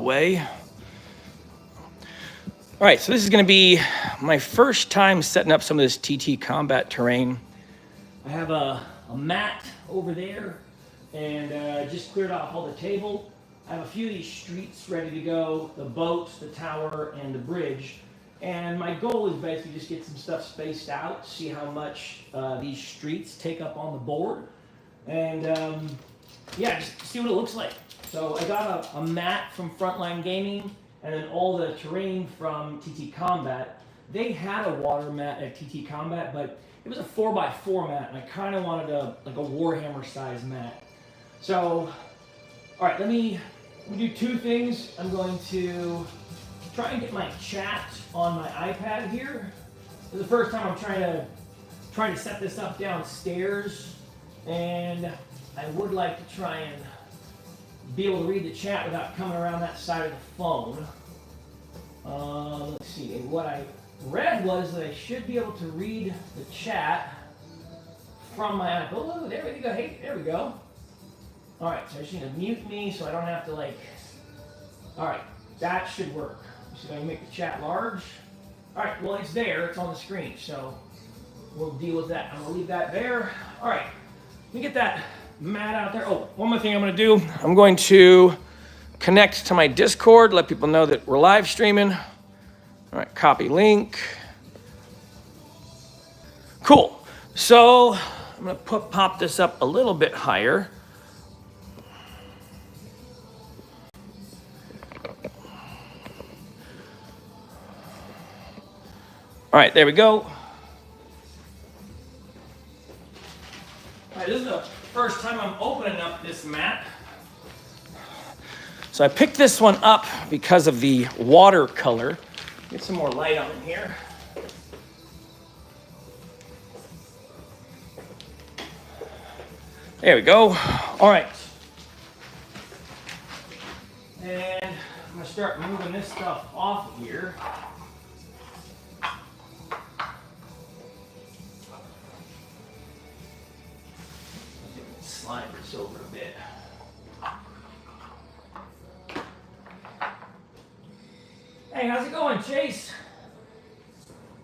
way. All right, so this is going to be my first time setting up some of this TTCombat terrain. I have a mat over there, and just cleared off all the table. I have a few of these streets ready to go, the boat, the tower, and the bridge. And my goal is basically just get some stuff spaced out, see how much these streets take up on the board, and yeah, just see what it looks like. So I got a mat from Frontline Gaming, and then all the terrain from TTCombat. They had a water mat at TTCombat, but it was a 4x4 mat, and I kind of wanted like a Warhammer size mat. So, all right, let me do two things. I'm going to try and get my chat on my iPad here. This is the first time I'm trying to set this up downstairs, and I would like to try and be able to read the chat without coming around that side of the phone. Let's see, and what I read was that I should be able to read the chat from my iPad. Oh, there we go. Hey, there we go. All right, so I just need to mute me so I don't have to all right, that should work. So I can make the chat large. All right, well, it's there, it's on the screen, so we'll deal with that. I'm gonna leave that there. All right, let me get that mat out there. Oh, one more thing I'm gonna do. I'm going to connect to my Discord, let people know that we're live streaming. All right, copy link. Cool. So I'm gonna pop this up a little bit higher. All right, there we go. All right, this is the first time I'm opening up this mat. So I picked this one up because of the watercolor. Get some more light on in here. There we go. All right. And I'm gonna start moving this stuff off here. Slide this over a bit. Hey, how's it going, Chase?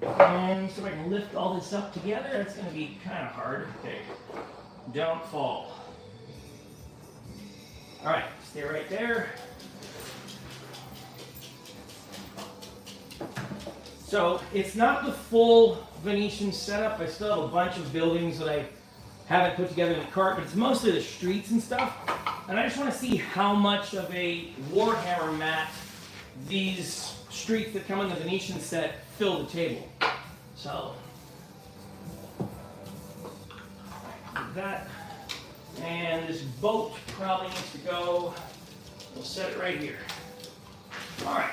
And so I can lift all this up together. It's going to be kind of hard. Okay, don't fall. All right, stay right there. So it's not the full Venetian setup. I still have a bunch of buildings that I haven't put together in the cart, but it's mostly the streets and stuff. And I just want to see how much of a Warhammer mat these streets that come in the Venetian set fill the table. So, like that. And this boat probably needs to go. We'll set it right here. All right.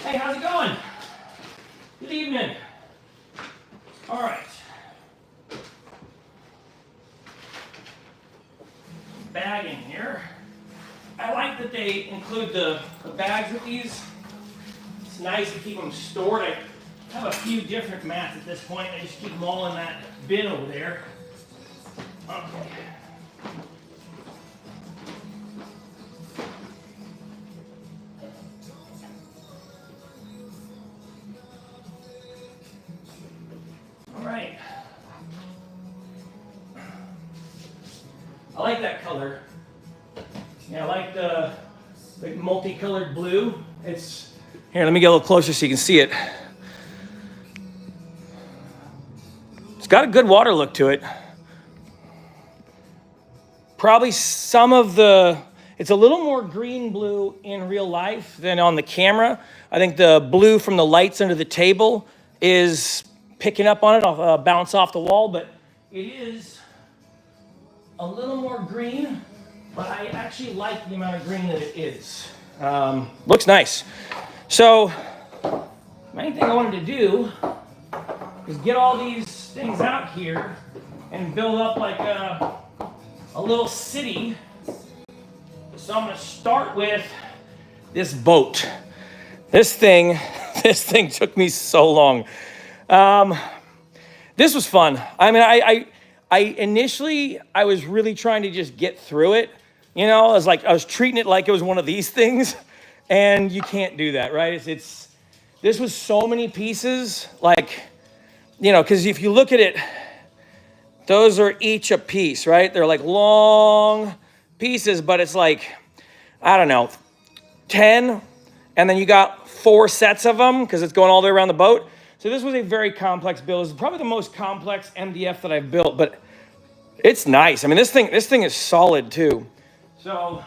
Hey, how's it going? Good evening. All right. Bag in here. I like that they include the bags with these. It's nice to keep them stored. I have a few different mats at this point. I just keep them all in that bin over there. Okay. Right. I like that color. Yeah, I like the multicolored blue. It's here. Let me get a little closer so you can see it. It's got a good water look to it. Probably some of the. It's a little more green blue in real life than on the camera. I think the blue from the lights under the table is picking up on it. I'll bounce off the wall, but it is a little more green, but I actually like the amount of green that it is. Looks nice. So, main thing I wanted to do is get all these things out here and build up like a little city. So I'm going to start with this boat. This thing This thing took me so long. This was fun. I mean, I initially, I was really trying to just get through it. You know, I was treating it like it was one of these things, and you can't do that, right? This was so many pieces, like, you know, because if you look at it, those are each a piece, right? They're like long pieces, but it's like, I don't know, 10, and then you got 4 sets of them because it's going all the way around the boat. So this was a very complex build. It's probably the most complex MDF that I've built, but it's nice. I mean, this thing is solid too. So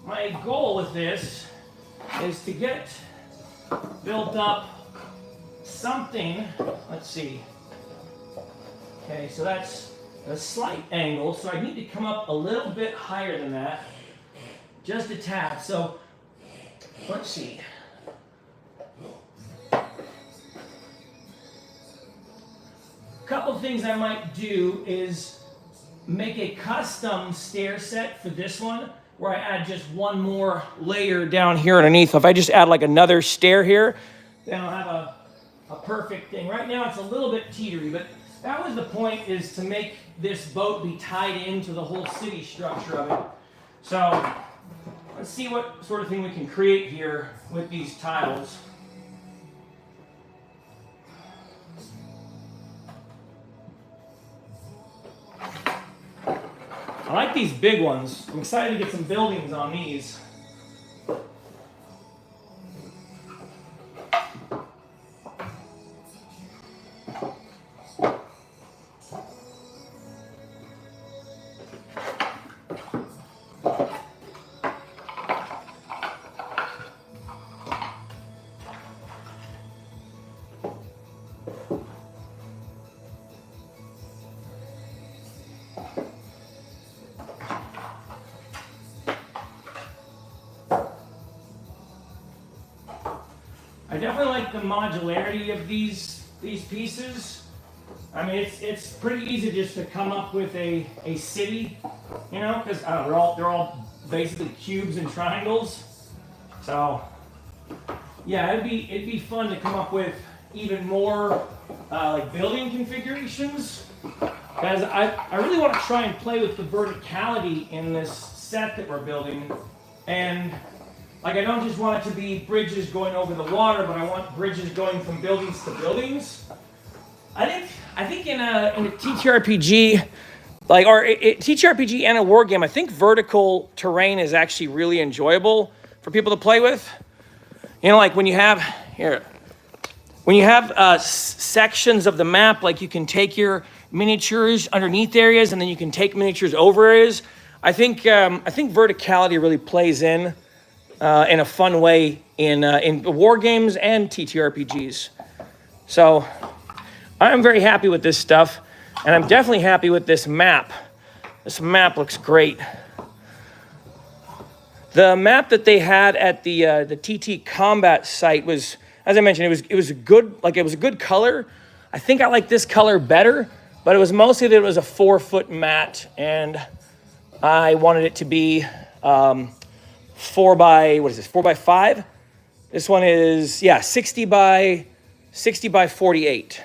my goal with this is to get built up something. Let's see. Okay, so that's a slight angle. So I need to come up a little bit higher than that, just a tad. So let's see. A couple things I might do is make a custom stair set for this one, where I add just one more layer down here underneath. So if I just add like another stair here, then I'll have a perfect thing. Right now it's a little bit teetery, but that was the point, is to make this boat be tied into the whole city structure of it. So let's see what sort of thing we can create here with these tiles. I like these big ones. I'm excited to get some buildings on these. I definitely like the modularity of these pieces. I mean, it's pretty easy just to come up with a city, you know, because they're all basically cubes and triangles. So yeah, it'd be fun to come up with even more like building configurations, because I really want to try and play with the verticality in this set that we're building. And like, I don't just want it to be bridges going over the water, but I want bridges going from buildings to buildings. I think in a TTRPG, like, or TTRPG and a war game, I think vertical terrain is actually really enjoyable for people to play with. You know, like when you have sections of the map, like you can take your miniatures underneath areas, and then you can take miniatures over areas. I think verticality really plays in a fun way in war games and TTRPGs. So I'm very happy with this stuff, and I'm definitely happy with this map. This map looks great. The map that they had at the TTCombat site was, as I mentioned, it was a good color. I think I like this color better, but it was mostly that it was a 4-foot mat, and I wanted it to be 4 by 5? This one is, yeah, 60 by 48.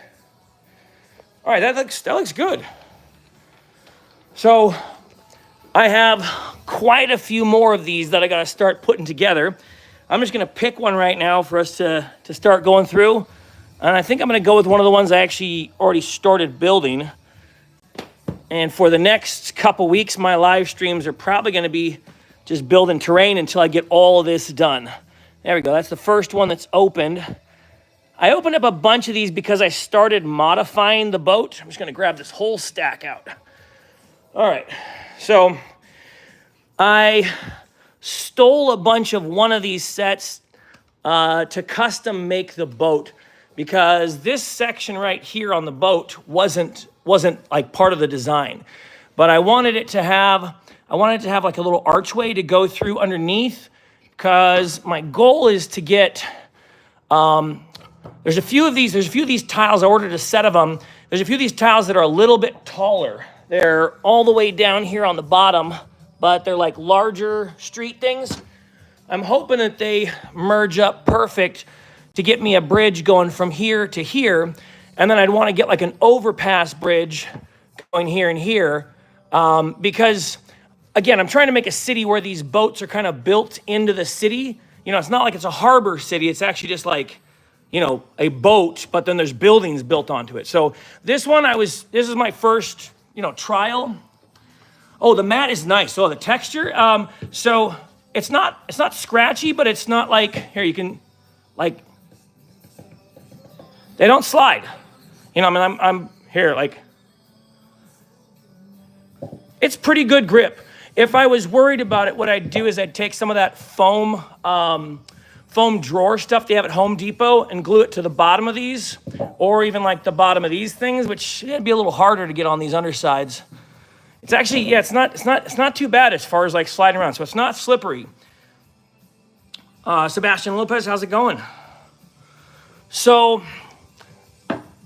All right, that looks good. So I have quite a few more of these that I got to start putting together. I'm just going to pick one right now for us to start going through. And I think I'm going to go with one of the ones I actually already started building. And for the next couple weeks, my live streams are probably going to be just building terrain until I get all of this done. There we go. That's the first one that's opened. I opened up a bunch of these because I started modifying the boat. I'm just going to grab this whole stack out. All right. So I stole a bunch of one of these sets to custom make the boat, because this section right here on the boat wasn't like part of the design. But I wanted it to have like a little archway to go through underneath, because my goal is to get, there's a few of these tiles. I ordered a set of them. There's a few of these tiles that are a little bit taller. They're all the way down here on the bottom, but they're like larger street things. I'm hoping that they merge up perfect to get me a bridge going from here to here. And then I'd want to get like an overpass bridge going here and here. Because, again, I'm trying to make a city where these boats are kind of built into the city. You know, it's not like it's a harbor city. It's actually just like, you know, a boat, but then there's buildings built onto it. So this one, this is my first, you know, trial. Oh, the mat is nice. Oh, the texture. So it's not scratchy, but it's not like, here, you can, like, they don't slide. You know, I mean, I'm here, like, it's pretty good grip. If I was worried about it, what I'd do is I'd take some of that foam drawer stuff they have at Home Depot and glue it to the bottom of these, or even like the bottom of these things, which it'd be a little harder to get on these undersides. It's actually, yeah, it's not too bad as far as like sliding around. So it's not slippery. Sebastian Lopez, how's it going? So,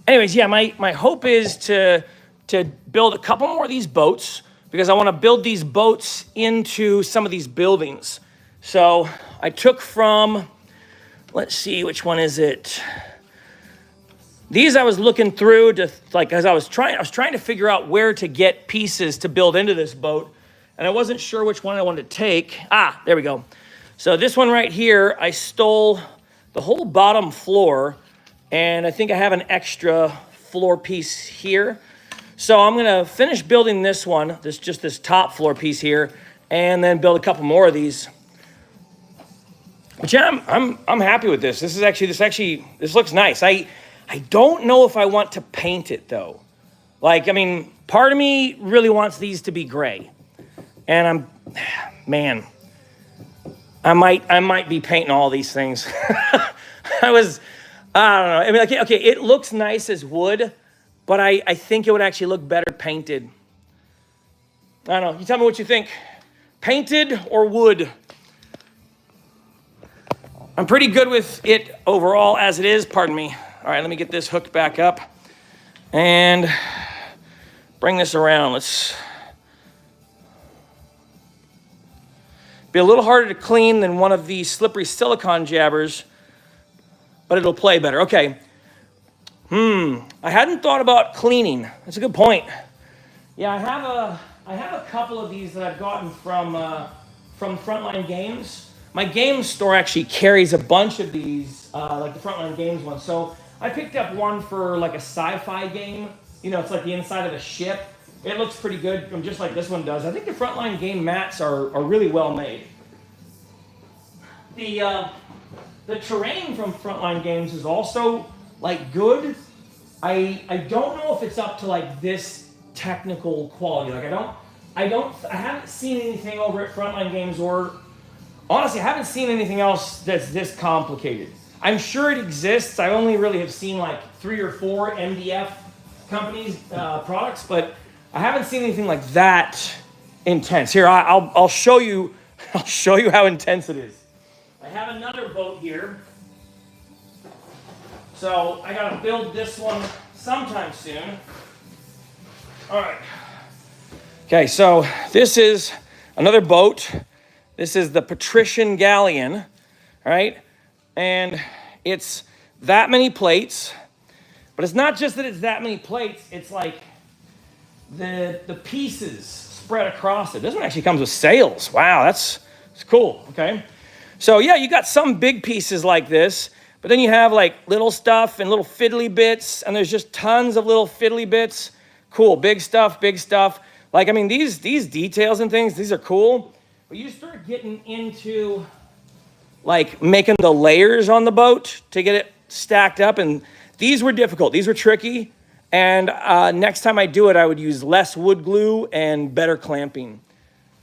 anyways, yeah, my hope is to build a couple more of these boats, because I want to build these boats into some of these buildings. So I took from, let's see, which one is it? These I was looking through to, like, as I was trying to figure out where to get pieces to build into this boat, and I wasn't sure which one I wanted to take. There we go. So this one right here, I stole the whole bottom floor, and I think I have an extra floor piece here. So I'm gonna finish building this one, just this top floor piece here, and then build a couple more of these. But yeah, I'm happy with this. This looks nice. I don't know if I want to paint it though. Like, I mean, part of me really wants these to be gray, and I might be painting all these things. I don't know. I mean, okay, it looks nice as wood, but I think it would actually look better painted. I don't know. You tell me what you think. Painted or wood? I'm pretty good with it overall as it is. Pardon me. All right, let me get this hooked back up and bring this around. Let's be a little harder to clean than one of these slippery silicone jabbers, but it'll play better. Okay. I hadn't thought about cleaning. That's a good point. Yeah, I have a couple of these that I've gotten from Frontline Games. My game store actually carries a bunch of these, like the Frontline Games one. So I picked up one for like a sci-fi game. You know, it's like the inside of a ship. It looks pretty good, just like this one does. I think the Frontline Game mats are really well made. The terrain from Frontline Games is also like good. I don't know if it's up to like this technical quality. Like I haven't seen anything over at Frontline Games, or honestly, I haven't seen anything else that's this complicated. I'm sure it exists. I only really have seen like 3 or 4 MDF companies products, but I haven't seen anything like that intense. Here, I'll show you. I'll show you how intense it is. I have another boat here. So I gotta build this one sometime soon. All right. Okay, so this is another boat. This is the Patrician Galleon, all right? And it's that many plates, but it's not just that it's that many plates, it's like the pieces spread across it. This one actually comes with sails. Wow, it's cool, okay? So yeah, you got some big pieces like this, but then you have like little stuff and little fiddly bits, and there's just tons of little fiddly bits. Cool, big stuff, big stuff. Like, I mean, these details and things, these are cool, but you start getting into like making the layers on the boat to get it stacked up, and these were difficult, these were tricky, and next time I do it, I would use less wood glue and better clamping.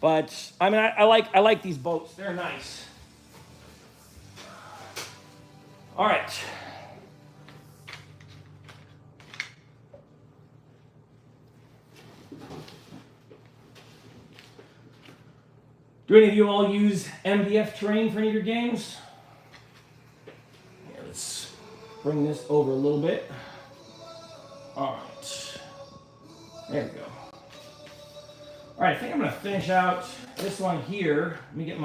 But I mean, I like these boats, they're nice. All right. Do any of you all use MDF terrain for any of your games? Here, let's bring this over a little bit. All right. There we go. All right, I think I'm gonna finish out this one here. Let me get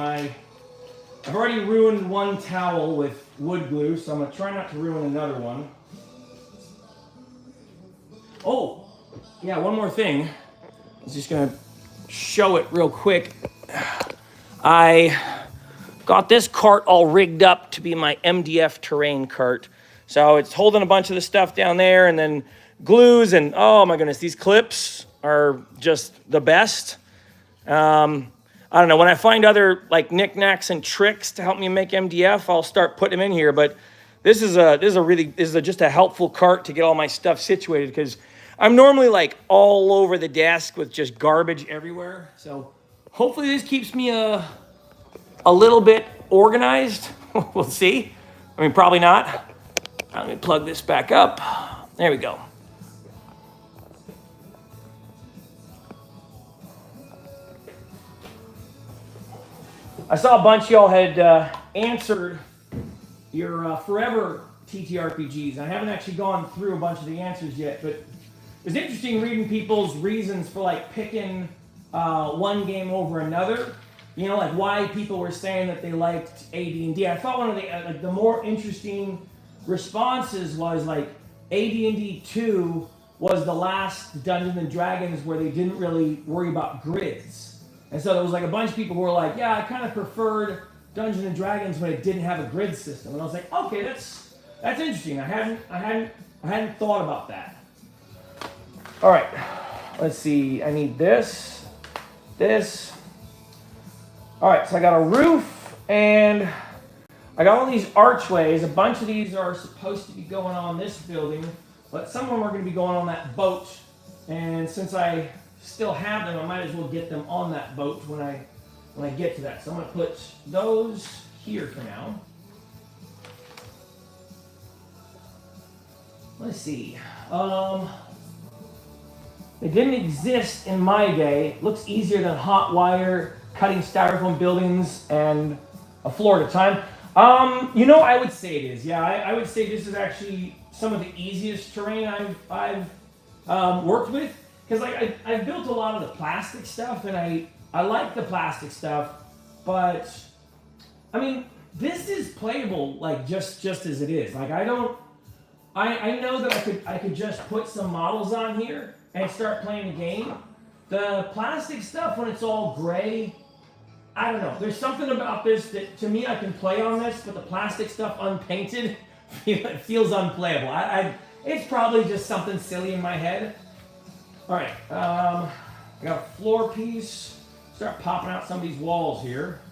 I've already ruined one towel with wood glue, so I'm going to try not to ruin another one. Oh, yeah, one more thing. I was just going to show it real quick. I got this cart all rigged up to be my MDF terrain cart. So it's holding a bunch of the stuff down there, and then glues, and oh my goodness, these clips are just the best. I don't know, when I find other like knickknacks and tricks to help me make MDF, I'll start putting them in here. But this is just a helpful cart to get all my stuff situated, because I'm normally like all over the desk with just garbage everywhere. So hopefully this keeps me a little bit organized. We'll see. I mean, probably not. Let me plug this back up. There we go. I saw a bunch of y'all had answered your forever TTRPGs. I haven't actually gone through a bunch of the answers yet, but it was interesting reading people's reasons for like picking one game over another. You know, like why people were saying that they liked AD&D. I thought one of the more interesting responses was like AD&D 2 was the last Dungeons and Dragons where they didn't really worry about grids. And so there was like a bunch of people who were like, yeah, I kind of preferred Dungeons and Dragons when it didn't have a grid system. And I was like, okay, that's interesting. I hadn't thought about that. All right, let's see. I need this. All right, so I got a roof, and I got all these archways. A bunch of these are supposed to be going on this building, but some of them are going to be going on that boat. And since I still have them, I might as well get them on that boat when I get to that. So I'm going to put those here for now. Let's see. They didn't exist in my day. Looks easier than hot wire, cutting styrofoam buildings, and a floor at a time. You know, I would say it is. Yeah, I would say this is actually some of the easiest terrain I've worked with. Because like I've built a lot of the plastic stuff, and I like the plastic stuff, but I mean, this is playable like just as it is. Like I know that I could just put some models on here and start playing a game. The plastic stuff, when it's all gray, I don't know. There's something about this that to me I can play on this, but the plastic stuff unpainted feels unplayable. It's probably just something silly in my head. All right, I got a floor piece. Start popping out some of these walls here.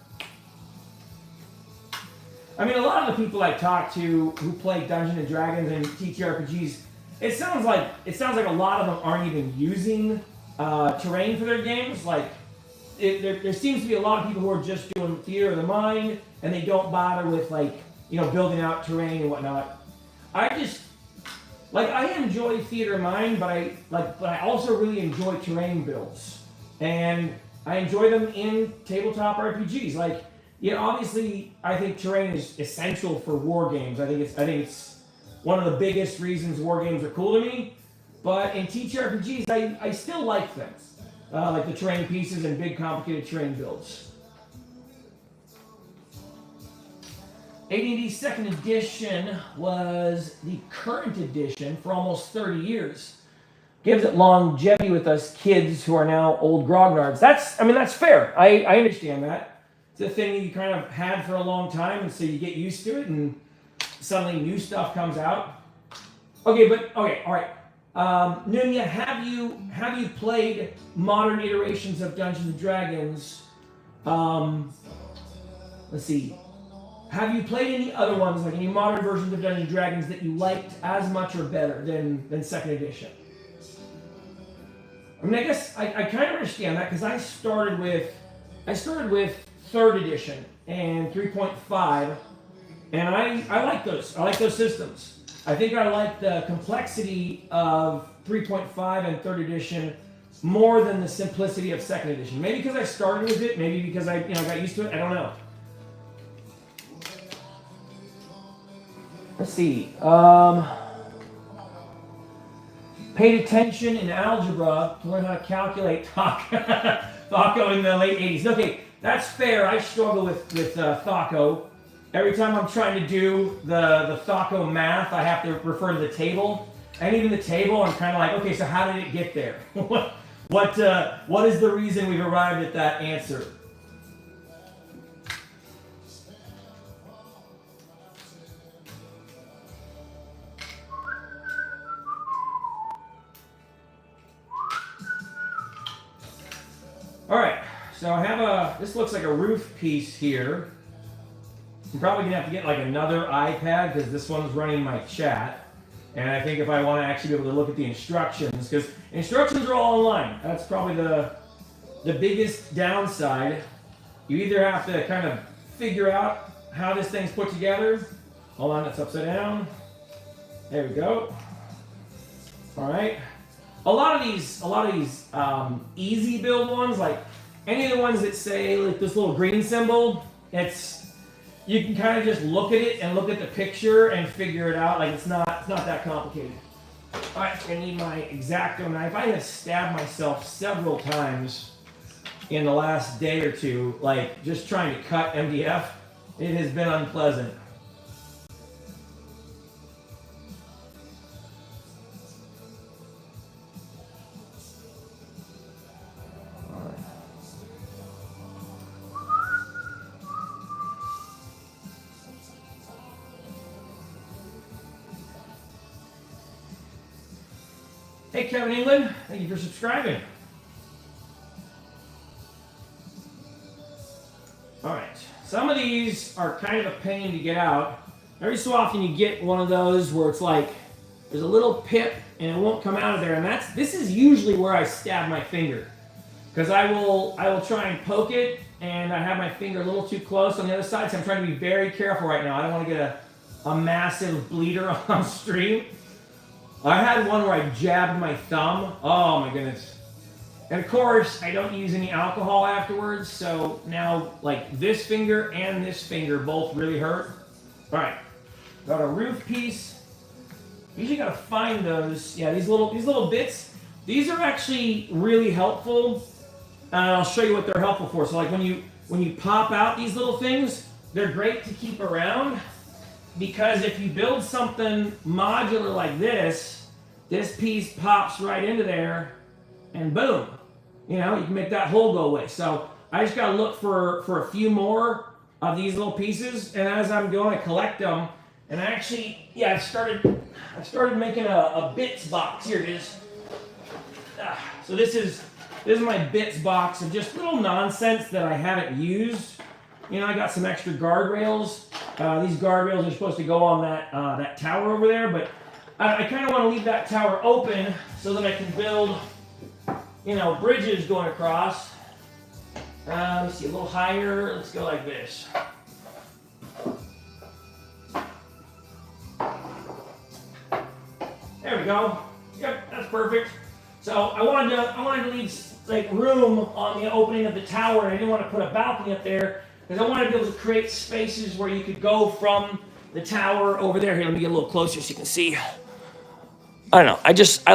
I mean, a lot of the people I talk to who play Dungeons and Dragons and TTRPGs, it sounds like a lot of them aren't even using terrain for their games. Like, there seems to be a lot of people who are just doing theater of the mind, and they don't bother with building out terrain and whatnot. I enjoy theater of mind, but I also really enjoy terrain builds, and I enjoy them in tabletop RPGs. Like, obviously, I think terrain is essential for war games. I think it's one of the biggest reasons war games are cool to me. But in TTRPGs, I still like things like the terrain pieces and big, complicated terrain builds. AD&D 2nd edition was the current edition for almost 30 years. Gives it longevity with us kids who are now old grognards. That's fair. I understand that. It's a thing you kind of had for a long time, and so you get used to it, and suddenly new stuff comes out. All right. Nunya, have you played modern iterations of Dungeons and Dragons? Let's see. Have you played any other ones, like any modern versions of Dungeons and Dragons that you liked as much or better than 2nd edition? I mean, I guess I kind of understand that, because I started with 3rd edition and 3.5, and I like those. I like those systems. I think I like the complexity of 3.5 and 3rd edition more than the simplicity of 2nd edition. Maybe because I started with it, maybe because I got used to it. I don't know. Let's see. Paid attention in algebra to learn how to calculate Thaco in the late 80s. Okay, that's fair. I struggle with Thaco. every time I'm trying to do the Thaco math, I have to refer to the table. And even the table, I'm kind of like, okay, so how did it get there? what is the reason we've arrived at that answer? All right, so I have this looks like a roof piece here. I'm probably gonna have to get like another iPad because this one's running my chat. And I think if I want to actually be able to look at the instructions, because instructions are all online. That's probably the biggest downside. You either have to kind of figure out how this thing's put together. Hold on, it's upside down. There we go. All right. A lot of these easy build ones, like any of the ones that say like this little green symbol, you can kind of just look at it and look at the picture and figure it out. Like it's not that complicated. All right, I need my X-Acto knife. I have stabbed myself several times in the last day or two, like just trying to cut MDF. It has been unpleasant. Hey, Kevin England, thank you for subscribing. All right, some of these are kind of a pain to get out. Every so often you get one of those where it's like, there's a little pip and it won't come out of there. And this is usually where I stab my finger. Because I will try and poke it and I have my finger a little too close on the other side. So I'm trying to be very careful right now. I don't want to get a massive bleeder on stream. I had one where I jabbed my thumb. Oh my goodness. And of course, I don't use any alcohol afterwards. So now like this finger and this finger both really hurt. All right, got a roof piece. Usually gotta find those. Yeah, these little bits. These are actually really helpful. I'll show you what they're helpful for. So like when you pop out these little things, they're great to keep around. Because if you build something modular like this piece pops right into there and boom, you can make that hole go away. So I just gotta look for a few more of these little pieces, and as I'm going to collect them, and actually, yeah, I've started making a bits box. Here it is. So this is my bits box of just little nonsense that I haven't used. I got some extra guardrails. These guardrails are supposed to go on that tower over there, but I kind of want to leave that tower open so that I can build, bridges going across. Let me see, a little higher. Let's go like this. There we go. Yep, that's perfect. So I wanted to leave like room on the opening of the tower, and I didn't want to put a balcony up there because I wanted to be able to create spaces where you could go from the tower over there. Here, let me get a little closer so you can see. I don't know. I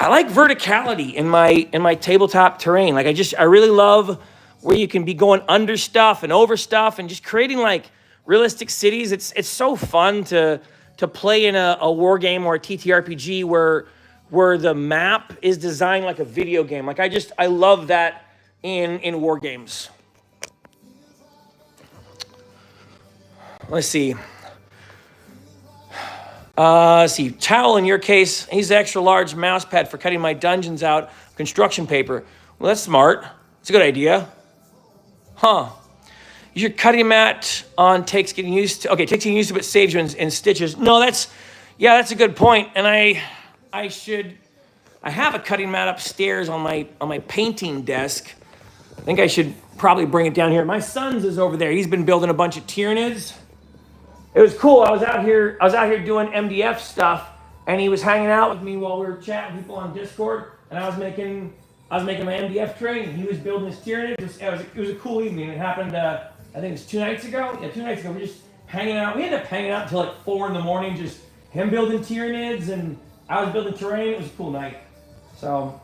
like verticality in my tabletop terrain. Like I really love where you can be going under stuff and over stuff and just creating like realistic cities. It's so fun to play in a war game or a TTRPG where the map is designed like a video game. Like I love that in war games. Let's see. Towel in your case, he's an extra large mouse pad for cutting my dungeons out of construction paper. Well, that's smart. It's a good idea. Huh. Your cutting mat on takes getting used to. Okay, takes getting used to, but saves you in stitches. No, that's a good point. And I have a cutting mat upstairs on my painting desk. I think I should probably bring it down here. My son's is over there. He's been building a bunch of Tyranids. It was cool. I was out here doing MDF stuff, and he was hanging out with me while we were chatting with people on Discord, and I was making my MDF train, and he was building his Tyranids. It was a cool evening. It happened, I think it was 2 nights ago. Yeah, 2 nights ago. We were just hanging out. We ended up hanging out until like 4 a.m, just him building Tyranids, and I was building terrain. It was a cool night. So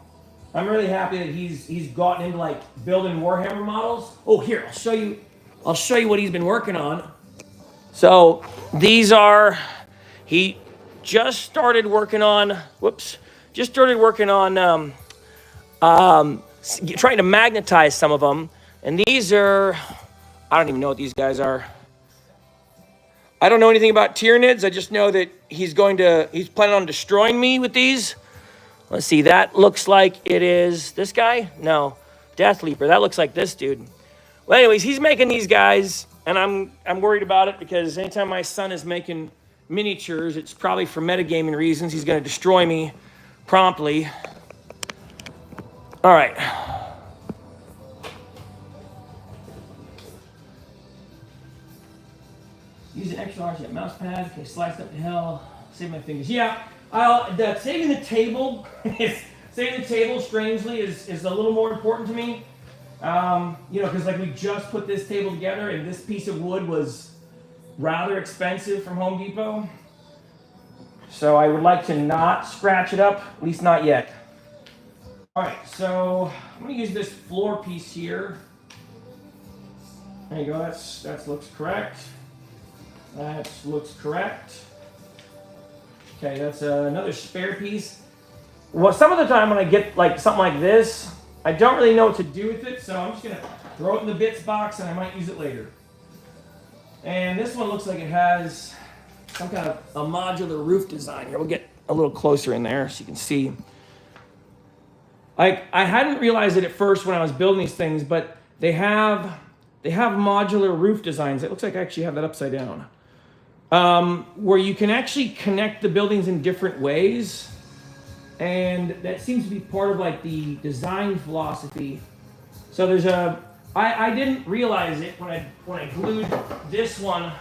I'm really happy that he's gotten into like building Warhammer models. Oh, here, I'll show you I'll show you what he's been working on. So these are, he just started working on, trying to magnetize some of them. And these are, I don't even know what these guys are. I don't know anything about Tyranids. I just know that he's planning on destroying me with these. Let's see, that looks like it is this guy? No, Death Leaper. That looks like this dude. Well, anyways, he's making these guys, and I'm worried about it because anytime my son is making miniatures, it's probably for metagaming reasons. He's going to destroy me promptly. All right. Use an extra large mouse pad. Okay, sliced up to hell. Save my fingers. Yeah, saving the table strangely is a little more important to me. Because like we just put this table together, and this piece of wood was rather expensive from Home Depot. So I would like to not scratch it up, at least not yet. All right, so I'm gonna use this floor piece here. There you go. That looks correct. That looks correct. Okay, that's another spare piece. Well, some of the time when I get like something like this, I don't really know what to do with it, so I'm just gonna throw it in the bits box and I might use it later. And this one looks like it has some kind of a modular roof design here. We'll get a little closer in there so you can see. I hadn't realized it at first when I was building these things, but they have modular roof designs. It looks like I actually have that upside down. Where you can actually connect the buildings in different ways. And that seems to be part of like the design philosophy. So there's I didn't realize it when I glued this one.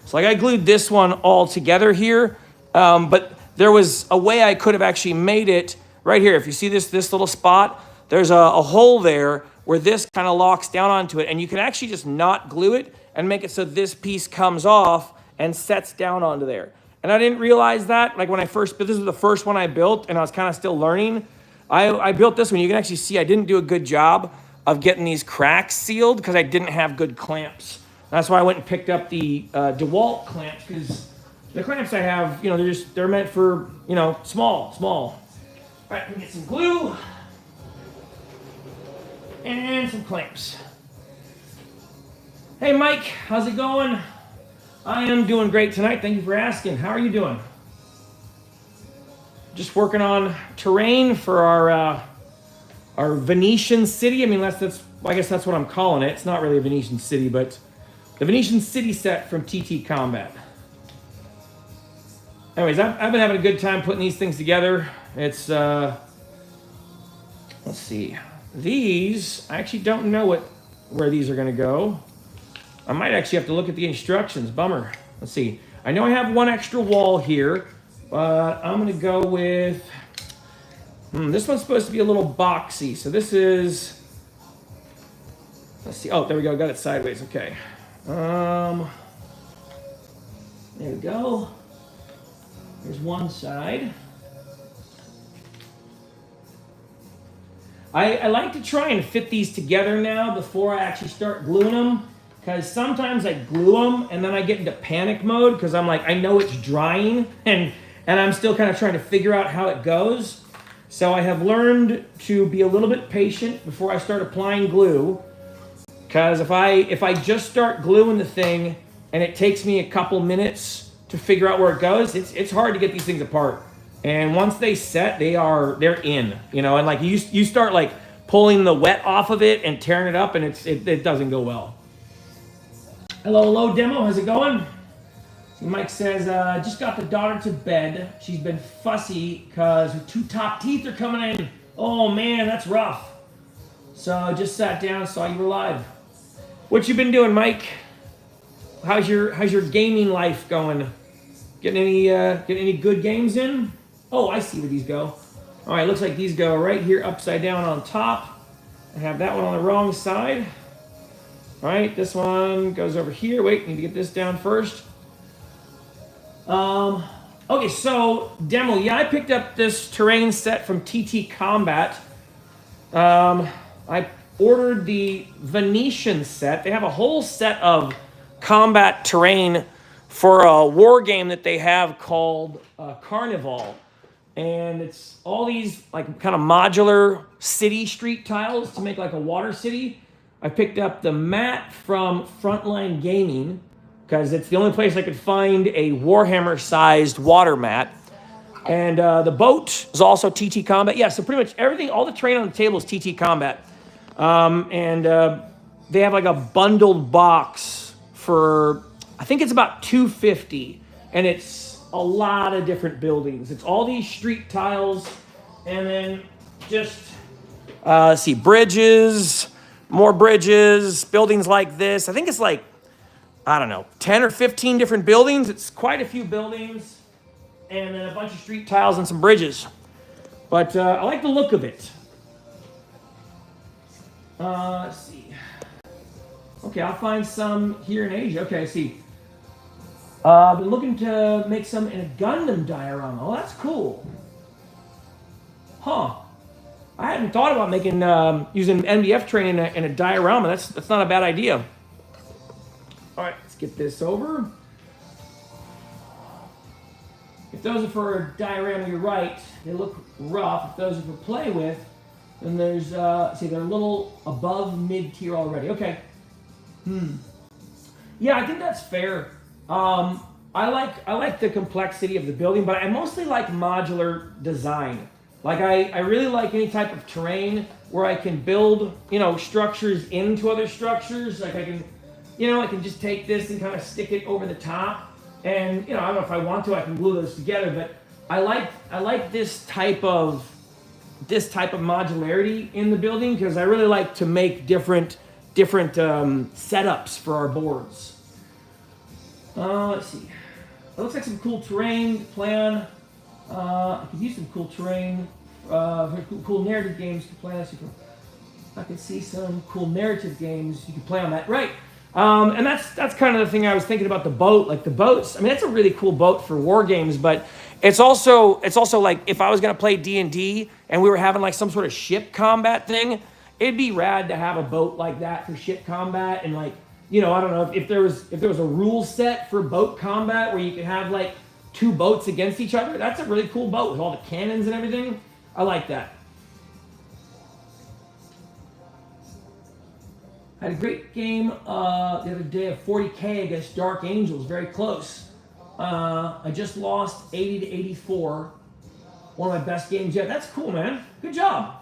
So like I glued this one all together here, but there was a way I could have actually made it right here. If you see this little spot, there's a hole there where this kind of locks down onto it, and you can actually just not glue it and make it so this piece comes off and sets down onto there. And I didn't realize that, like when I first built, this was the first one I built, and I was kind of still learning. I built this one. You can actually see I didn't do a good job of getting these cracks sealed because I didn't have good clamps. That's why I went and picked up the DeWalt clamps, because the clamps I have, they're meant for, small. All right, let me get some glue and some clamps. Hey, Mike, how's it going? I am doing great tonight. Thank you for asking. How are you doing? Just working on terrain for our Venetian city. I mean, I guess that's what I'm calling it. It's not really a Venetian city, but the Venetian city set from TTCombat. Anyways, I've been having a good time putting these things together. It's let's see. These, I actually don't know where these are going to go. I might actually have to look at the instructions. Bummer. Let's see. I know I have one extra wall here, but I'm going to go with... this one's supposed to be a little boxy. So this is... Let's see. Oh, there we go. Got it sideways. Okay. There we go. There's one side. I like to try and fit these together now before I actually start gluing them. Because sometimes I glue them and then I get into panic mode because I'm like, I know it's drying and I'm still kind of trying to figure out how it goes. So I have learned to be a little bit patient before I start applying glue. Because if I just start gluing the thing and it takes me a couple minutes to figure out where it goes, it's hard to get these things apart. And once they set, they're in, and like you start like pulling the wet off of it and tearing it up, and it doesn't go well. Hello, demo. How's it going? Mike says, just got the daughter to bed. She's been fussy because her 2 top teeth are coming in. Oh man, that's rough. So just sat down and saw you were live. What you been doing, Mike? How's your gaming life going? Getting any good games in? Oh, I see where these go. All right, looks like these go right here upside down on top. I have that one on the wrong side. All right, this one goes over here. Wait, need to get this down first. Okay, so demo. Yeah, I picked up this terrain set from TTCombat. I ordered the Venetian set. They have a whole set of combat terrain for a war game that they have called Carnival. And it's all these like kind of modular city street tiles to make like a water city. I picked up the mat from Frontline Gaming because it's the only place I could find a Warhammer-sized water mat. And the boat is also TTCombat. Yeah, so pretty much everything, all the terrain on the table is TTCombat. They have like a bundled box for, I think it's about $250, and it's a lot of different buildings. It's all these street tiles, and then just let's see, bridges, more bridges, buildings like this. I think it's like, I don't know, 10 or 15 different buildings. It's quite a few buildings, and then a bunch of street tiles and some bridges. But I like the look of it. Let's see. Okay, I'll find some here in Asia. Okay, I see. I've been looking to make some in a Gundam diorama. Oh, that's cool. Huh. I hadn't thought about making using MDF terrain in a diorama. That's not a bad idea. All right, let's get this over. If those are for a diorama, you're right. They look rough. If those are for play with, then there's see, they're a little above mid-tier already. Okay. Yeah, I think that's fair. I like the complexity of the building, but I mostly like modular design. Like I really like any type of terrain where I can build, structures into other structures. Like I can just take this and kind of stick it over the top. And I don't know if I want to, I can glue those together. But I like this type of modularity in the building because I really like to make different setups for our boards. Let's see. It looks like some cool terrain to play on. I could use some cool terrain, cool narrative games to play on. I can see some cool narrative games you can play on that. Right. And that's kind of the thing I was thinking about the boat. Like the boats, I mean, that's a really cool boat for war games, but it's also like if I was going to play D&D and we were having like some sort of ship combat thing, it'd be rad to have a boat like that for ship combat. And like, I don't know if there was a rule set for boat combat where you could have like two boats against each other. That's a really cool boat with all the cannons and everything. I like that. I had a great game the other day of 40K against Dark Angels, very close. I just lost 80 to 84. One of my best games yet. That's cool, man. Good job.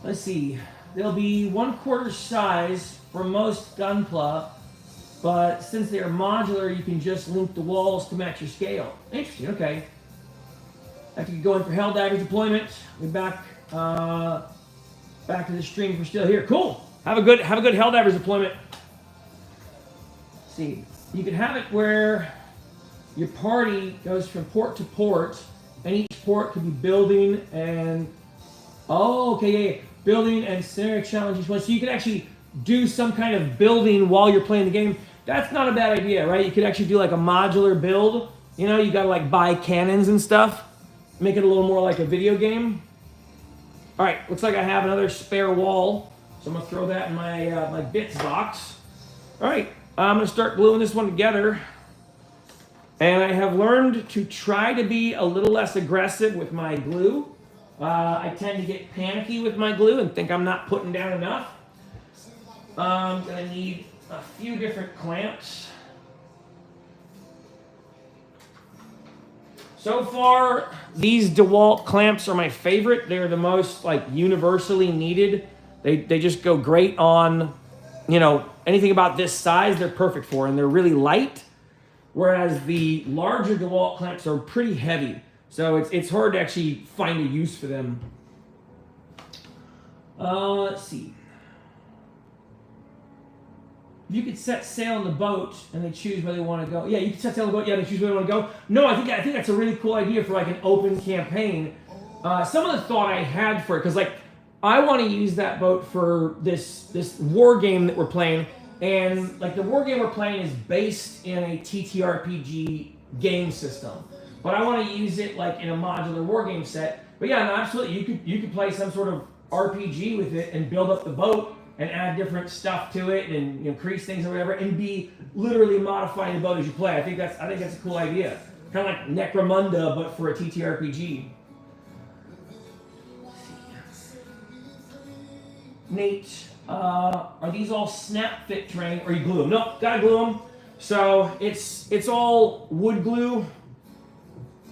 Let's see. They'll be 1/4 size for most Gunpla, but since they are modular, you can just link the walls to match your scale. Interesting, okay. After you go in for Hell Dagger deployment, we're back to the stream if we're still here. Cool. Have a good Hell Daggers deployment. Let's see. You can have it where your party goes from port to port, and each port could be building and building and scenario challenge each one. So you can actually do some kind of building while you're playing the game. That's not a bad idea, right? You could actually do like a modular build. You gotta like buy cannons and stuff. Make it a little more like a video game. All right, looks like I have another spare wall. So I'm gonna throw that in my my bits box. All right, I'm gonna start gluing this one together. And I have learned to try to be a little less aggressive with my glue. I tend to get panicky with my glue and think I'm not putting down enough. I'm gonna need a few different clamps. So far, these DeWalt clamps are my favorite. They're the most like universally needed. They just go great on, anything about this size, they're perfect for, and they're really light. Whereas the larger DeWalt clamps are pretty heavy. So it's hard to actually find a use for them. Let's see. You could set sail on the boat and they choose where they want to go. Yeah, you can set sail on the boat. Yeah, they choose where they want to go. No, I think that's a really cool idea for like an open campaign. Some of the thought I had for it, because like I want to use that boat for this war game that we're playing, and like the war game we're playing is based in a TTRPG game system. But I want to use it like in a modular war game set. But yeah, no, absolutely. You could play some sort of RPG with it and build up the boat and add different stuff to it and increase things or whatever, and be literally modifying the boat as you play. I think that's a cool idea. Kind of like Necromunda, but for a TTRPG. Nate, are these all snap fit terrain, or you glue them? Nope, gotta glue them. So it's all wood glue,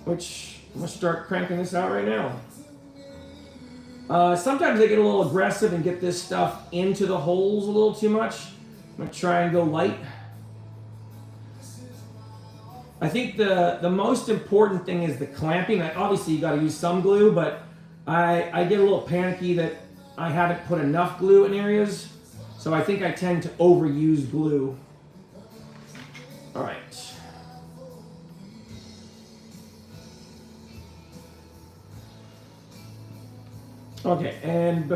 which I'm gonna start cranking this out right now. Sometimes I get a little aggressive and get this stuff into the holes a little too much. I'm gonna try and go light. I think the most important thing is the clamping. Obviously you gotta use some glue, but I get a little panicky that I haven't put enough glue in areas. So I think I tend to overuse glue. All right. Okay, and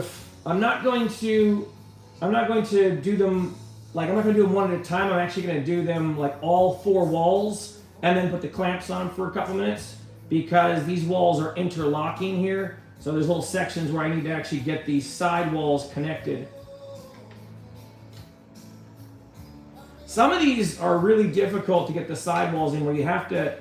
I'm not going to do them like I'm not going to do them one at a time. I'm actually going to do them like all 4 walls and then put the clamps on for a couple minutes because these walls are interlocking here. So there's little sections where I need to actually get these side walls connected. Some of these are really difficult to get the side walls in where you have to,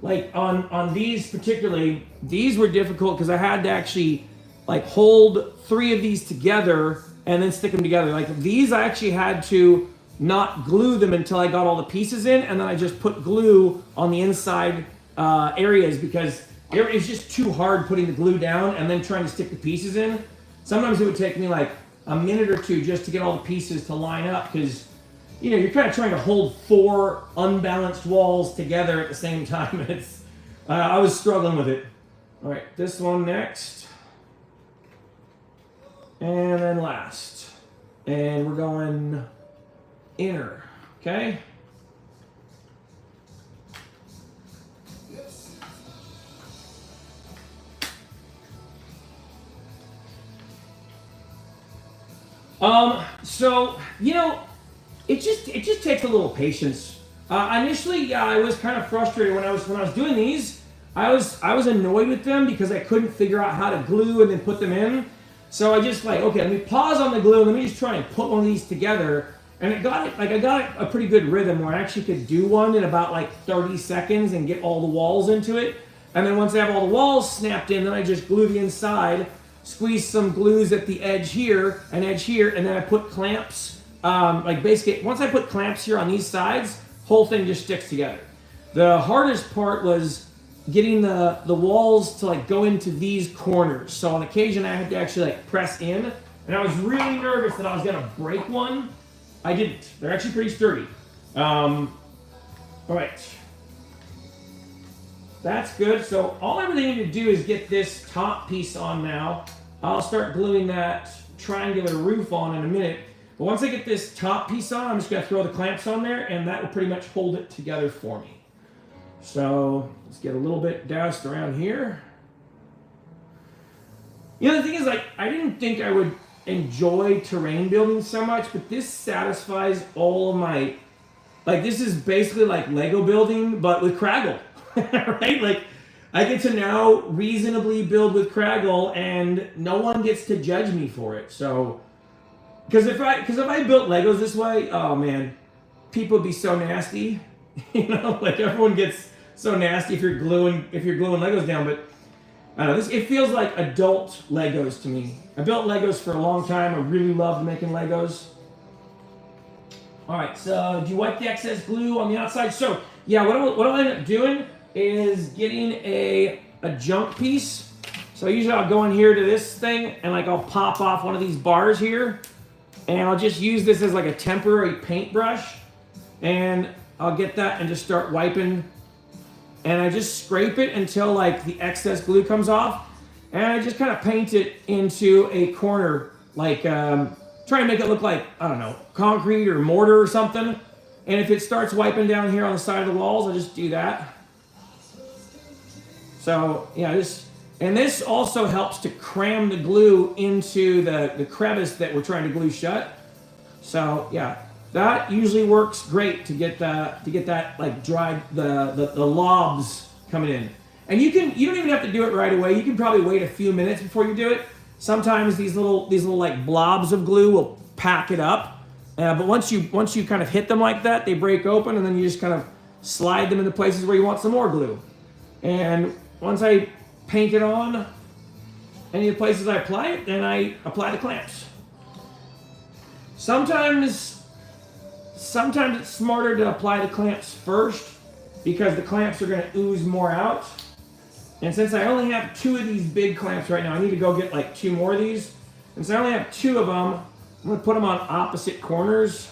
like on these particularly, these were difficult because I had to actually like hold 3 of these together and then stick them together. Like these I actually had to not glue them until I got all the pieces in, and then I just put glue on the inside areas because it's just too hard putting the glue down and then trying to stick the pieces in. Sometimes it would take me like a minute or 2 just to get all the pieces to line up because you're kind of trying to hold 4 unbalanced walls together at the same time. It's I was struggling with it. All right, this one next. And then last. And we're going inner, okay? So, it just takes a little patience. Initially, I was kind of frustrated when I was doing these. I was annoyed with them because I couldn't figure out how to glue and then put them in. So I just like, okay, let me pause on the glue. Let me just try and put one of these together. And I got a pretty good rhythm where I actually could do one in about like 30 seconds and get all the walls into it. And then once I have all the walls snapped in, then I just glue the inside, squeeze some glues at the edge here, and then I put clamps. Like basically, once I put clamps here on these sides, whole thing just sticks together. The hardest part was getting the walls to like go into these corners. So on occasion I had to actually like press in, and I was really nervous that I was gonna break one. I didn't. They're actually pretty sturdy. All right. That's good. So all I really need to do is get this top piece on now. I'll start gluing that triangular roof on in a minute. But once I get this top piece on, I'm just gonna throw the clamps on there, and that will pretty much hold it together for me. So let's get a little bit doused around here. The thing is, like, I didn't think I would enjoy terrain building so much, but this satisfies all of my, like, this is basically like Lego building, but with Craggle, right? Like, I get to now reasonably build with Craggle, and no one gets to judge me for it. So, because if I built Legos this way, oh man, people would be so nasty. Like everyone gets so nasty if you're gluing Legos down, but I don't know, it feels like adult Legos to me. I built Legos for a long time. I really loved making Legos. All right, so do you wipe the excess glue on the outside? So yeah, what I'll end up doing is getting a jump piece. So usually I'll go in here to this thing and like I'll pop off one of these bars here, and I'll just use this as like a temporary paintbrush, and I'll get that and just start wiping, and I just scrape it until like the excess glue comes off, and I just kind of paint it into a corner, like try and make it look like, I don't know, concrete or mortar or something. And if it starts wiping down here on the side of the walls, I'll just do that. So yeah, and this also helps to cram the glue into the crevice that we're trying to glue shut. So yeah, that usually works great to get that like dried the lobs coming in. And you don't even have to do it right away. You can probably wait a few minutes before you do it. Sometimes these little like blobs of glue will pack it up. But once you kind of hit them like that, they break open, and then you just kind of slide them into places where you want some more glue. And once I paint it on any of the places I apply it, then I apply the clamps. Sometimes it's smarter to apply the clamps first because the clamps are going to ooze more out. And since I only have 2 of these big clamps right now, I need to go get like 2 more of these. And since I only have 2 of them, I'm going to put them on opposite corners.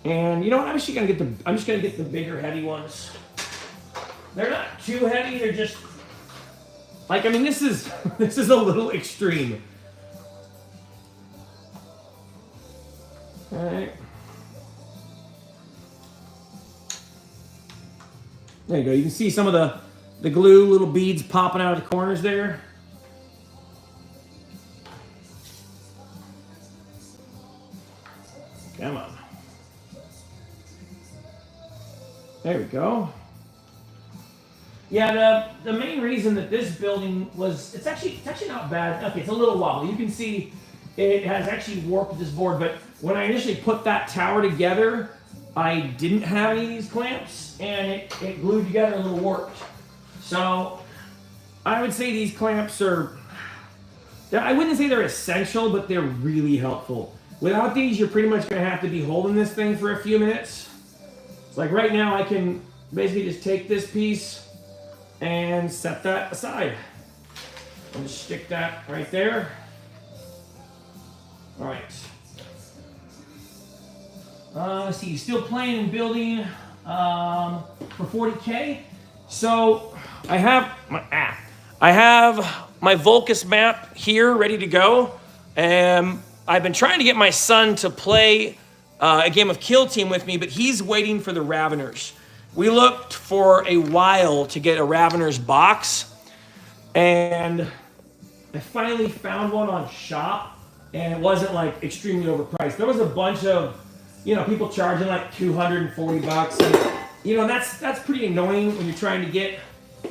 And you know what? I'm just going to get the bigger heavy ones. They're not too heavy. They're just like, I mean, this is a little extreme. All right. There you go. You can see some of the glue, little beads popping out of the corners there. Come on. There we go. Yeah, the main reason that this building was, it's actually not bad. Okay, it's a little wobbly. You can see it has actually warped this board, but when I initially put that tower together, I didn't have any of these clamps, and it glued together a little warped. So I would say these clamps I wouldn't say they're essential, but they're really helpful. Without these, you're pretty much going to have to be holding this thing for a few minutes. So like right now, I can basically just take this piece and set that aside. And just stick that right there. All right. Let's see, still playing and building for 40K. So I have my Volcus map here ready to go. And I've been trying to get my son to play a game of Kill Team with me, but he's waiting for the Raveners. We looked for a while to get a Raveners box, and I finally found one on Shop, and it wasn't like extremely overpriced. There was a bunch of, people charging like $240, and that's pretty annoying when you're trying to get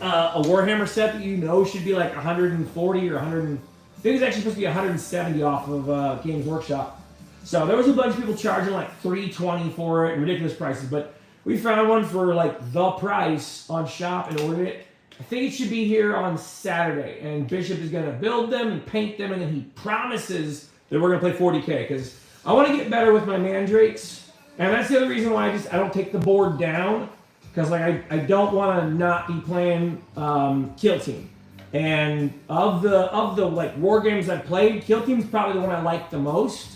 a Warhammer set that should be like 140 or 100. I think it's actually supposed to be 170 off of Games Workshop. So there was a bunch of people charging like $320 for it and ridiculous prices, but we found one for like the price on Shop and ordered it. I think it should be here on Saturday, and Bishop is going to build them and paint them, and then he promises that we're going to play 40K because I want to get better with my mandrakes, and that's the other reason why I don't take the board down, because like I don't want to not be playing Kill Team. And of the like war games I've played, Kill Team's probably the one I like the most.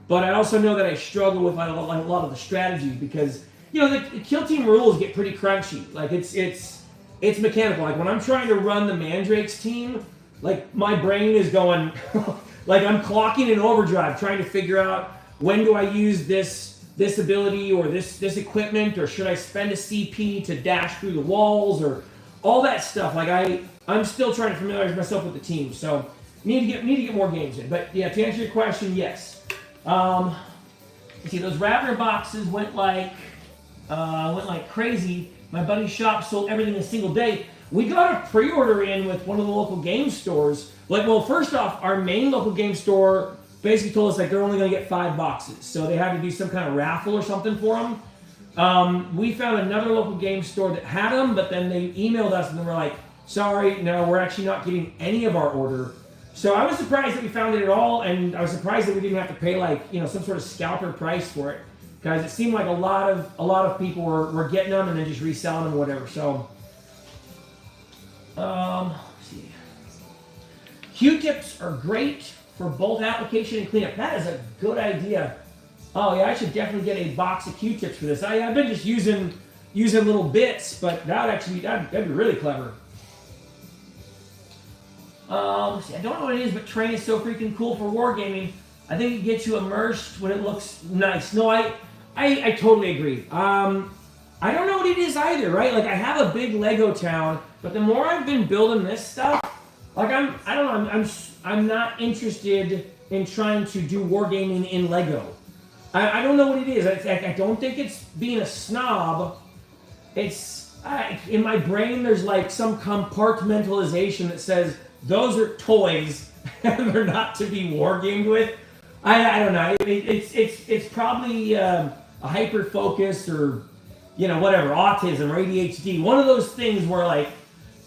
But I also know that I struggle with like a lot of the strategies because the Kill Team rules get pretty crunchy. Like it's mechanical. Like when I'm trying to run the Mandrakes team, like my brain is going like I'm clocking in overdrive trying to figure out when do I use this ability or this equipment, or should I spend a CP to dash through the walls, or all that stuff. Like I'm still trying to familiarize myself with the team, so need to get more games in. But yeah, to answer your question, yes. See, those Ravener boxes went like crazy. My buddy's shop sold everything in a single day. We got a pre-order in with one of the local game stores. First off, our main local game store basically told us like they're only going to get 5 boxes, so they had to do some kind of raffle or something for them. We found another local game store that had them, but then they emailed us and they were like, sorry, no, we're actually not getting any of our order. So I was surprised that we found it at all, and I was surprised that we didn't have to pay some sort of scalper price for it, because it seemed like a lot of people were getting them and then just reselling them or whatever. So, let's see. Q-tips are great for both application and cleanup. That is a good idea. Oh yeah, I should definitely get a box of Q-tips for this. I've been just using little bits, but that'd be really clever. See, I don't know what it is, but terrain is so freaking cool for wargaming. I think it gets you immersed when it looks nice. No, I totally agree. I don't know what it is either, right? Like I have a big Lego town, but the more I've been building this stuff, like I'm not interested in trying to do wargaming in Lego. I don't know what it is. I don't think it's being a snob. It's in my brain, there's like some compartmentalization that says those are toys and they're not to be wargamed with. I don't know. It's probably a hyper focus or whatever, autism or ADHD. One of those things where like,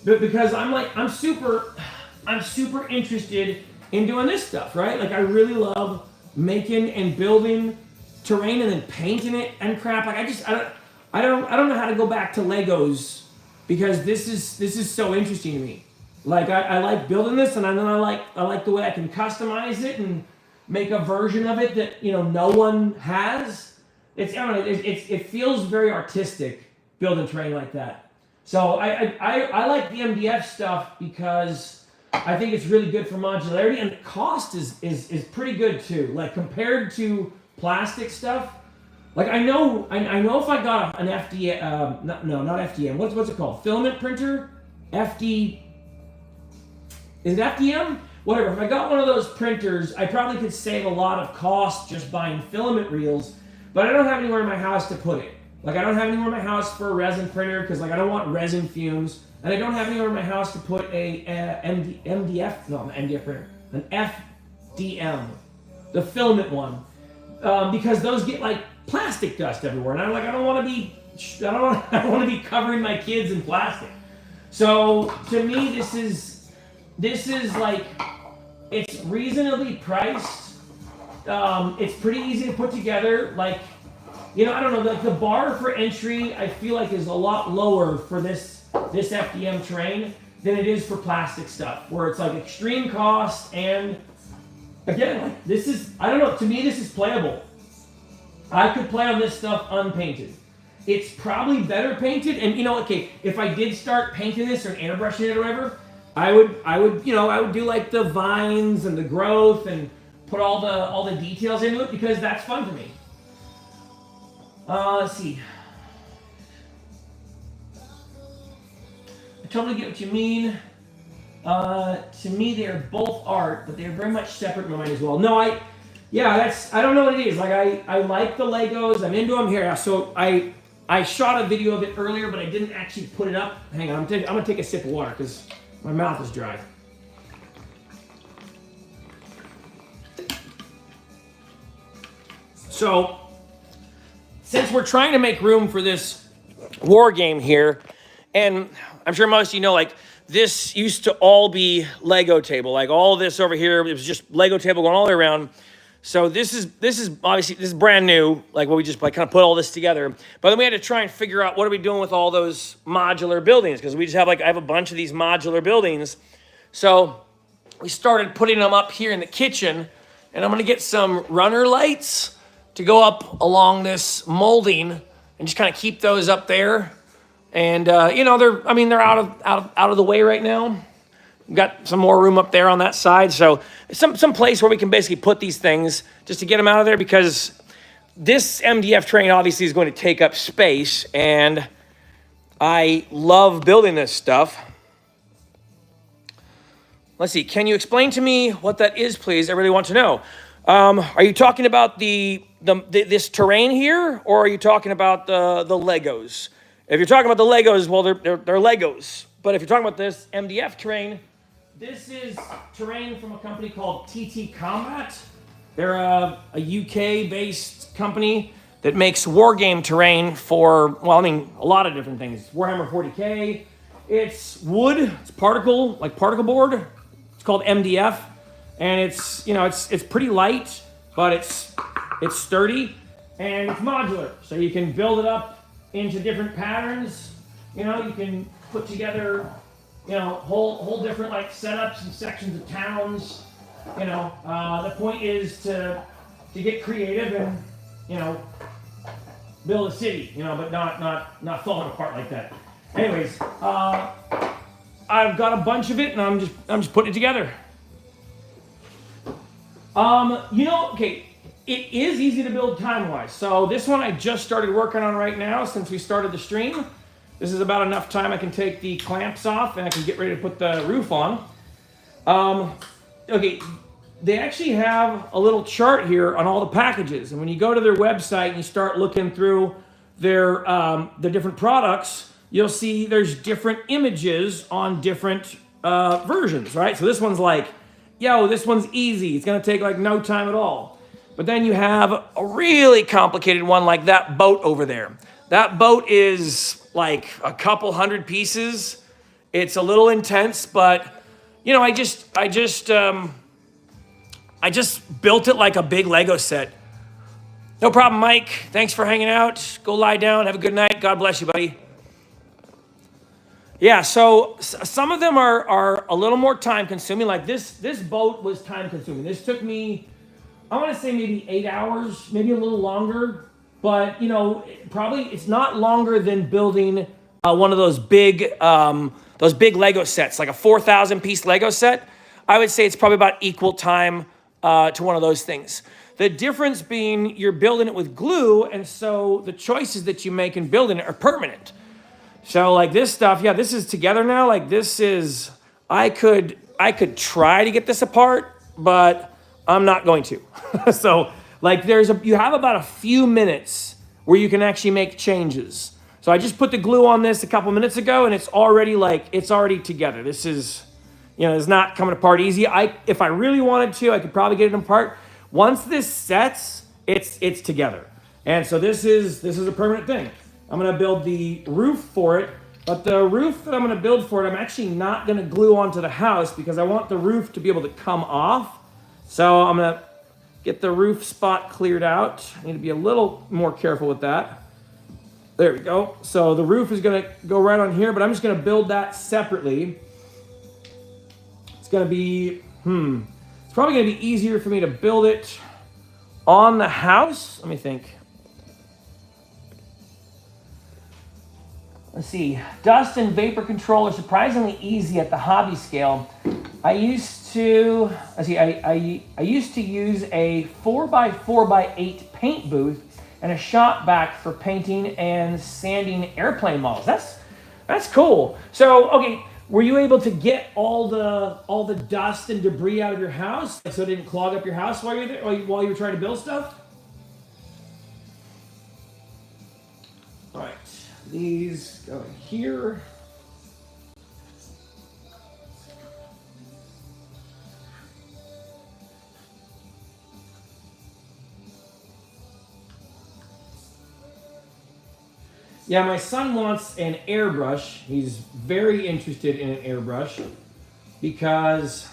because I'm super interested in doing this stuff, right? Like I really love making and building terrain and then painting it and crap. Like I don't know how to go back to Legos because this is so interesting to me. Like I like building this, and then I like the way I can customize it and make a version of it that no one has. I don't know. It feels very artistic building terrain like that. So I like the MDF stuff because I think it's really good for modularity, and the cost is pretty good too. Like compared to plastic stuff. Like I know if I got an FDM, not FDM. What's it called? Filament printer, FD. Is it FDM? Whatever. If I got one of those printers, I probably could save a lot of cost just buying filament reels. But I don't have anywhere in my house to put it. Like I don't have anywhere in my house for a resin printer because like I don't want resin fumes, and I don't have anywhere in my house to put a MDF. No, an MDF printer, an FDM, the filament one, because those get like plastic dust everywhere, and I'm like, I don't want to be covering my kids in plastic. So to me, this is like, it's reasonably priced. It's pretty easy to put together. Like, I don't know, like the bar for entry, I feel like is a lot lower for this FDM terrain than it is for plastic stuff, where it's like extreme cost, and again, like this is, I don't know, to me this is playable. I could play on this stuff unpainted. It's probably better painted, and okay, if I did start painting this or airbrushing it or whatever, I would do like the vines and the growth and put all the details into it because that's fun for me. Let's see. I totally get what you mean. To me, they are both art, but they're very much separate in my mind as well. No, I don't know what it is. Like I like the Legos. I'm into them here. So I shot a video of it earlier, but I didn't actually put it up. Hang on, I'm gonna take a sip of water because my mouth is dry. So, since we're trying to make room for this war game here, and I'm sure most of you know, like, this used to all be Lego table. Like, all this over here, it was just Lego table going all the way around. So this is obviously, this is brand new, like what we just like kind of put all this together. But then we had to try and figure out what are we doing with all those modular buildings, because we just have I have a bunch of these modular buildings. So we started putting them up here in the kitchen, and I'm gonna get some runner lights to go up along this molding and just kind of keep those up there. And they're out of the way right now. We've got some more room up there on that side. So some place where we can basically put these things just to get them out of there, because this MDF terrain obviously is going to take up space, and I love building this stuff. Let's see. Can you explain to me what that is, please? I really want to know. Are you talking about this terrain here, or are you talking about the Legos? If you're talking about the Legos, well, they're Legos. But if you're talking about this MDF terrain, this is terrain from a company called TTCombat. They're a UK-based company that makes wargame terrain for, well, I mean, a lot of different things. Warhammer 40K. It's wood. It's particle board. It's called MDF, and it's pretty light, but it's sturdy, and it's modular, so you can build it up into different patterns. You can put together, whole different like setups and sections of towns. The point is to get creative and build a city, but not falling apart like that. Anyways, I've got a bunch of it, and I'm just putting it together. Okay, it is easy to build time-wise. So this one I just started working on right now since we started the stream. This is about enough time I can take the clamps off and I can get ready to put the roof on. Okay, they actually have a little chart here on all the packages. And when you go to their website and you start looking through their different products, you'll see there's different images on different versions, right? So this one's like, yo, this one's easy. It's gonna take like no time at all. But then you have a really complicated one like that boat over there. That boat is like a couple hundred pieces. It's a little intense, but you know, I just built it like a big Lego set. No problem, Mike. Thanks for hanging out. Go lie down. Have a good night. God bless you, buddy. Yeah, so some of them are a little more time consuming. Like this boat was time consuming. This took me, I want to say maybe 8 hours, maybe a little longer. But you know, probably it's not longer than building one of those big Lego sets, like a 4,000 piece Lego set. I would say it's probably about equal time to one of those things. The difference being you're building it with glue, and so the choices that you make in building it are permanent. So like this stuff, yeah, this is together now. Like this is, I could try to get this apart, but I'm not going to. So like you have about a few minutes where you can actually make changes. So I just put the glue on this a couple minutes ago and it's already together. This is, you know, it's not coming apart easy. If I really wanted to, I could probably get it apart. Once this sets, it's together. And so this is a permanent thing. I'm gonna build the roof for it, but the roof that I'm gonna build for it, I'm actually not gonna glue onto the house because I want the roof to be able to come off. So I'm gonna get the roof spot cleared out. I need to be a little more careful with that. There we go. So the roof is gonna go right on here, but I'm just gonna build that separately. It's gonna be, it's probably gonna be easier for me to build it on the house. Let me think. Let's see, dust and vapor control are surprisingly easy at the hobby scale. I used to use a 4x4x8 paint booth and a shop vac for painting and sanding airplane models. That's cool. So, okay, were you able to get all the dust and debris out of your house so it didn't clog up your house while you're there, while you were trying to build stuff? All right. These go here. Yeah, my son wants an airbrush. He's very interested in an airbrush because,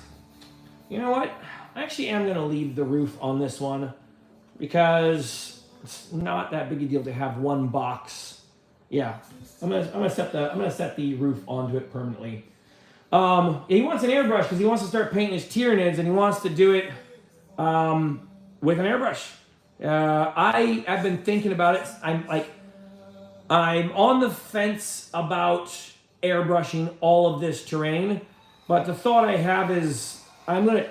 you know what? I actually am going to leave the roof on this one because it's not that big a deal to have one box. Yeah, I'm gonna set the roof onto it permanently. He wants an airbrush because he wants to start painting his Tyranids and he wants to do it with an airbrush. I've been thinking about it. I'm on the fence about airbrushing all of this terrain, but the thought I have is I'm gonna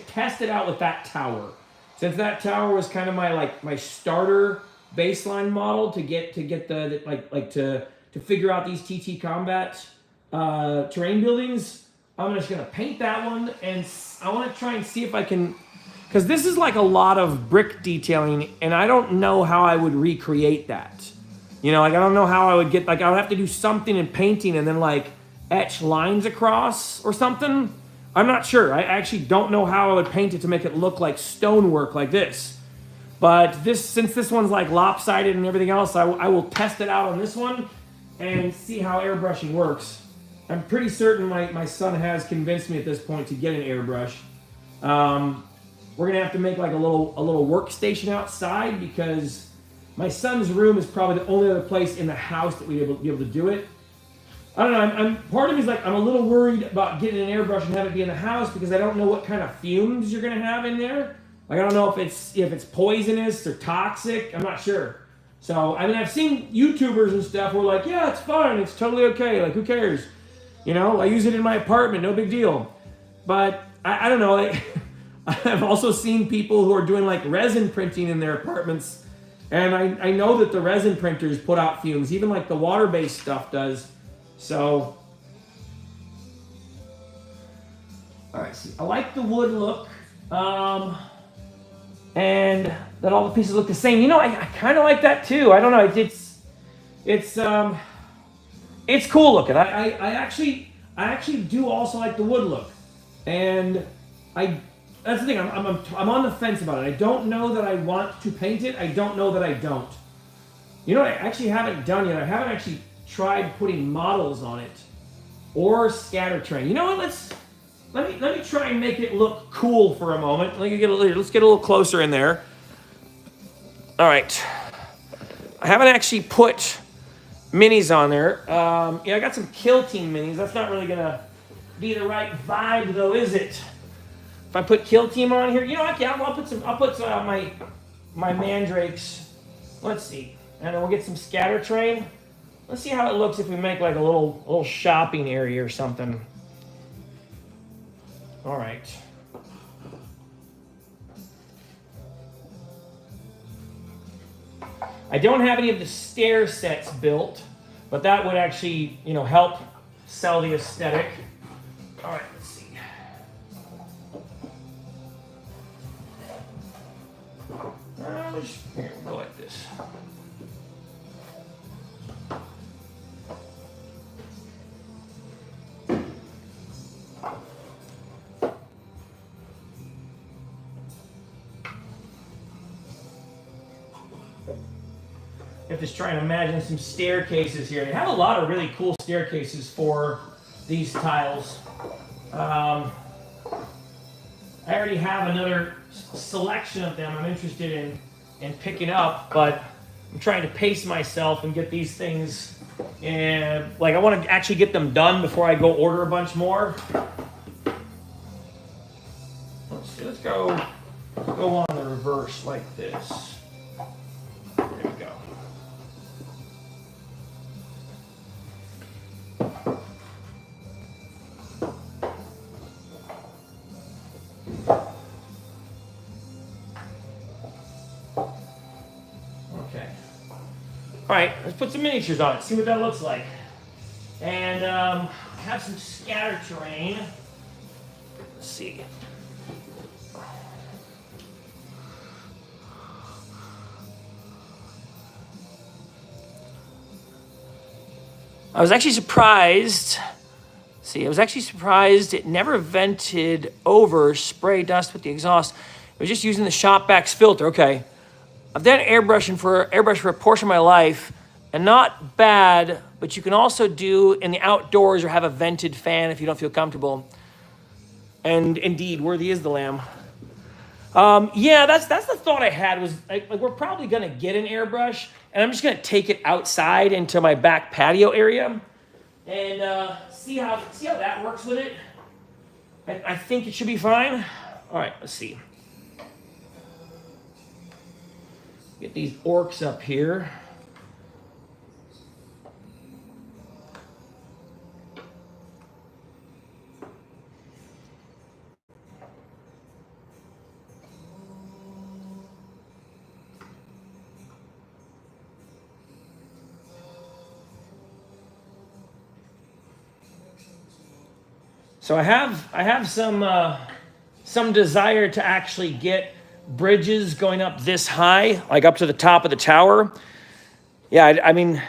test it out with that tower. Since that tower was kind of my starter baseline model to figure out these TTCombat terrain buildings. I'm just gonna paint that one, and I want to try and see if I can, because this is like a lot of brick detailing, and I don't know how I would recreate that. You know, like I don't know how I would get, like I would have to do something in painting and then like etch lines across or something. I'm not sure. I actually don't know how I would paint it to make it look like stonework like this. But since this one's like lopsided and everything else, I will test it out on this one and see how airbrushing works. I'm pretty certain my son has convinced me at this point to get an airbrush. We're gonna have to make like a little workstation outside because my son's room is probably the only other place in the house that we'd be able to do it. I don't know. Part of me is like I'm a little worried about getting an airbrush and having it be in the house because I don't know what kind of fumes you're gonna have in there. Like I don't know if it's poisonous or toxic. I'm not sure. So I mean, I've seen YouTubers and stuff who are like, yeah, it's fine, it's totally okay. Like who cares? You know, I use it in my apartment, no big deal. But I don't know. Like, I've also seen people who are doing like resin printing in their apartments, and I know that the resin printers put out fumes. Even like the water-based stuff does. So, all right. See, I like the wood look. And that all the pieces look the same. You know, I kind of like that too. I don't know. It's cool looking. I actually do also like the wood look, and that's the thing. I'm on the fence about it. I don't know that I want to paint it. I don't know that I don't. You know what I actually haven't done yet? I haven't actually tried putting models on it or scatter terrain. You know what? Let me try and make it look cool for a moment. Let's get a little closer in there. All right. I haven't actually put minis on there. Yeah, I got some Kill Team minis. That's not really gonna be the right vibe, though, is it? If I put Kill Team on here, you know what? Yeah, I'll put my mandrakes. Let's see, and then we'll get some scatter terrain. Let's see how it looks if we make like a little shopping area or something. All right. I don't have any of the stair sets built, but that would actually, help sell the aesthetic. All right, let's see. Here, we'll go like this. I'm just trying to imagine some staircases here. They have a lot of really cool staircases for these tiles. I already have another selection of them I'm interested in picking up, but I'm trying to pace myself and get these things. And I want to actually get them done before I go order a bunch more. Let's see. Let's go on the reverse like this. There we go. All right, let's put some miniatures on it, see what that looks like. And have some scatter terrain. Let's see. I was actually surprised. It never vented over spray dust with the exhaust. It was just using the Shopvac filter. Okay. I've done airbrush for a portion of my life, and not bad, but you can also do in the outdoors or have a vented fan if you don't feel comfortable. And indeed, worthy is the lamb. Yeah, that's the thought I had was we're probably gonna get an airbrush, and I'm just gonna take it outside into my back patio area, and see how that works with it. I think it should be fine. All right, let's see. Get these orcs up here. So I have some desire to actually get bridges going up this high, like up to the top of the tower. Yeah, I mean,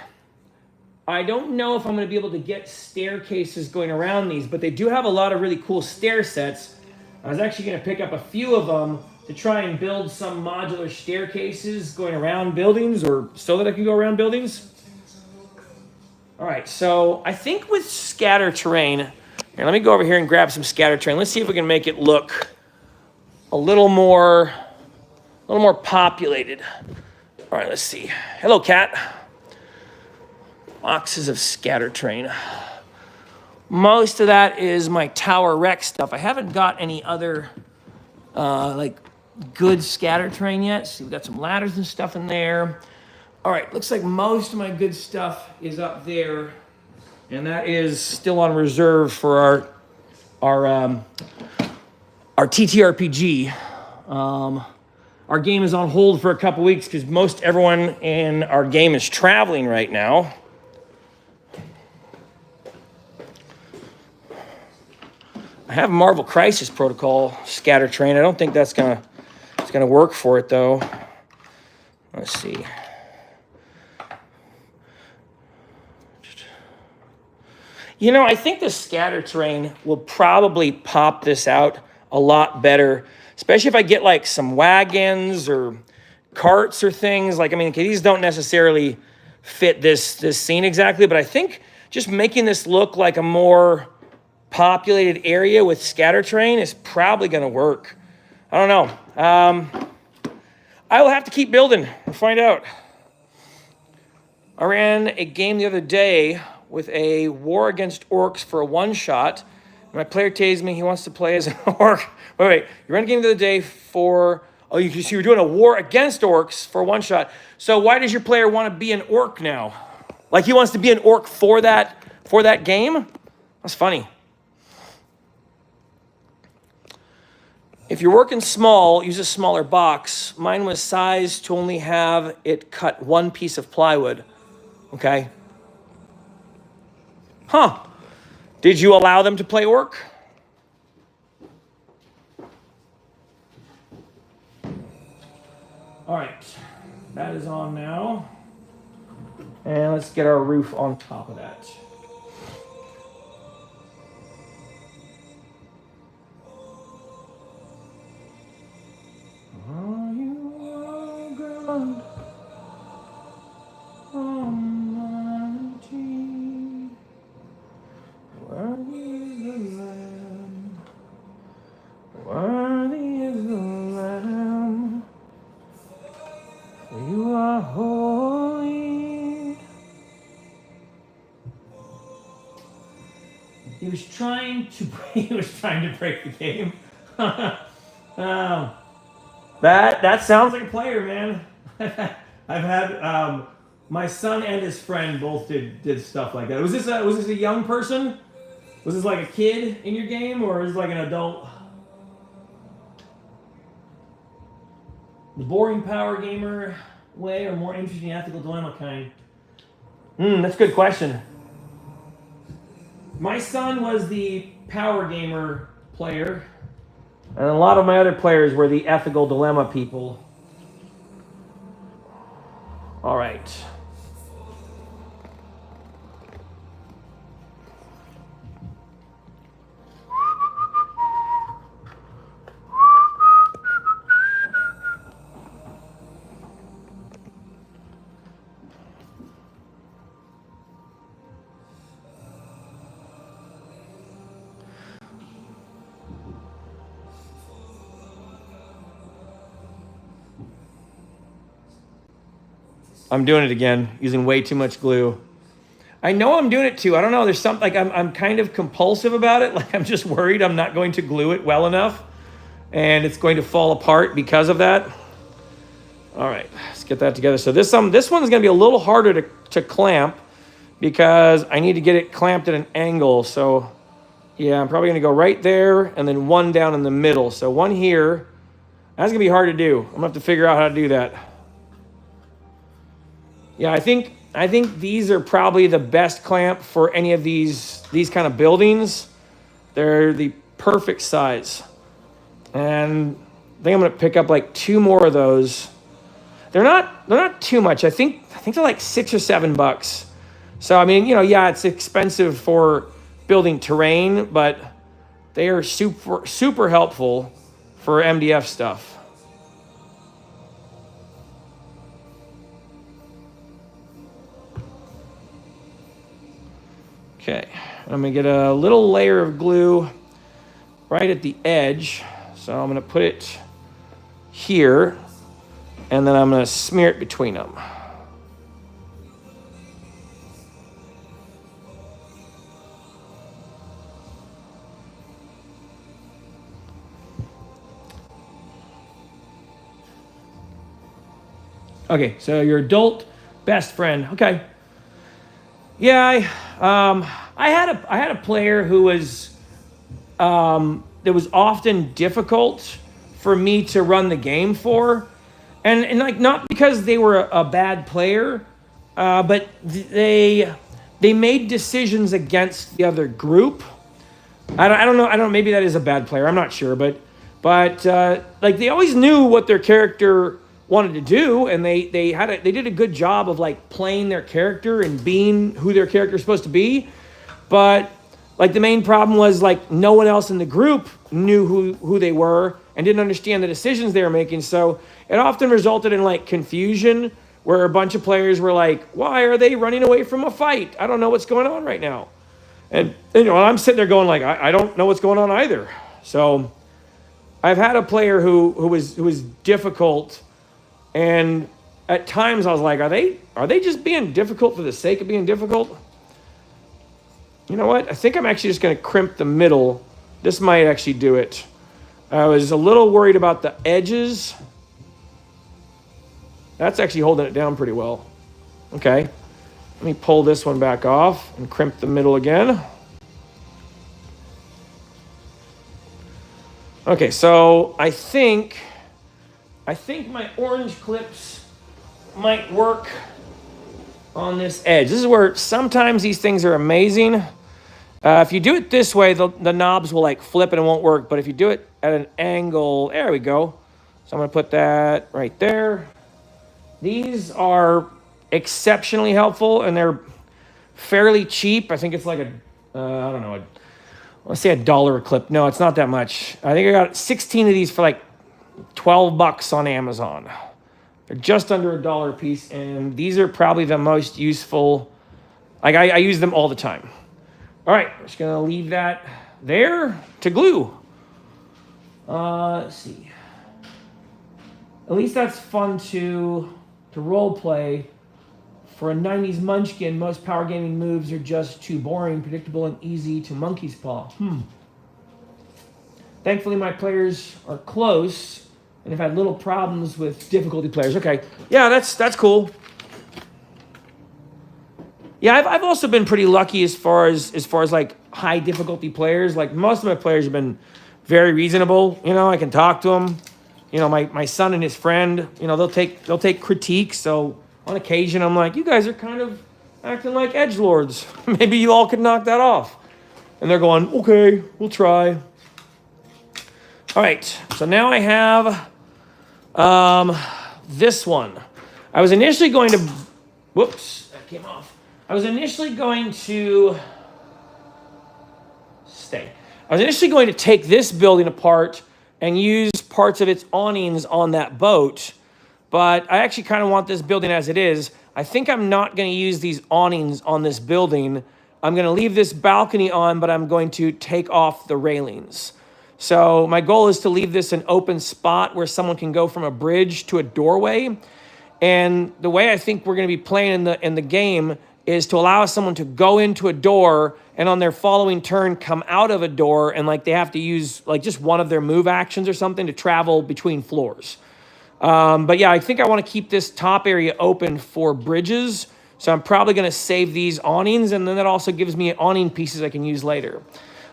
I don't know if I'm going to be able to get staircases going around these, but they do have a lot of really cool stair sets. I was actually going to pick up a few of them to try and build some modular staircases going around buildings, or so that I can go around buildings. All right, so I think with scatter terrain, here, let me go over here and grab some scatter terrain. Let's see if we can make it look a little more populated. All right, let's see. Hello, cat. Boxes of scatter terrain. Most of that is my tower wreck stuff. I haven't got any other good scatter terrain yet. See, we've got some ladders and stuff in there. All right, looks like most of my good stuff is up there, and that is still on reserve for our TTRPG. Our game is on hold for a couple weeks because most everyone in our game is traveling right now. I have Marvel Crisis Protocol scatter terrain. I don't think it's gonna work for it though. Let's see. You know, I think the scatter terrain will probably pop this out a lot better, especially if I get like some wagons or carts or things. Like, I mean, these don't necessarily fit this scene exactly, but I think just making this look like a more populated area with scatter terrain is probably going to work. I don't know. I will have to keep building and find out. I ran a game the other day with a war against orcs for a one-shot. My player tased me. He wants to play as an orc. Wait. You ran a game the other day for... Oh, you were doing a war against orcs for a one-shot. So why does your player want to be an orc now? Like he wants to be an orc for that game? That's funny. If you're working small, use a smaller box. Mine was sized to only have it cut one piece of plywood. Okay. Huh. Did you allow them to play orc? All right. That is on now. And let's get our roof on top of that. Are you all God Almighty? Worthy is the Lamb. Worthy is the Lamb. You are holy. He was trying to break the game. That sounds like a player, man. I've had my son and his friend both did stuff like that. Was this a young person? Was this like a kid in your game, or is it like an adult? The boring power gamer way, or more interesting ethical dilemma kind? That's a good question. My son was the power gamer player, and a lot of my other players were the ethical dilemma people. All right. I'm doing it again, using way too much glue. I know I'm doing it too. I don't know. There's something like I'm kind of compulsive about it. Like I'm just worried I'm not going to glue it well enough, and it's going to fall apart because of that. All right, let's get that together. So this one's going to be a little harder to clamp because I need to get it clamped at an angle. So yeah, I'm probably going to go right there and then one down in the middle. So one here. That's going to be hard to do. I'm going to have to figure out how to do that. Yeah, I think these are probably the best clamp for any of these kind of buildings. They're the perfect size. And I think I'm going to pick up like 2 more of those. They're not too much. I think they're like $6 or $7. So I mean, yeah, it's expensive for building terrain, but they are super helpful for MDF stuff. Okay, I'm gonna get a little layer of glue right at the edge. So I'm gonna put it here, and then I'm gonna smear it between them. Okay, so your adult best friend. Okay. Yeah, I had a player who was it was often difficult for me to run the game for, and like not because they were a bad player, but they made decisions against the other group. I don't know. Maybe that is a bad player. I'm not sure, but like they always knew what their character wanted to do, and they did a good job of like playing their character and being who their character is supposed to be. But like the main problem was like no one else in the group knew who they were and didn't understand the decisions they were making. So it often resulted in like confusion where a bunch of players were like, why are they running away from a fight? I don't know what's going on right now. And you know, I'm sitting there going like, I don't know what's going on either. So I've had a player who was difficult, and at times I was like, are they just being difficult for the sake of being difficult? You know what? I think I'm actually just going to crimp the middle. This might actually do it. I was a little worried about the edges. That's actually holding it down pretty well. Okay. Let me pull this one back off and crimp the middle again. Okay, so I think my orange clips might work on this edge. This is where sometimes these things are amazing. If you do it this way, the knobs will like flip and it won't work. But if you do it at an angle, there we go. So I'm gonna put that right there. These are exceptionally helpful and fairly cheap. I think it's like I don't know, let's say $1 a clip. No, it's not that much. I think I got 16 of these for like 12 bucks on Amazon. They're just under $1 a piece, and these are probably the most useful. Like I use them all the time. All right, I'm just gonna leave that there to glue. Let's see. At least that's fun to role play. For a 90s munchkin, most power gaming moves are just too boring, predictable, and easy to monkey's paw. Thankfully, my players are close and have had little problems with difficulty players. Okay, yeah, that's cool. Yeah, I've also been pretty lucky as far as like high difficulty players. Like most of my players have been very reasonable. You know, I can talk to them. You know, my son and his friend. You know, they'll take critiques. So on occasion, I'm like, you guys are kind of acting like edgelords. Maybe you all could knock that off. And they're going, okay, we'll try. All right, so now I have this one. I was initially going to, whoops, that came off. I was initially going to take this building apart and use parts of its awnings on that boat. But I actually kind of want this building as it is. I think I'm not going to use these awnings on this building. I'm going to leave this balcony on, but I'm going to take off the railings. So my goal is to leave this an open spot where someone can go from a bridge to a doorway. And the way I think we're going to be playing in the game is to allow someone to go into a door and on their following turn come out of a door, and like they have to use like just one of their move actions or something to travel between floors. But yeah, I think I want to keep this top area open for bridges. So I'm probably going to save these awnings, and then that also gives me awning pieces I can use later.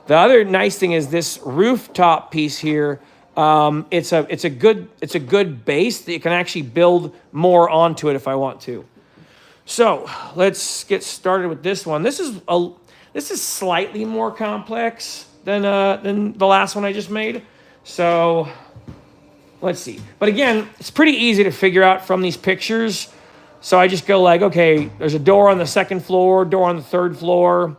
The other nice thing is this rooftop piece here. It's a good base that you can actually build more onto it if I want to. So let's get started with this one. This is slightly more complex than the last one I just made. So let's see. But again, it's pretty easy to figure out from these pictures. So I just go like, okay, there's a door on the second floor, door on the third floor,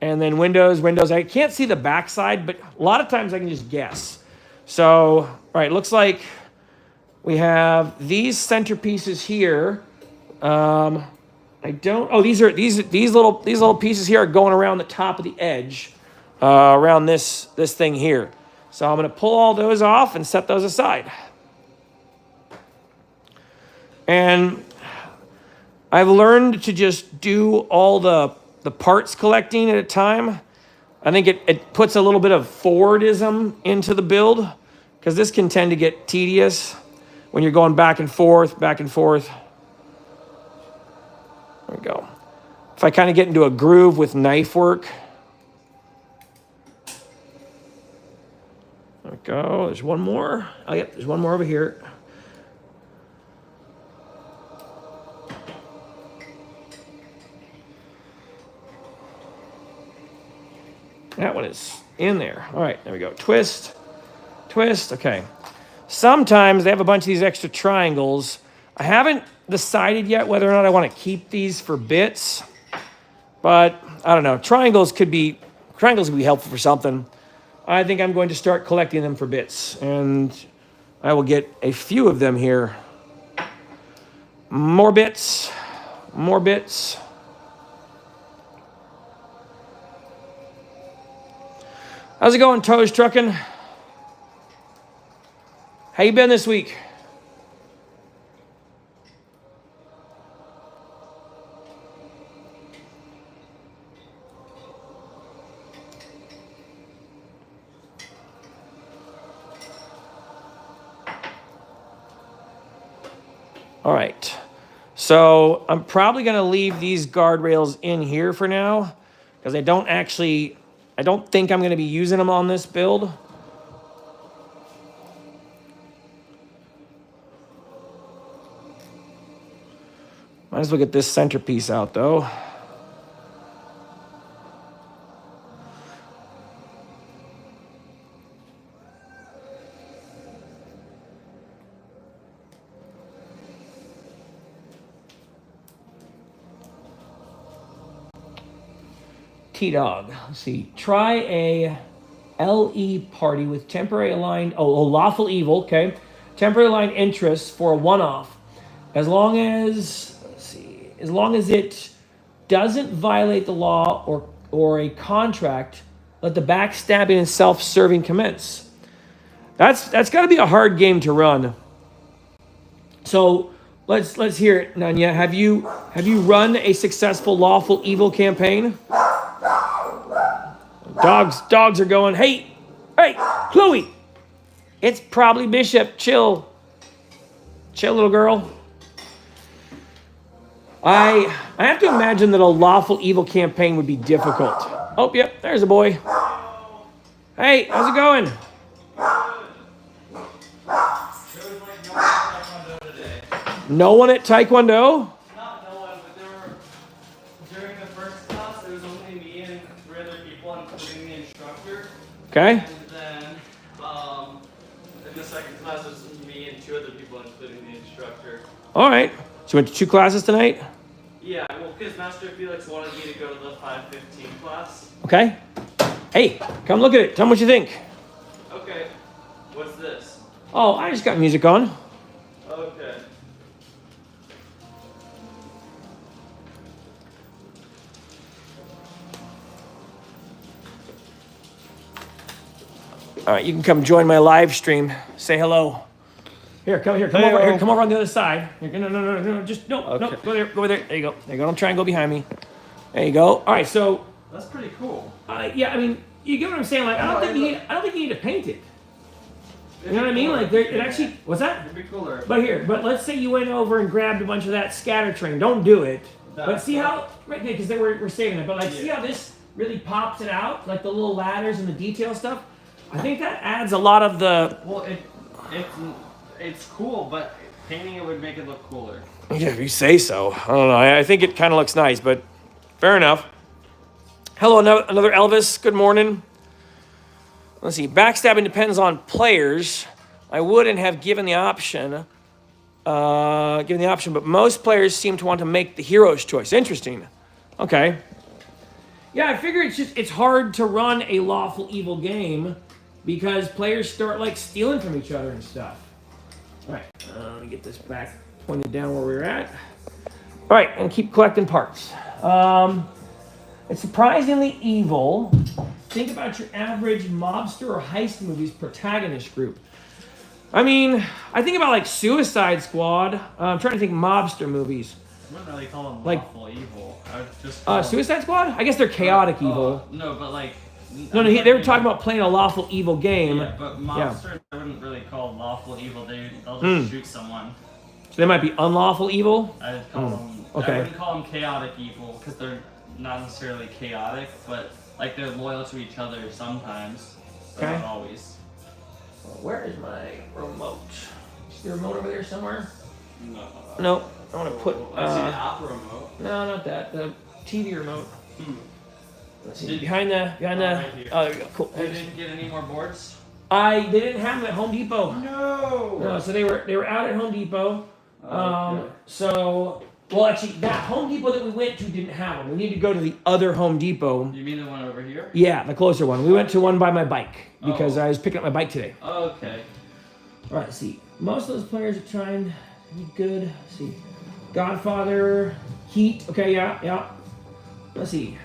and then windows. I can't see the backside, but a lot of times I can just guess. So, all right, looks like we have these centerpieces here. These little pieces here are going around the top of the edge, around this thing here. So I'm going to pull all those off and set those aside. And I've learned to just do all the parts collecting at a time. I think it puts a little bit of forwardism into the build, because this can tend to get tedious when you're going back and forth. There we go. If I kind of get into a groove with knife work. There we go. There's one more. Oh, yep, there's one more over here. That one is in there. All right, there we go. Twist. Okay. Sometimes they have a bunch of these extra triangles. I haven't decided yet whether or not I want to keep these for bits. But I don't know. Triangles could be helpful for something. I think I'm going to start collecting them for bits, and I will get a few of them here. More bits, more bits. How's it going, Toes Truckin'? How you been this week? All right, so I'm probably gonna leave these guardrails in here for now because I don't think I'm gonna be using them on this build. Might as well get this centerpiece out though. T-Dog. Let's see. Try a LE party with temporary aligned, lawful evil, okay. Temporary aligned interests for a one-off. As long as it doesn't violate the law or a contract, let the backstabbing and self-serving commence. That's got to be a hard game to run. So let's hear it, Nanya. Have you run a successful lawful evil campaign? Dogs are going, hey, Chloe. It's probably Bishop. Chill, little girl. I have to imagine that a lawful evil campaign would be difficult. Oh, yep, there's a boy. Hey, how's it going? No one at Taekwondo? Not no one, but there were, during the first class, there was only me and 3 other people, including the instructor. Okay. And then, in the second class, it was me and 2 other people, including the instructor. All right. So you went to 2 classes tonight? Yeah, well, because Master Felix wanted me to go to the 5:15 class. Okay. Hey, come look at it. Tell me what you think. Okay, what's this? Oh, I just got music on. Okay. All right, you can come join my live stream. Say hello. Here, come over on the other side. Here, no, just no, go there. There you go. Don't try and go behind me. There you go. All right, so That's pretty cool. yeah, I mean, you get what I'm saying? Like, I don't think you need to paint it. You know what I mean? Like, it actually, what's that? It'd be cooler. But let's say you went over and grabbed a bunch of that scatter train. Don't do it. But see how, right? Because we're saving it. But like, see how this really pops it out, like the little ladders and the detail stuff. I think that adds a lot of the. Well, it's cool, but painting it would make it look cooler. Yeah, if you say so. I don't know. I think it kind of looks nice, but fair enough. Hello, another Elvis. Good morning. Let's see. Backstabbing depends on players. I wouldn't have given the option, but most players seem to want to make the hero's choice. Interesting. Okay. Yeah, I figure it's hard to run a lawful evil game because players start like stealing from each other and stuff. All right, let me get this back pointed down where we were at. All right, and keep collecting parts. It's surprisingly evil. Think about your average mobster or heist movies protagonist group. I mean, I think about like Suicide Squad. I'm trying to think mobster movies. I wouldn't really call them Like, lawful evil. I would just Suicide Squad? I guess they're chaotic evil. No, but like... No, they were talking about playing a lawful evil game. Yeah, but mobsters I wouldn't really call lawful evil. They'll just shoot someone. So they might be unlawful evil? I'd call them... Okay. I wouldn't call them chaotic evil, because they're not necessarily chaotic, but like they're loyal to each other sometimes. But Okay. not always. Well, where is my remote? Is the remote over there somewhere? No. No, I want to put... I see the opera remote. No, not that. The TV remote. Let's see. Did- Behind the. right here. Oh, there we go. Cool. You didn't get any more boards? They didn't have them at Home Depot. No. No, so they were out at Home Depot. Okay. So Well, actually, that Home Depot that we went to didn't have one. We need to go to the other Home Depot. You mean the one over here? Yeah, the closer one. We went to one by my bike because I was picking up my bike today. Oh, okay. All right, let's see. Most of those players are trying to be good. Let's see. Godfather, Heat. Okay, yeah. Let's see.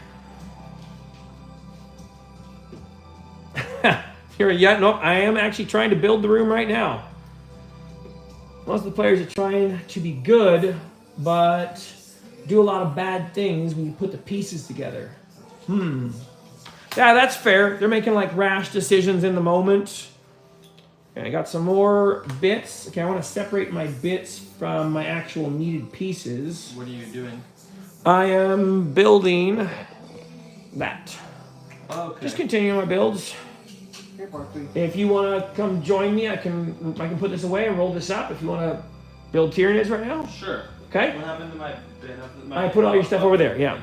Nope, I am actually trying to build the room right now. Most of the players are trying to be good, but do a lot of bad things when you put the pieces together. Yeah, that's fair. They're making like rash decisions in the moment. Okay, I got some more bits. Okay, I want to separate my bits from my actual needed pieces. What are you doing? I am building that. Okay. Just continuing my builds. If you want to come join me, I can put this away and roll this up. If you want to build Tyranids right now. Sure. Okay. What happened to my bin? I put all your stuff over there. Yeah.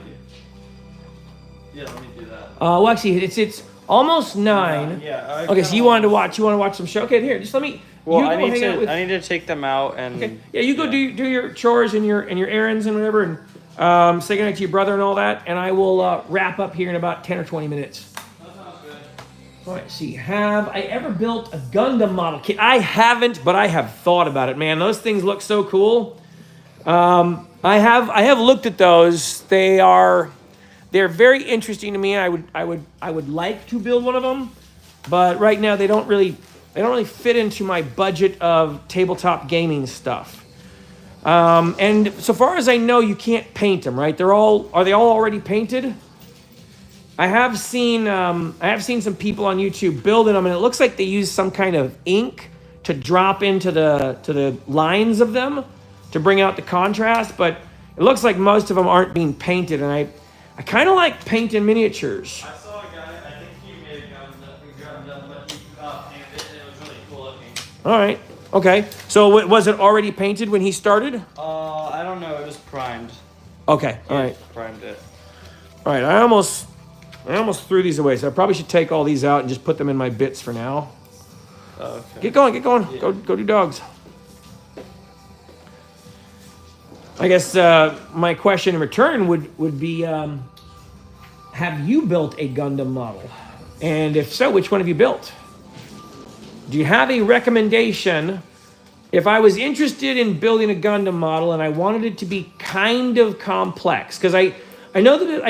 Yeah, let me do that. Well, actually, it's almost 9. Yeah. Okay, so you wanted to watch. You want to watch some show? Okay, here. Just let me. Well, you I go need hang out with- to. I need to take them out and. Okay. Yeah, you go do your chores and your errands and whatever, and say goodnight to your brother and all that, and I will wrap up here in about 10 or 20 minutes. That sounds good. All right. See, have I ever built a Gundam model kit? I haven't, but I have thought about it. Man, those things look so cool. I have looked at those. They're very interesting to me. I would like to build one of them, but right now they don't really fit into my budget of tabletop gaming stuff. And so far as I know, you can't paint them, right? Are they all already painted? I have seen some people on YouTube building them, and it looks like they use some kind of ink to drop into the lines of them to bring out the contrast, but it looks like most of them aren't being painted, and I kind of like painting miniatures. I saw a guy, I think he made a Gundam, but he painted it, and it was really cool looking. All right. Okay. So was it already painted when he started? I don't know. It was primed. Okay. All right. Primed it. All right. I almost threw these away, so I probably should take all these out and just put them in my bits for now. Okay. Get going. Yeah. Go do dogs. I guess my question in return would be, have you built a Gundam model? And if so, which one have you built? Do you have a recommendation? If I was interested in building a Gundam model and I wanted it to be kind of complex, because I know that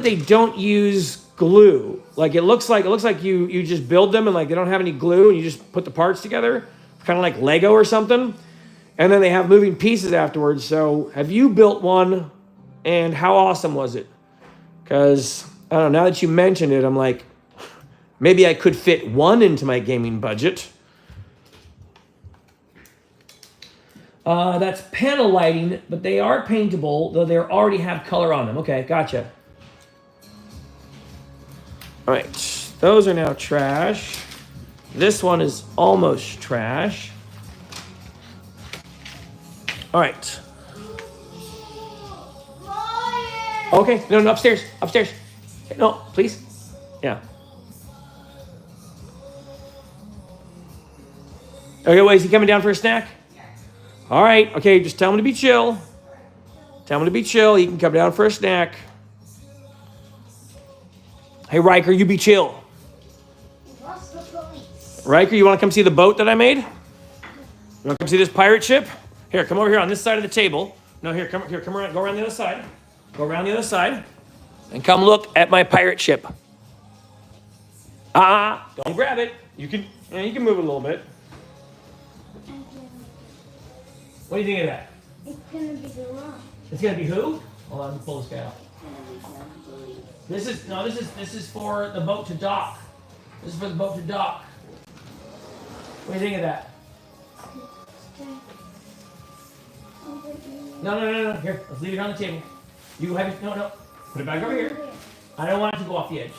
they don't use glue. Like it looks like you just build them and like they don't have any glue and you just put the parts together, kind of like Lego or something. And then they have moving pieces afterwards. So have you built one, and how awesome was it? Because I don't know, now that you mentioned it, I'm like, maybe I could fit one into my gaming budget. That's panel lighting, but they are paintable, though they already have color on them. Okay, gotcha. All right, those are now trash. This one is almost trash. All right. Okay, no, upstairs. No, please. Yeah. Okay, wait, is he coming down for a snack? All right, okay, just tell him to be chill. He can come down for a snack. Hey, Riker, you be chill. Riker, you want to come see the boat that I made? You want to come see this pirate ship? Here, come over here on this side of the table. No, come around, go around the other side. Go around the other side. And come look at my pirate ship. Don't grab it. You can move it a little bit. What do you think of that? It's gonna be the rock. It's gonna be who? Hold on, let me pull this guy out. This is for the boat to dock. This is for the boat to dock. What do you think of that? No. Here, let's leave it on the table. You have it. No. Put it back over here. I don't want it to go off the edge.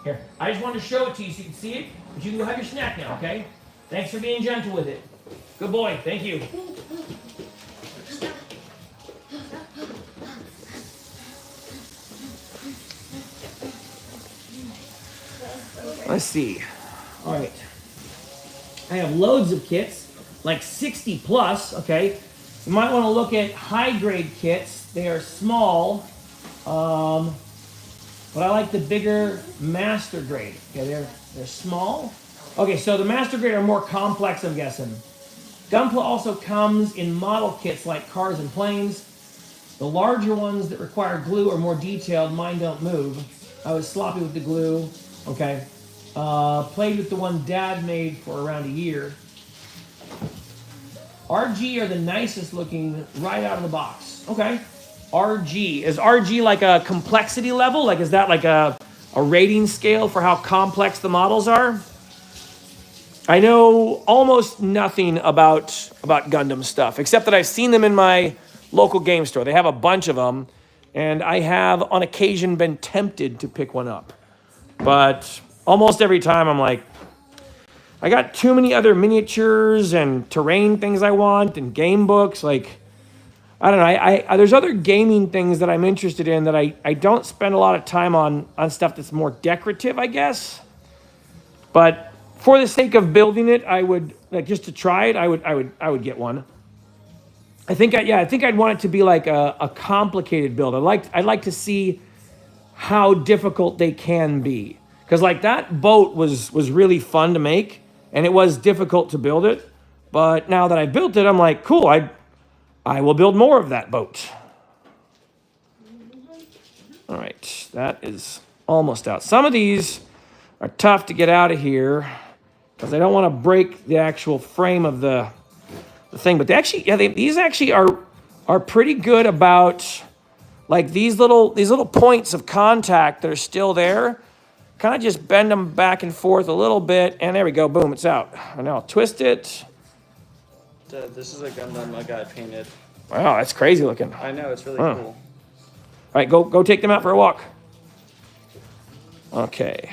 Here, I just wanted to show it to you so you can see it, but you can go have your snack now, okay? Thanks for being gentle with it. Good boy. Thank you. Let's see. All right. I have loads of kits, like 60 plus, okay? You might want to look at high-grade kits. They are small, but I like the bigger master grade. Okay, they're small. Okay, so the master grade are more complex, I'm guessing. Gunpla also comes in model kits like cars and planes. The larger ones that require glue are more detailed. Mine don't move. I was sloppy with the glue. Okay. Played with the one Dad made for around a year. RG are the nicest looking right out of the box. Okay. RG. Is RG like a complexity level? Like, is that like a rating scale for how complex the models are? I know almost nothing about Gundam stuff, except that I've seen them in my local game store. They have a bunch of them, and I have on occasion been tempted to pick one up. But almost every time I'm like, I got too many other miniatures and terrain things I want and game books. Like, I don't know. I there's other gaming things that I'm interested in that I don't spend a lot of time on stuff that's more decorative, I guess. But for the sake of building it, I would, like, just to try it, I would get one. I think I'd want it to be like a complicated build. I'd like to see how difficult they can be. Because like that boat was really fun to make, and it was difficult to build it. But now that I built it, I'm like, cool, I will build more of that boat. All right, that is almost out. Some of these are tough to get out of here because I don't want to break the actual frame of the thing. But they actually, these actually are pretty good about, like, these little points of contact that are still there. Kind of just bend them back and forth a little bit, and there we go, boom, it's out. And now I'll twist it. This is a Gundam a guy painted. Wow, that's crazy looking. I know, it's really Huh. cool. All right, go take them out for a walk. Okay.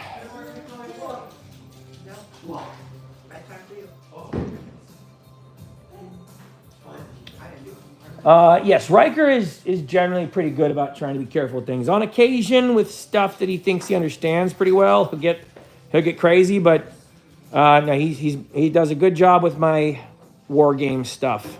Yes, Riker is generally pretty good about trying to be careful with things. On occasion, with stuff that he thinks he understands pretty well, he'll get crazy. But no, he does a good job with my war game stuff.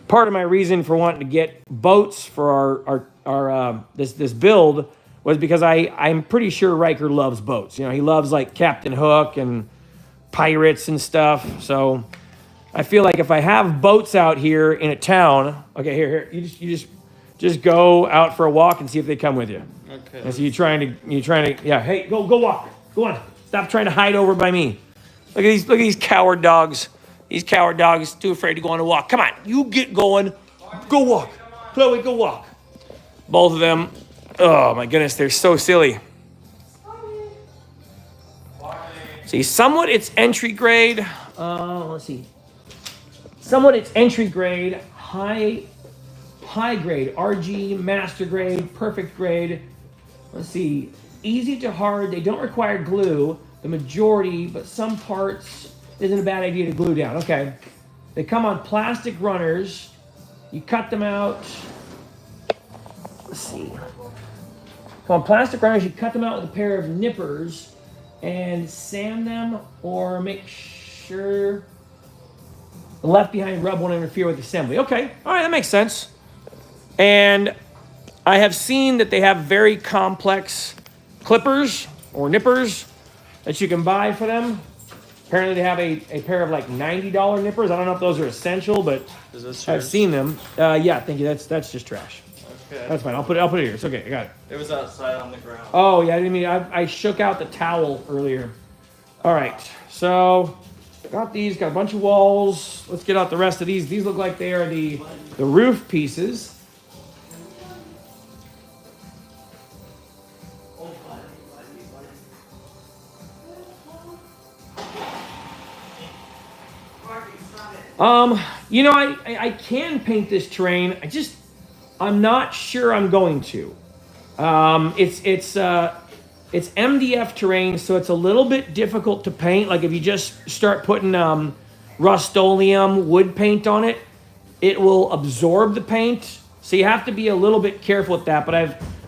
Part of my reason for wanting to get boats for our this build was because I'm pretty sure Riker loves boats. You know, he loves like Captain Hook and pirates and stuff. So I feel like if I have boats out here in a town, okay, here, you just go out for a walk and see if they come with you. Okay. And so you're trying to, yeah, hey, go walk, go on, stop trying to hide over by me. Look at these coward dogs. These coward dogs too afraid to go on a walk. Come on, you get going, go walk, Chloe, go walk. Both of them, oh my goodness, they're so silly. See, somewhat it's entry grade. Let's see. Somewhat it's entry grade, high grade, RG, master grade, perfect grade. Let's see, easy to hard. They don't require glue, the majority, but some parts isn't a bad idea to glue down. Okay. They come on plastic runners. You cut them out. Let's see. Come on plastic runners, you cut them out with a pair of nippers and sand them, or make sure the left behind rub won't interfere with assembly. Okay, all right, that makes sense. And I have seen that they have very complex clippers or nippers that you can buy for them. Apparently they have a pair of like $90 nippers. I don't know if those are essential, but Is this I've yours? seen them. Yeah, thank you. That's just trash. Okay. That's fine. I'll put it here. It's okay. I got it. It was outside on the ground. Oh yeah, I didn't mean I shook out the towel earlier. All right, so got these. Got a bunch of walls. Let's get out the rest of these. These look like they are the roof pieces. You know, I can paint this terrain. I'm not sure I'm going to. It's MDF terrain, so it's a little bit difficult to paint. Like if you just start putting Rust-Oleum wood paint on it, it will absorb the paint. So you have to be a little bit careful with that. But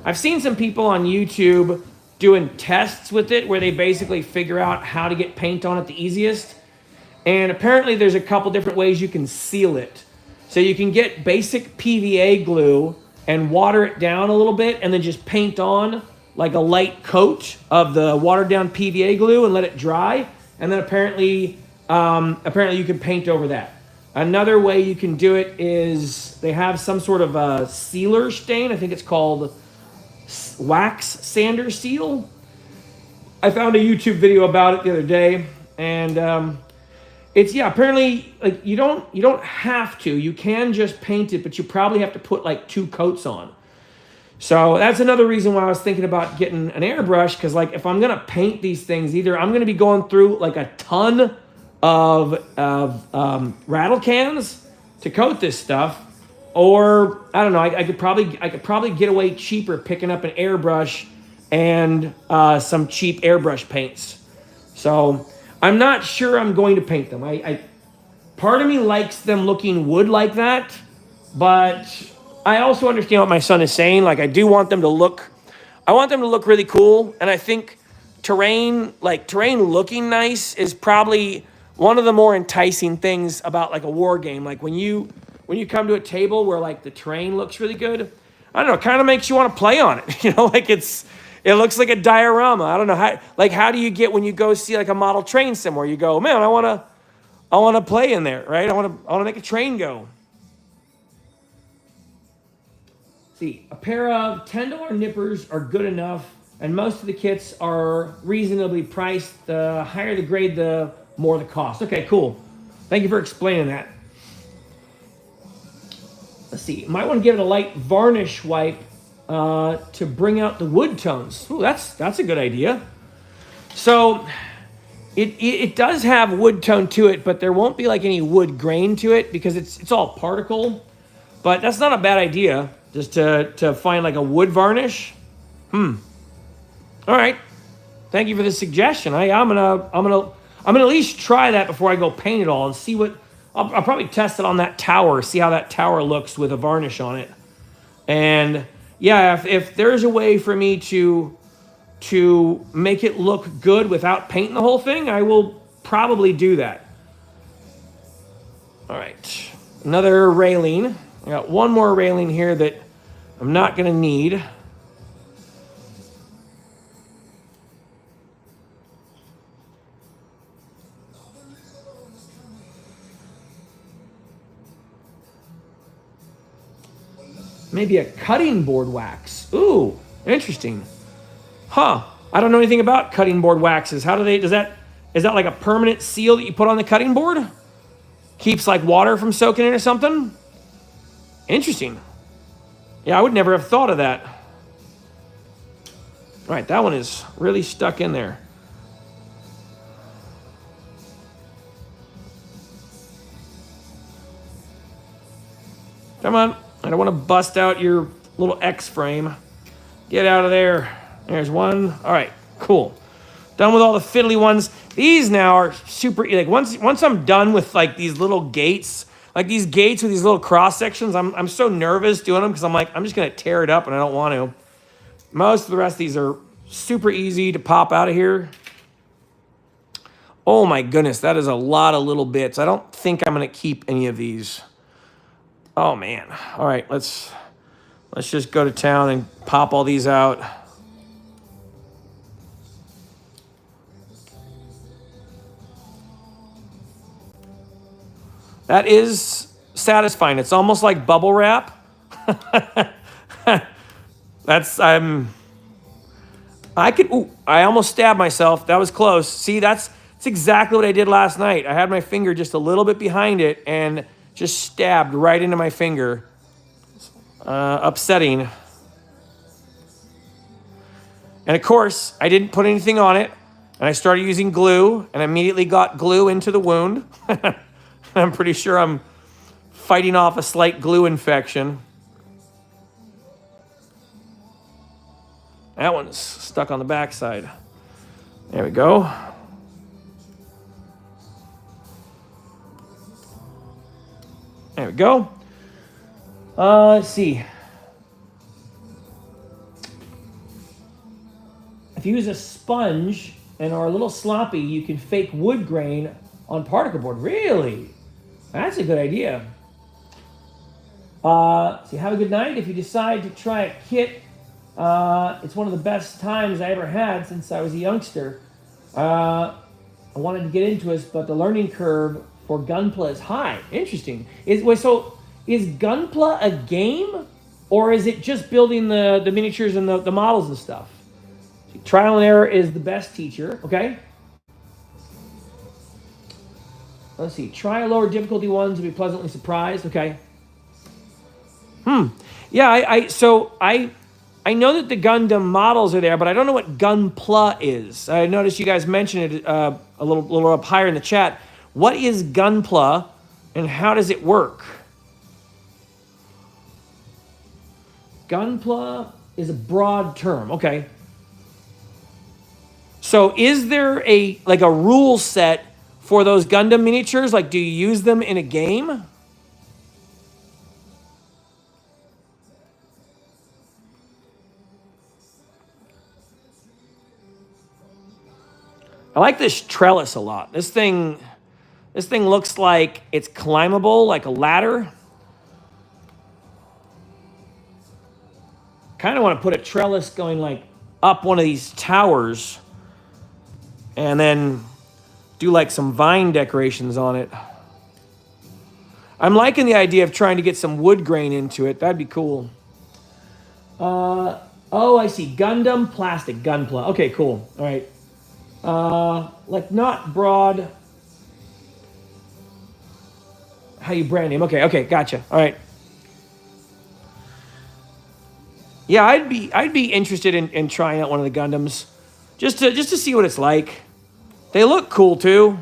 I've seen some people on YouTube doing tests with it where they basically figure out how to get paint on it the easiest. And apparently there's a couple different ways you can seal it. So you can get basic PVA glue and water it down a little bit and then just paint on like a light coat of the watered down PVA glue and let it dry. And then apparently you can paint over that. Another way you can do it is they have some sort of a sealer stain. I think it's called wax sander seal. I found a YouTube video about it the other day, and it's apparently like you don't have to. You can just paint it, but you probably have to put like 2 coats on. So that's another reason why I was thinking about getting an airbrush, because like if I'm gonna paint these things, either I'm gonna be going through like a ton of rattle cans to coat this stuff, or I don't know. I could probably get away cheaper picking up an airbrush and some cheap airbrush paints. So I'm not sure I'm going to paint them. Part of me likes them looking wood like that, but I also understand what my son is saying. Like I want them to look really cool, and I think terrain looking nice is probably one of the more enticing things about like a war game. Like when you come to a table where like the terrain looks really good, I don't know, it kind of makes you want to play on it. Like it looks like a diorama. I don't know how do you get when you go see like a model train somewhere? You go, man, I want to play in there, right? I want to make a train go. See, a pair of $10 nippers are good enough, and most of the kits are reasonably priced. The higher the grade, the more the cost. Okay, cool. Thank you for explaining that. Let's see. Might want to give it a light varnish wipe to bring out the wood tones. Ooh, that's a good idea. So it does have wood tone to it, but there won't be like any wood grain to it because it's all particle. But that's not a bad idea, just to find like a wood varnish. All right. Thank you for the suggestion. I'm gonna at least try that before I go paint it all and see what. I'll probably test it on that tower, see how that tower looks with a varnish on it. And yeah, if there's a way for me to make it look good without painting the whole thing, I will probably do that. All right, another railing. I got one more railing here that I'm not gonna need. Maybe a cutting board wax. Ooh, interesting. Huh. I don't know anything about cutting board waxes. Is that like a permanent seal that you put on the cutting board? Keeps like water from soaking in or something? Interesting. Yeah, I would never have thought of that. All right, that one is really stuck in there. Come on. I don't want to bust out your little X frame. Get out of there. There's one. All right, cool. Done with all the fiddly ones. These now are super, like once I'm done with like these little gates, like these gates with these little cross sections, I'm so nervous doing them because I'm like, I'm just going to tear it up and I don't want to. Most of the rest of these are super easy to pop out of here. Oh my goodness, that is a lot of little bits. I don't think I'm going to keep any of these. Oh man. All right, let's just go to town and pop all these out. That is satisfying. It's almost like bubble wrap. I almost stabbed myself. That was close. See, that's exactly what I did last night. I had my finger just a little bit behind it and just stabbed right into my finger. Upsetting. And of course, I didn't put anything on it. And I started using glue and immediately got glue into the wound. I'm pretty sure I'm fighting off a slight glue infection. That one's stuck on the backside. There we go. There we go. Let's see. If you use a sponge and are a little sloppy, you can fake wood grain on particle board. Really? That's a good idea. So have a good night. If you decide to try a kit, it's one of the best times I ever had since I was a youngster. I wanted to get into it, but the learning curve for Gunpla is high. Interesting. Is Gunpla a game, or is it just building the miniatures and the models and stuff? Trial and error is the best teacher. Okay. Let's see. Try lower difficulty ones to be pleasantly surprised. Okay. Yeah, I know that the Gundam models are there, but I don't know what Gunpla is. I noticed you guys mentioned it a little up higher in the chat. What is Gunpla, and how does it work? Gunpla is a broad term. Okay. So is there a rule set for those Gundam miniatures? Like, do you use them in a game? I like this trellis a lot. This thing looks like it's climbable, like a ladder. Kind of want to put a trellis going like up one of these towers and then do like some vine decorations on it. I'm liking the idea of trying to get some wood grain into it. That'd be cool. Oh, I see. Gundam plastic Gunpla. Okay, cool. All right. Like not broad. How you brand name? Okay, gotcha. All right. Yeah, I'd be interested in trying out one of the Gundams, just to see what it's like. They look cool too,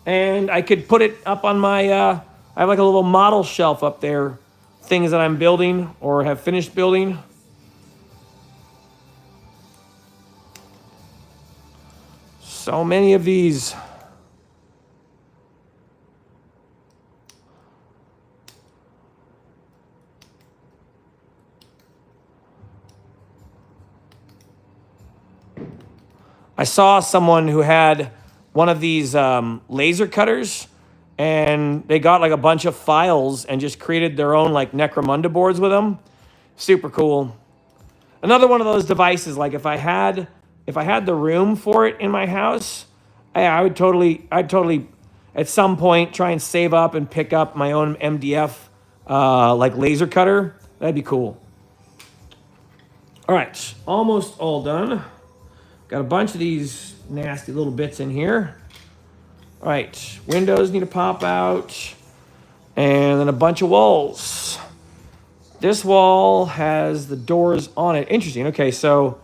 and I could put it up on my. I have like a little model shelf up there, things that I'm building or have finished building. So many of these. I saw someone who had one of these laser cutters, and they got like a bunch of files and just created their own like Necromunda boards with them. Super cool. Another one of those devices, like if I had the room for it in my house, I'd totally at some point try and save up and pick up my own MDF like laser cutter. That'd be cool. All right, almost all done. Got a bunch of these nasty little bits in here. All right, windows need to pop out. And then a bunch of walls. This wall has the doors on it. Interesting. Okay, so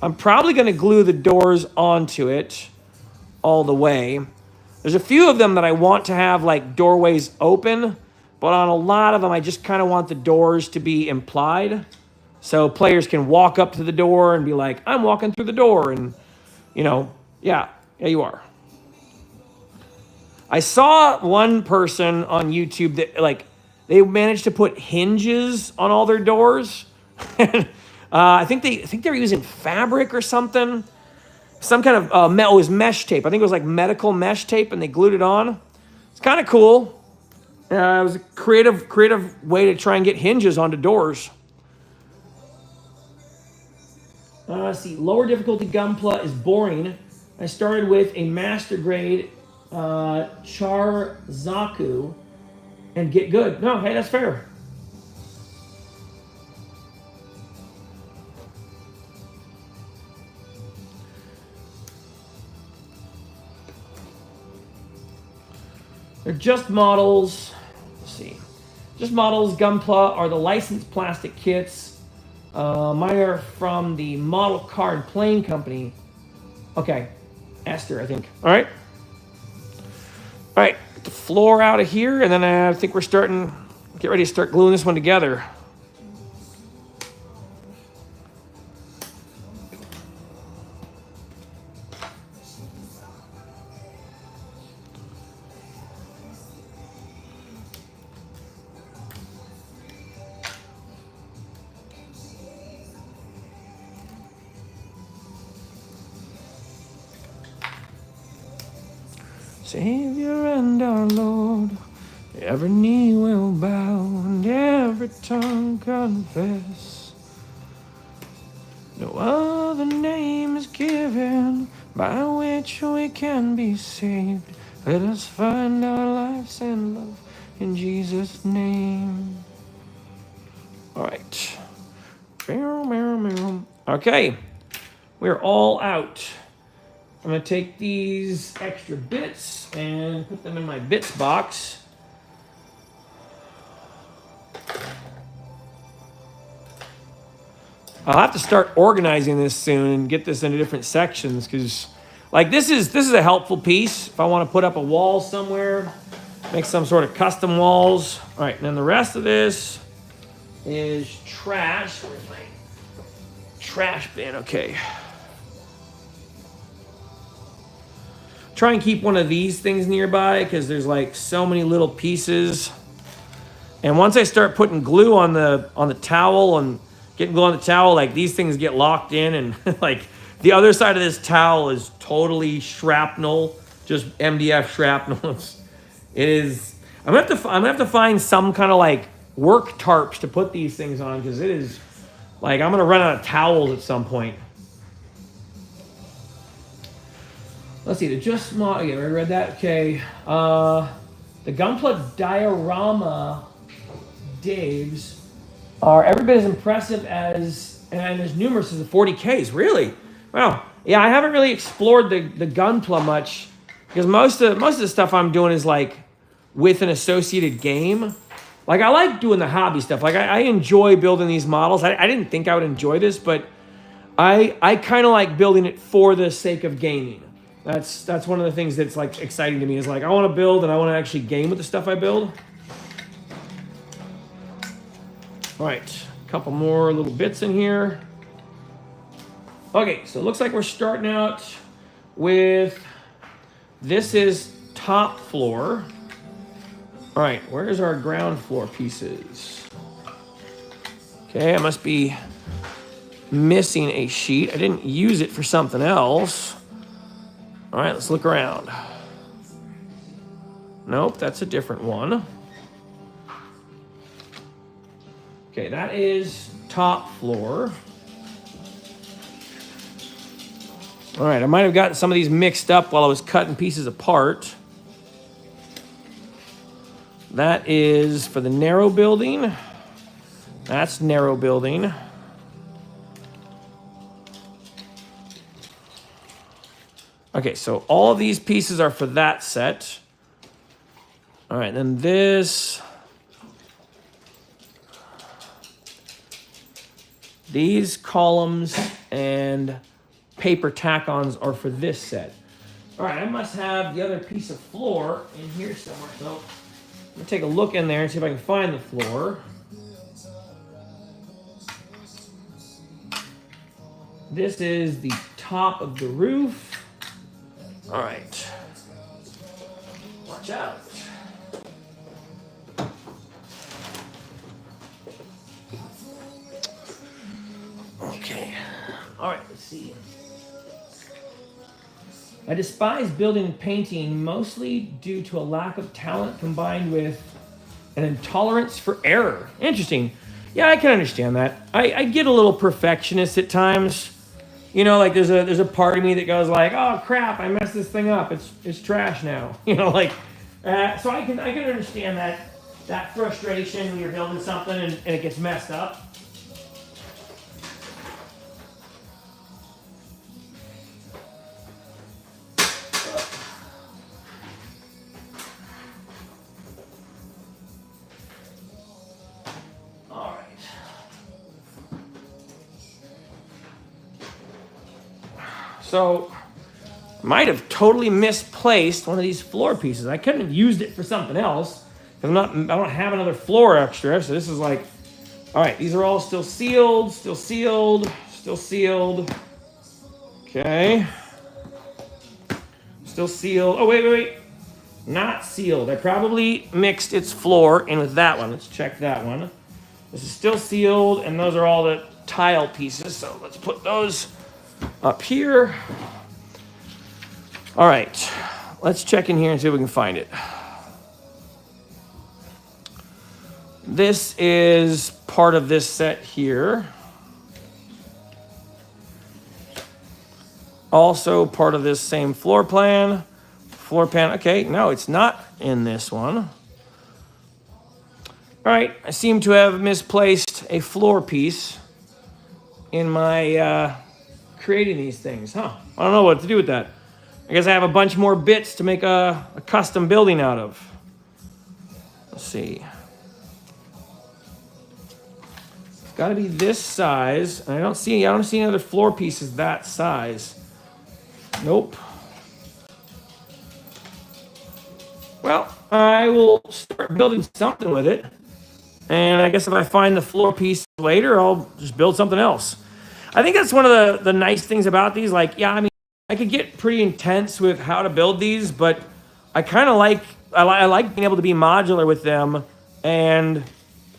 I'm probably going to glue the doors onto it all the way. There's a few of them that I want to have like doorways open, but on a lot of them, I just kind of want the doors to be implied. So players can walk up to the door and be like, I'm walking through the door. And, yeah, you are. I saw one person on YouTube that, like, they managed to put hinges on all their doors. I think they were using fabric or something. Some kind of, it was mesh tape. I think it was like medical mesh tape, and they glued it on. It's kind of cool. It was a creative way to try and get hinges onto doors. Let's see, lower difficulty Gunpla is boring. I started with a master grade Char Zaku and get good. No, hey, that's fair. They're just models. Let's see. Just models. Gunpla are the licensed plastic kits. Mine are from the Model Car and Plane Company. Okay. Esther, I think. All right. All right. Get the floor out of here, and then I think we're get ready to start gluing this one together. Savior and our Lord. Every knee will bow and every tongue confess. No other name is given by which we can be saved. Let us find our lives and love in Jesus' name. All right. Okay, we're all out. I'm gonna take these extra bits and put them in my bits box. I'll have to start organizing this soon and get this into different sections because, like, this is a helpful piece if I want to put up a wall somewhere, make some sort of custom walls. All right, and then the rest of this is trash. Where's my trash bin? Okay. Try and keep one of these things nearby because there's like so many little pieces. And once I start putting glue on the towel and getting glue on the towel, like these things get locked in, and like the other side of this towel is totally shrapnel, just MDF shrapnel. It is. I'm gonna have to find some kind of like work tarps to put these things on because it is like I'm gonna run out of towels at some point. Let's see, the just small. Yeah, I read that. Okay, the Gunpla diorama Daves are every bit as impressive as and as numerous as the 40Ks. Really? Wow. Yeah, I haven't really explored the Gunpla much because most of the stuff I'm doing is like with an associated game. Like I like doing the hobby stuff. Like I enjoy building these models. I didn't think I would enjoy this, but I kind of like building it for the sake of gaming. That's one of the things that's like exciting to me is like I want to build and I want to actually game with the stuff I build. All right, a couple more little bits in here. Okay, so it looks like we're starting out with, this is top floor. All right, where's our ground floor pieces? Okay, I must be missing a sheet. I didn't use it for something else. All right, let's look around. Nope, that's a different one. Okay, that is top floor. All right, I might have gotten some of these mixed up while I was cutting pieces apart. That is for the narrow building. That's narrow building. Okay, so all of these pieces are for that set. All right, then this. These columns and paper tack-ons are for this set. All right, I must have the other piece of floor in here somewhere. So I'm gonna take a look in there and see if I can find the floor. This is the top of the roof. All right. Watch out. Okay. All right, let's see. I despise building and painting mostly due to a lack of talent combined with an intolerance for error. Interesting. Yeah, I can understand that. I get a little perfectionist at times. You know, like there's a part of me that goes like, oh crap, I messed this thing up. It's trash now. You know, like so I can understand that frustration when you're building something and it gets messed up. So, might have totally misplaced one of these floor pieces. I couldn't have used it for something else. I don't have another floor extra, so this is like, all right, these are all still sealed, still sealed, still sealed. Okay. Still sealed. Oh, wait. Not sealed. I probably mixed its floor in with that one. Let's check that one. This is still sealed, and those are all the tile pieces, so let's put those up here. All right, let's check in here and see if we can find it. This is part of this set here. Also part of this same floor plan. Floor plan, okay, no, it's not in this one. All right, I seem to have misplaced a floor piece in my creating these things, huh? I don't know what to do with that. I guess I have a bunch more bits to make a custom building out of. Let's see. It's got to be this size. I don't see any other floor pieces that size. Nope. Well, I will start building something with it. And I guess if I find the floor piece later, I'll just build something else. I think that's one of the nice things about these. Like, yeah, I mean, I could get pretty intense with how to build these, but I kind of like, I like being able to be modular with them and,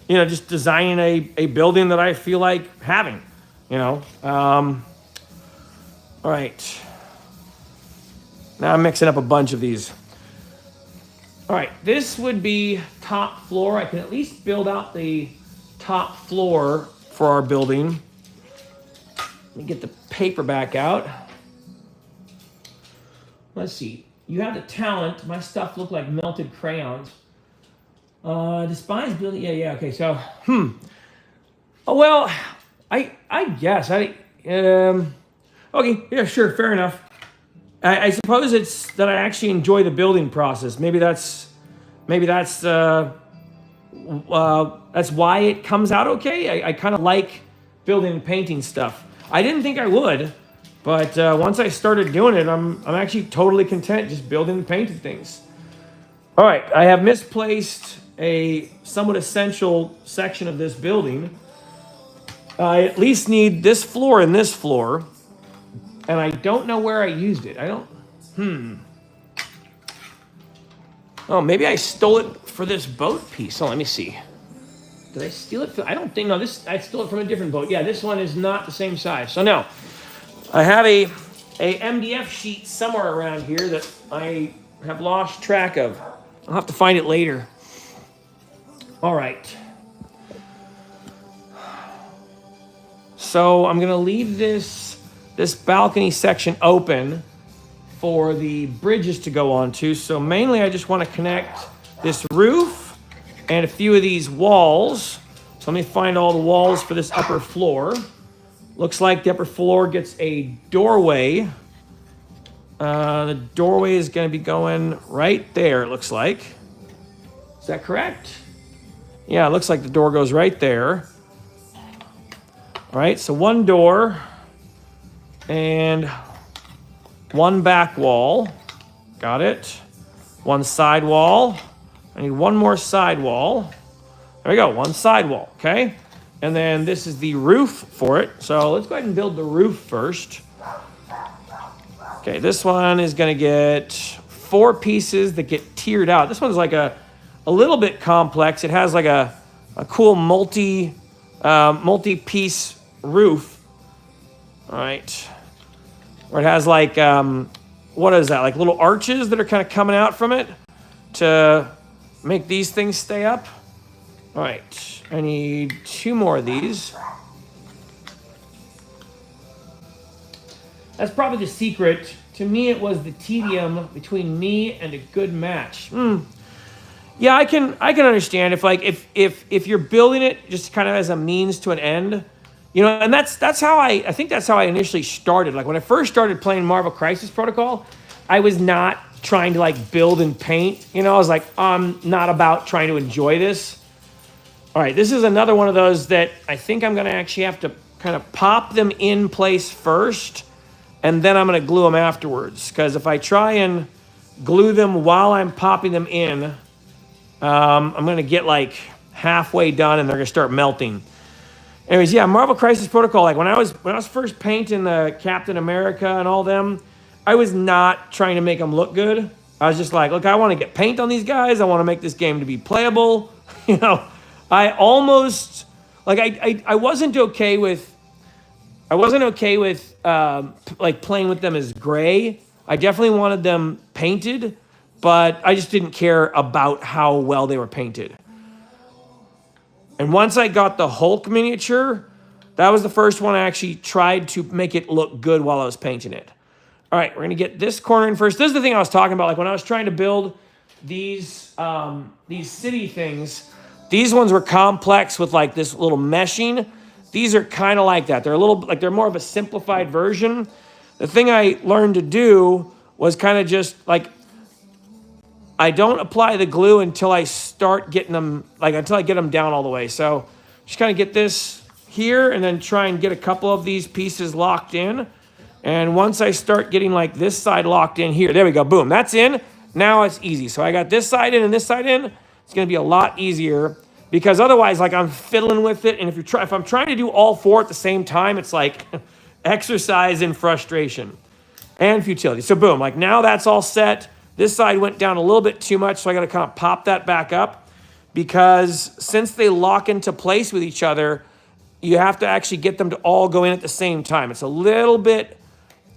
you know, just designing a building that I feel like having, you know. All right. Now I'm mixing up a bunch of these. All right, this would be top floor. I can at least build out the top floor for our building. Let me get the paper back out. Let's see. You have the talent. My stuff look like melted crayons. Despise building. Yeah. Okay. So, Oh well, I guess okay. Yeah. Sure. Fair enough. I suppose it's that I actually enjoy the building process. Maybe that's why it comes out okay. I kind of like building and painting stuff. I didn't think I would, but once I started doing it, I'm actually totally content just building and painting things. All right, I have misplaced a somewhat essential section of this building. I at least need this floor and this floor. And I don't know where I used it. Oh, maybe I stole it for this boat piece. Oh, let me see. Did I steal it? I don't think, no, I stole it from a different boat. Yeah, this one is not the same size. So no, I have a MDF sheet somewhere around here that I have lost track of. I'll have to find it later. All right. So I'm gonna leave this balcony section open for the bridges to go onto. So mainly I just want to connect this roof and a few of these walls. So let me find all the walls for this upper floor. Looks like the upper floor gets a doorway. The doorway is going to be going right there, it looks like. Is that correct? Yeah, it looks like the door goes right there. All right, so one door. And one back wall. Got it. One side wall. I need one more side wall. There we go, one side wall, okay? And then this is the roof for it. So let's go ahead and build the roof first. Okay, this one is gonna get 4 pieces that get tiered out. This one's like a little bit complex. It has like a cool multi-piece roof. All right. Where it has like, what is that? Like little arches that are kind of coming out from it to make these things stay up. All right, I need 2 more of these. That's probably the secret. To me, it was the tedium between me and a good match. Yeah, I can understand if you're building it just kind of as a means to an end. You know, and that's how I think that's how I initially started. Like when I first started playing Marvel Crisis Protocol, I was not trying to like build and paint. You know, I was like, I'm not about trying to enjoy this. All right, this is another one of those that I think I'm gonna actually have to kind of pop them in place first, and then I'm gonna glue them afterwards. Because if I try and glue them while I'm popping them in, I'm gonna get like halfway done and they're gonna start melting. Anyways, yeah, Marvel Crisis Protocol, like when I was first painting the Captain America and all them, I was not trying to make them look good. I was just like, look, I want to get paint on these guys. I want to make this game to be playable. You know, I almost, like I wasn't okay with like playing with them as gray. I definitely wanted them painted, but I just didn't care about how well they were painted. And once I got the Hulk miniature, that was the first one I actually tried to make it look good while I was painting it. All right, we're gonna get this corner in first. This is the thing I was talking about. Like when I was trying to build these city things, these ones were complex with like this little meshing. These are kind of like that. They're a little, like they're more of a simplified version. The thing I learned to do was kind of just like, I don't apply the glue until I start getting them, like until I get them down all the way. So just kind of get this here and then try and get a couple of these pieces locked in. And once I start getting like this side locked in here, there we go, boom, that's in. Now it's easy. So I got this side in and this side in. It's gonna be a lot easier because otherwise like I'm fiddling with it. And if I'm trying to do all four at the same time, it's like exercise in frustration and futility. So boom, like now that's all set. This side went down a little bit too much, so I gotta kind of pop that back up because since they lock into place with each other, you have to actually get them to all go in at the same time. It's a little bit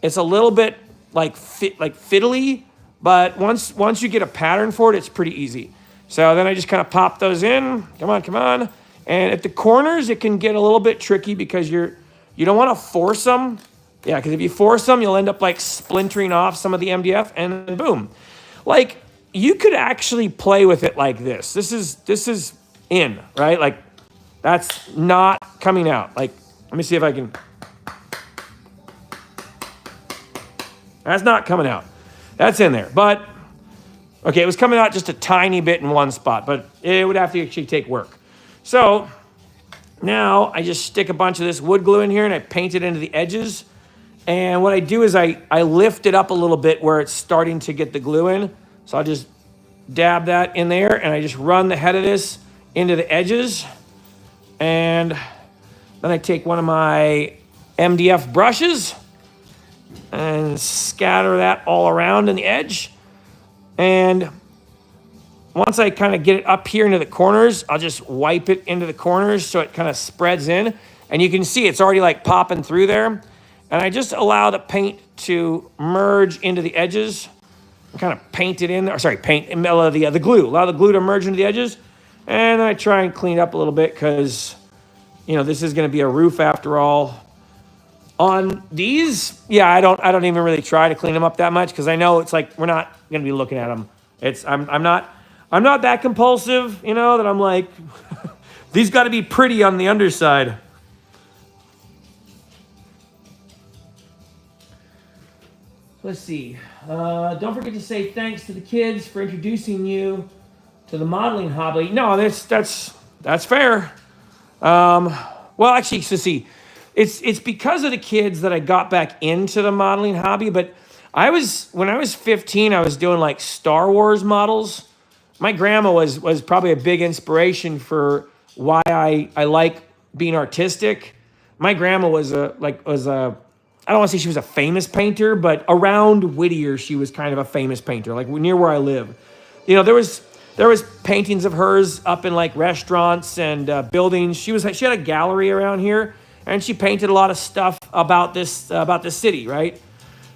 like fiddly, but once you get a pattern for it, it's pretty easy. So then I just kind of pop those in. Come on. And at the corners, it can get a little bit tricky because you don't want to force them. Yeah, because if you force them, you'll end up like splintering off some of the MDF, and then boom. Like you could actually play with it like this. This is in, right? Like that's not coming out. Like let me see if I can. That's not coming out. That's in there. But, okay, it was coming out just a tiny bit in one spot, but it would have to actually take work. So, now I just stick a bunch of this wood glue in here and I paint it into the edges. And what I do is I lift it up a little bit where it's starting to get the glue in. So I'll just dab that in there and I just run the head of this into the edges. And then I take one of my MDF brushes and scatter that all around in the edge. And once I kind of get it up here into the corners, I'll just wipe it into the corners so it kind of spreads in. And you can see it's already like popping through there. And I just allow the paint to merge into the edges. And kind of paint it in there, the glue. Allow the glue to merge into the edges. And then I try and clean it up a little bit because, you know, this is going to be a roof after all. On these, yeah, I don't even really try to clean them up that much because I know it's like we're not gonna be looking at them. I'm not that compulsive, you know, that I'm like these got to be pretty on the underside. Let's see. Don't forget to say thanks to the kids for introducing you to the modeling hobby. No, that's fair. Well, actually, so see. It's because of the kids that I got back into the modeling hobby, but when I was 15, I was doing like Star Wars models. My grandma was probably a big inspiration for why I like being artistic. My grandma was I don't want to say she was a famous painter, but around Whittier, she was kind of a famous painter, like near where I live. You know, there was paintings of hers up in like restaurants and buildings. She had a gallery around here. And she painted a lot of stuff about this city, right?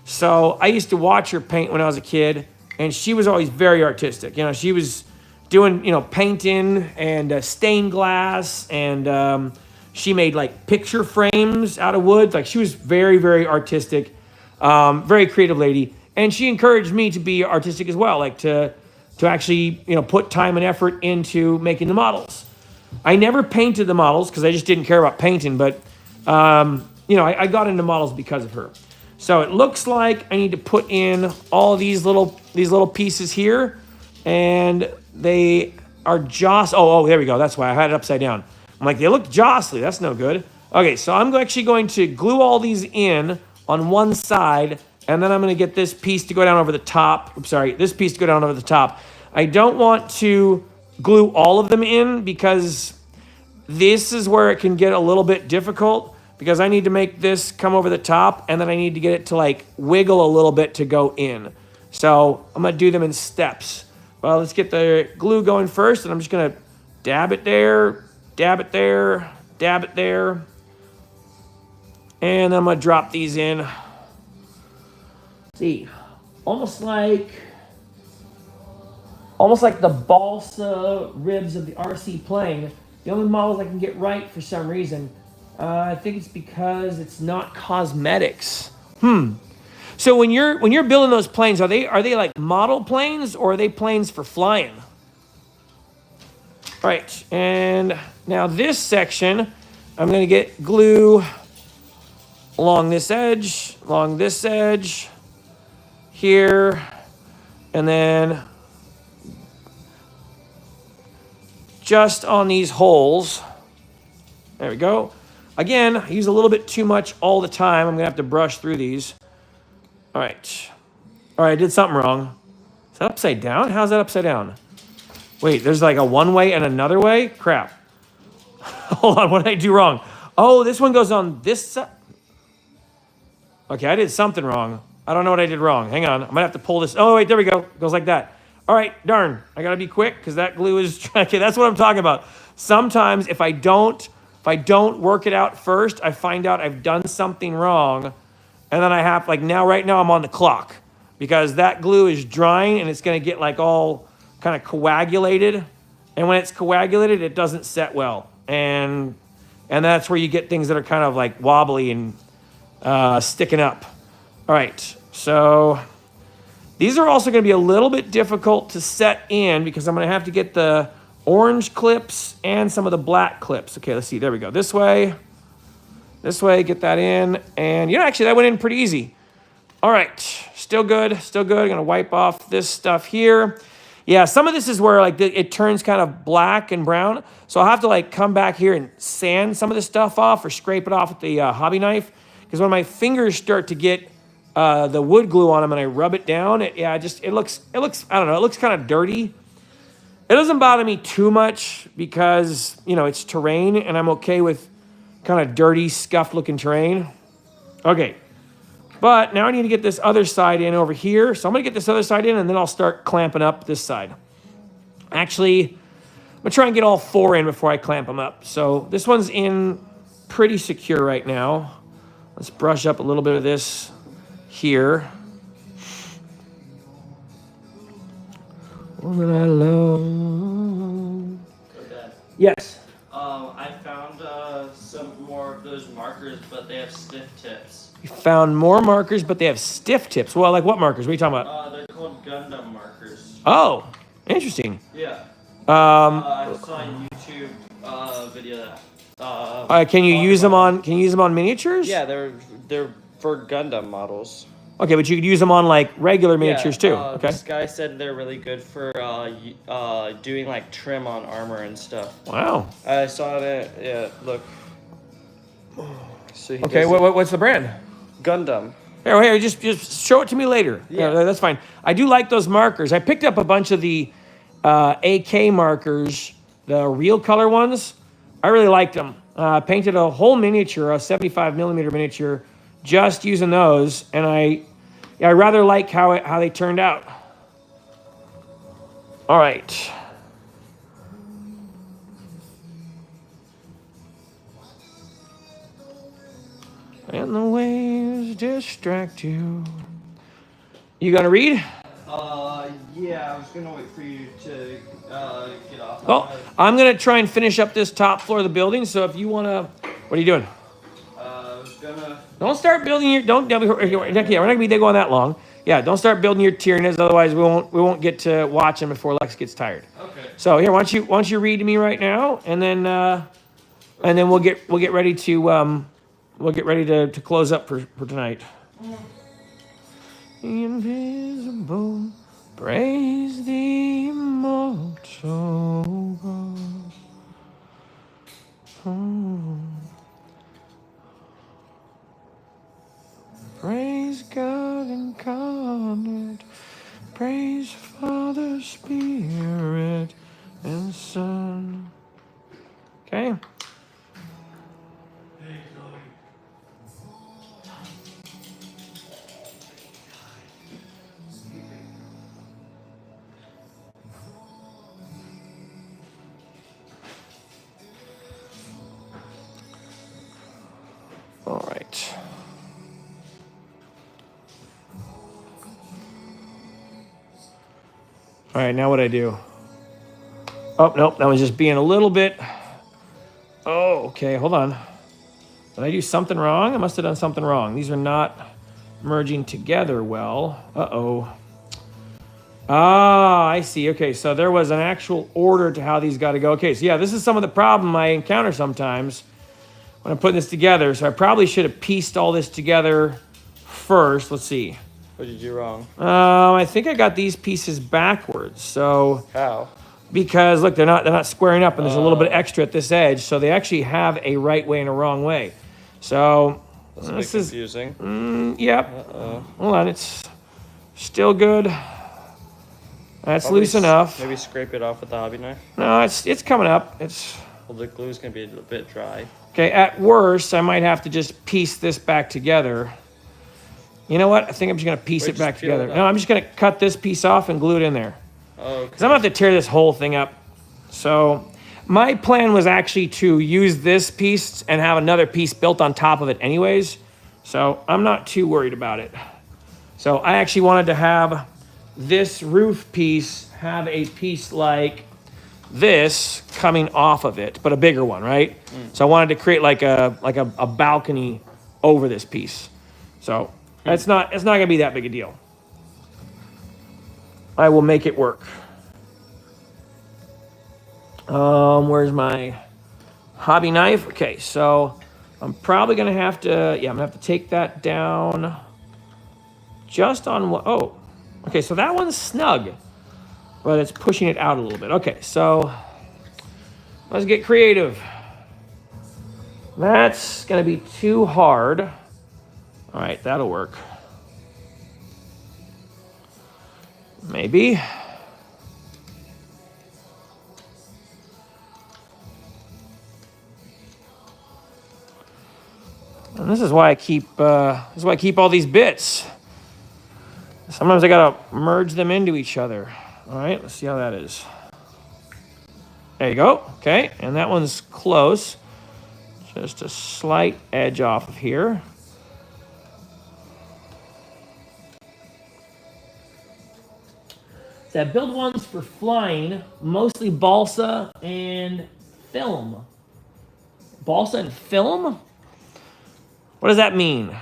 So I used to watch her paint when I was a kid, and she was always very artistic. You know, she was doing, you know, painting and stained glass, and she made like picture frames out of wood. Like she was very, very artistic, very creative lady. And she encouraged me to be artistic as well, like to actually, you know, put time and effort into making the models. I never painted the models because I just didn't care about painting, but you know, I got into models because of her. So it looks like I need to put in all these little pieces here, and they are oh, there we go. That's why I had it upside down. I'm like, they look jostly. That's no good. Okay, so I'm actually going to glue all these in on one side, and then I'm going to get this piece to go down over the top. Oops, sorry, this piece to go down over the top. I don't want to glue all of them in because this is where it can get a little bit difficult because I need to make this come over the top and then I need to get it to like wiggle a little bit to go in. So I'm going to do them in steps. Well, let's get the glue going first, and I'm just going to dab it there, dab it there, dab it there. And I'm going to drop these in. Let's see. almost like the balsa ribs of the RC plane. The only models I can get right for some reason. I think it's because it's not cosmetics. So when you're building those planes, are they like model planes or are they planes for flying? All right, and now this section, I'm going to get glue along this edge, here, and then just on these holes. There we go. Again, I use a little bit too much all the time. I'm going to have to brush through these. All right. All right, I did something wrong. Is that upside down? How's that upside down? Wait, there's like a one way and another way? Crap. Hold on, what did I do wrong? Oh, this one goes on this side. Okay, I did something wrong. I don't know what I did wrong. Hang on, I might have to pull this. Oh, wait, there we go. It goes like that. All right, darn. I gotta be quick because that glue is, okay, that's what I'm talking about. Sometimes if I don't work it out first, I find out I've done something wrong. And then I have, like now, right now I'm on the clock because that glue is drying and it's gonna get like all kind of coagulated. And when it's coagulated, it doesn't set well. And that's where you get things that are kind of like wobbly and sticking up. All right, so these are also gonna be a little bit difficult to set in because I'm gonna have to get the orange clips and some of the black clips. Okay, let's see, there we go. This way, get that in. And actually that went in pretty easy. All right, still good. I'm gonna wipe off this stuff here. Yeah, some of this is where like it turns kind of black and brown. So I'll have to like come back here and sand some of this stuff off or scrape it off with the hobby knife. Because when my fingers start to get the wood glue on them and I rub it down, it looks, I don't know, it looks kind of dirty. It doesn't bother me too much because, it's terrain and I'm okay with kind of dirty, scuffed looking terrain. Okay. But now I need to get this other side in over here. So I'm going to get this other side in, and then I'll start clamping up this side. Actually, I'm going to try and get all four in before I clamp them up. So this one's in pretty secure right now. Let's brush up a little bit of this here. Woman I love. Okay. Yes. I found some more of those markers, but they have stiff tips. You found more markers, but they have stiff tips. Well, like what markers? What are you talking about? They're called Gundam markers. Oh, interesting. Yeah. I saw a YouTube video that. Can you use them on miniatures? Yeah, they're for Gundam models. Okay, but you could use them on like regular miniatures too. Okay. This guy said they're really good for doing like trim on armor and stuff. Wow. I saw it. Yeah, look. So Okay, what's the brand? Gundam. Here, just show it to me later. Yeah. That's fine. I do like those markers. I picked up a bunch of the AK markers, the real color ones. I really liked them. I painted a whole miniature, a 75 millimeter miniature, just using those, and I rather like how they turned out. All right. And the waves distract you. You gonna read? Yeah, I was gonna wait for you to get off. Well, I'm gonna try and finish up this top floor of the building. So if you wanna, what are you doing? I was gonna. Don't start building your. Don't. We're not gonna be there going that long. Yeah, don't start building your Tyranids. Otherwise, we won't get to watch them before Lex gets tired. Okay. So here, why don't you read to me right now, and then we'll get ready to to close up for tonight. The invisible, praise the immortal God. Oh. Praise God incarnate, praise Father, Spirit, and Son. Okay. All right. All right, now what I do? Oh, nope, that was just being a little bit... Oh, okay, hold on. Did I do something wrong? I must have done something wrong. These are not merging together well. Uh-oh. Ah, I see. Okay, so there was an actual order to how these got to go. Okay, so yeah, this is some of the problem I encounter sometimes when I'm putting this together. So I probably should have pieced all this together first. Let's see. What did you do wrong? I think I got these pieces backwards. So How? because look, they're not squaring up, and there's a little bit extra at this edge, so they actually have a right way and a wrong way. So That's a bit this is confusing. yep. Uh-oh. Hold on, it's still good. That's Probably loose enough. Maybe scrape it off with the hobby knife. No, it's coming up. It's Well, the glue's gonna be a bit dry. okay. At worst, I might have to just piece this back together. You know what? I think I'm just gonna piece Wait, it back just peel together. it No, up. I'm just gonna cut this piece off and glue it in there. Oh, Because I'm gonna have to tear this whole thing up. So my plan was actually to use this piece and have another piece built on top of it anyways. So I'm not too worried about it. So I actually wanted to have this roof piece have a piece like this coming off of it, but a bigger one, right? So I wanted to create like a balcony over this piece. So it's not gonna be that big a deal. I will make it work. Where's my hobby knife? Okay, so I'm probably gonna have to, yeah, I'm gonna have to take that down just on what, oh, okay, so that one's snug, but it's pushing it out a little bit. Okay, so let's get creative. That's gonna be too hard. All right, that'll work. Maybe. And this is why I keep all these bits. Sometimes I gotta merge them into each other. All right, let's see how that is. There you go. Okay, and that one's close. Just a slight edge off of here. So I build ones for flying, mostly balsa and film. Balsa and film? What does that mean?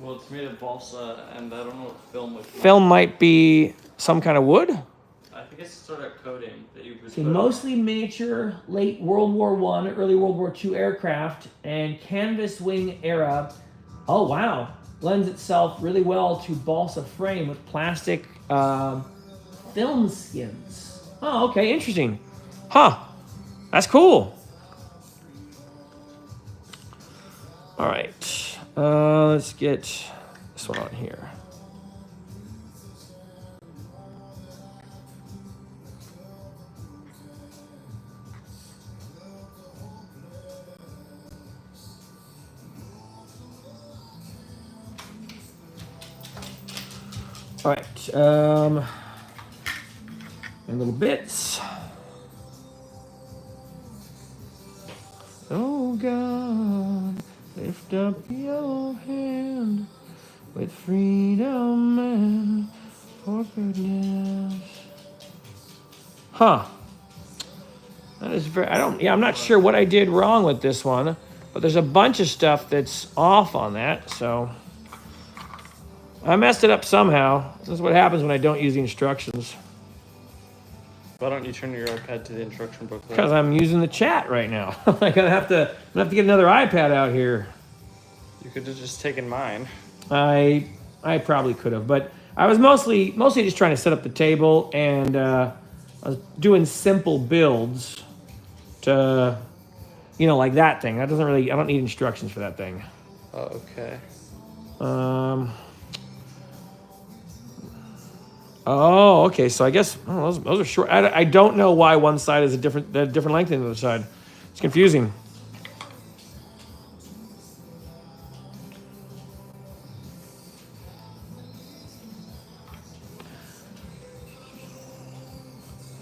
Well, it's made of balsa, and I don't know what film would be. Film might be some kind of wood. I think it's sort of coating that you would See, put on. mostly miniature, late World War I, early World War II aircraft and canvas wing era. Oh, wow. Lends itself really well to balsa frame with plastic film skins. Oh, okay, interesting. Huh, that's cool. All right, let's get this one on here. All right, and little bits. Oh God, lift up your hand with freedom and forgiveness. Huh. That is very, I'm not sure what I did wrong with this one, but there's a bunch of stuff that's off on that, so. I messed it up somehow. This is what happens when I don't use the instructions. Why don't you turn your iPad to the instruction booklet? Because I'm using the chat right now. I'm gonna have to get another iPad out here. You could have just taken mine. I probably could have, but I was mostly just trying to set up the table, and I was doing simple builds to, like that thing. That doesn't really. I don't need instructions for that thing. Oh, okay. Oh, okay. So I guess those are short. I don't know why one side is a different length than the other side. It's confusing.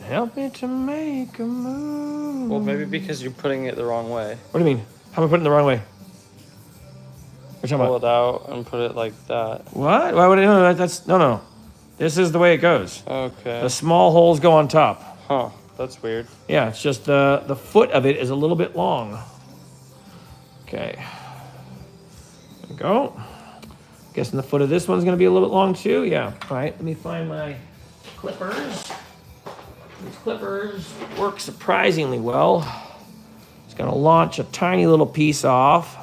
Help me to make a move. Well, maybe because you're putting it the wrong way. What do you mean? How am I putting it the wrong way? We're talking pull about it out and put it like that. what? Why would I? No, that's no. This is the way it goes. Okay. The small holes go on top. Huh. That's weird. Yeah, it's just the foot of it is a little bit long. Okay. There we go. Guessing the foot of this one's gonna be a little bit long too. Yeah. All right. Let me find my clippers. These clippers work surprisingly well. Just gonna launch a tiny little piece off.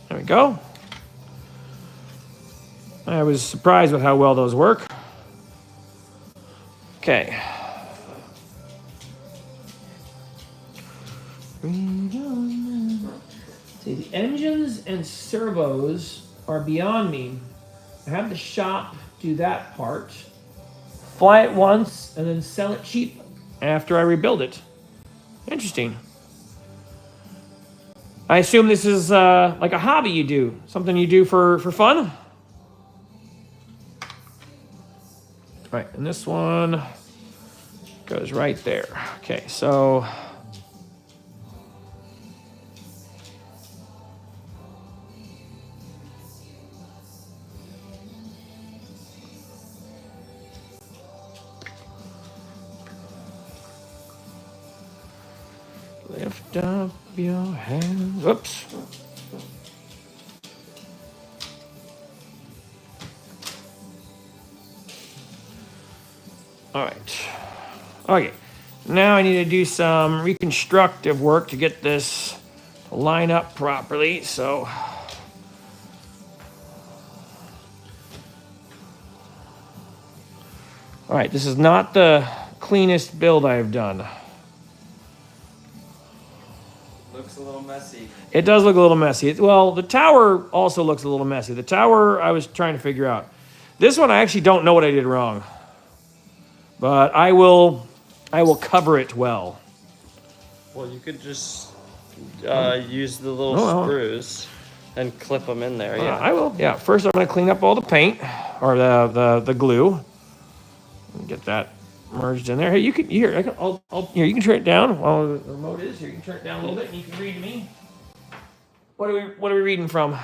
There we go. I was surprised with how well those work. Okay. See, the engines and servos are beyond me. I have the shop do that part. Fly it once and then sell it cheap after I rebuild it. Interesting. I assume this is like a hobby you do, something you do for fun. Right, and this one goes right there. Okay, so lift up your hands. Whoops. All right. Okay. Now I need to do some reconstructive work to get this to line up properly. So all right, this is not the cleanest build I've done. Looks a little messy. It does look a little messy. Well, the tower also looks a little messy. The tower I was trying to figure out. This one I actually don't know what I did wrong. But I will cover it well. Well, you could just use the little screws and clip them in there. Yeah, I will. Yeah. First, I'm going to clean up all the paint or the glue. Get that merged in there. Hey, you can here. Here. You can turn it down while the remote is here. You can turn it down a little bit, and you can read to me. What are we reading from? I'm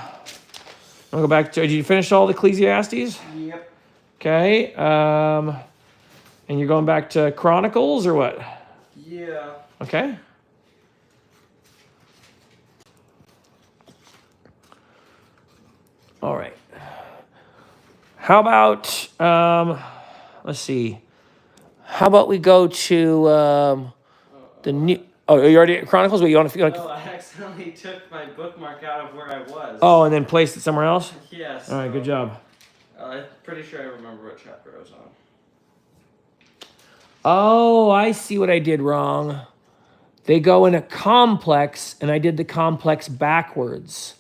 gonna go back to. Did you finish all the Ecclesiastes? Yep. Okay. And you're going back to Chronicles or what? Yeah. Okay. All right. How about let's see. How about we go to the new? Oh, are you already at Chronicles? What you want to? No, I accidentally took my bookmark out of where I was. Oh, and then placed it somewhere else. Yes. All right. Good job. I'm pretty sure I remember what chapter I was on. Oh, I see what I did wrong. They go in a complex, and I did the complex backwards.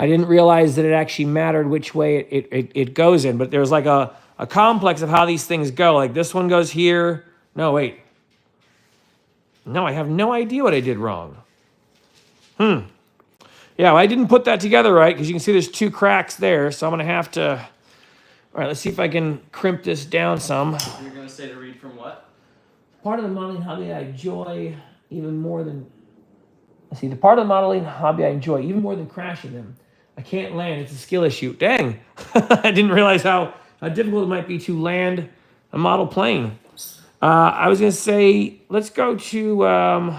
I didn't realize that it actually mattered which way it goes in, but there's like a complex of how these things go. Like this one goes here. No, wait. No, I have no idea what I did wrong. Yeah, well, I didn't put that together right because you can see there's two cracks there, so I'm going to have to... All right, let's see if I can crimp this down some. You're going to say to read from what? Part of the modeling hobby I enjoy even more than... Let's see, the part of the modeling hobby I enjoy even more than crashing them. I can't land, it's a skill issue. Dang, I didn't realize how difficult it might be to land a model plane. I was gonna say, let's go to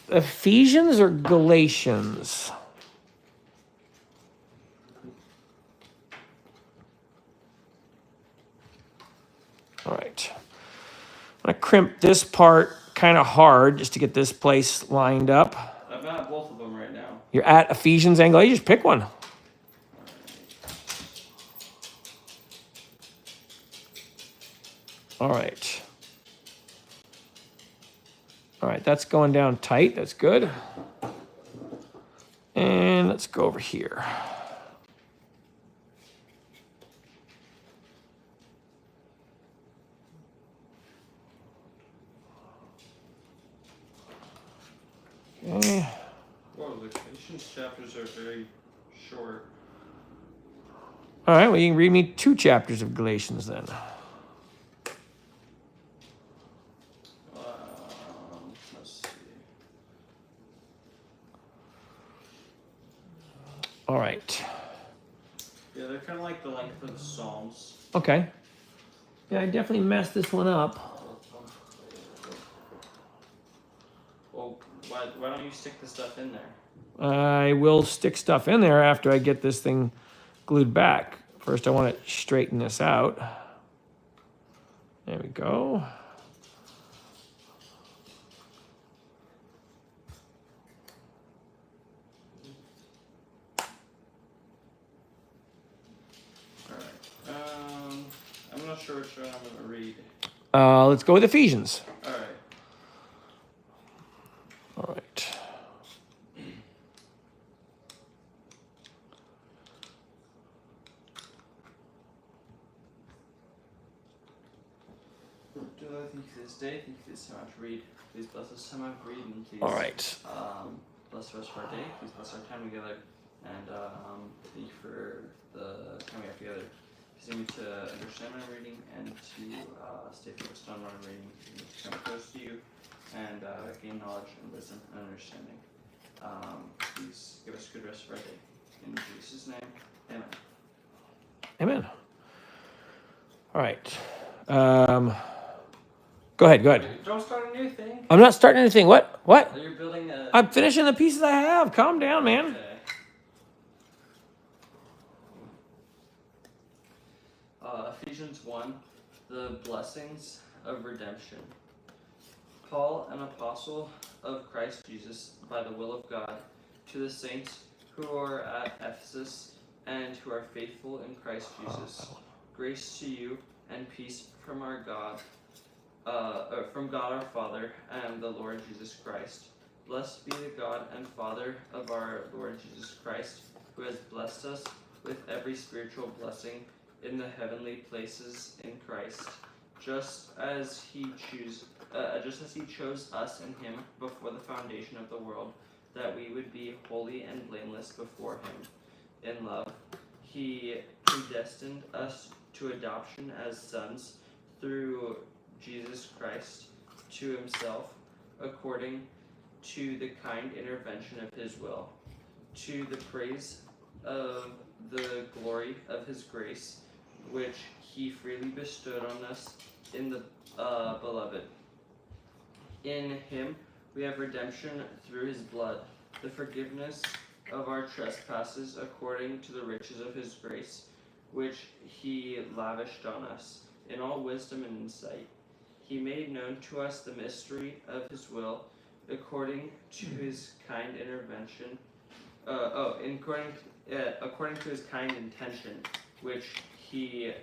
Ephesians or Galatians. All right, I'm gonna crimp this part kind of hard just to get this place lined up. I'm at both of them right now. You're at Ephesians and Galatians. Just pick one. All right. All right, that's going down tight. That's good. And let's go over here. Okay. Whoa, the Galatians chapters are very short. All right, well, you can read me 2 chapters of Galatians then. All right. Yeah, they're kind of like the length of the Psalms. Okay. Yeah, I definitely messed this one up. Well, why don't you stick the stuff in there? I will stick stuff in there after I get this thing glued back. First, I want to straighten this out. There we go. I'm not sure which one I'm going to read. Let's go with Ephesians. All right. All right. Do I think this day? Thank you this time to read. Please bless us time of read and please. All right. Bless the rest of our day. Please bless our time together. And thank you for the time we have together. Please need me to understand what I'm reading and to stay focused on what I'm reading. To come close to you and gain knowledge and wisdom and understanding. Please give us a good rest of our day. In Jesus' name, amen. Amen. All right. Go ahead. Don't start a new thing. I'm not starting anything. What? You're building a. I'm finishing the pieces I have. Calm down, man. Okay. Ephesians 1, the blessings of redemption. Paul, an apostle of Christ Jesus, by the will of God, to the saints who are at Ephesus and who are faithful in Christ Jesus. Grace to you and peace from our God, from God our Father and the Lord Jesus Christ. Blessed be the God and Father of our Lord Jesus Christ, who has blessed us with every spiritual blessing in the heavenly places in Christ, just as he chose us in him before the foundation of the world, that we would be holy and blameless before him. In love, he predestined us to adoption as sons through Jesus Christ to himself, according to the kind intervention of his will, to the praise of the glory of his grace, which he freely bestowed on us in the beloved. In him we have redemption through his blood, the forgiveness of our trespasses according to the riches of his grace, which he lavished on us in all wisdom and insight. He made known to us the mystery of his will, according to his kind intervention. According to his kind intention, which he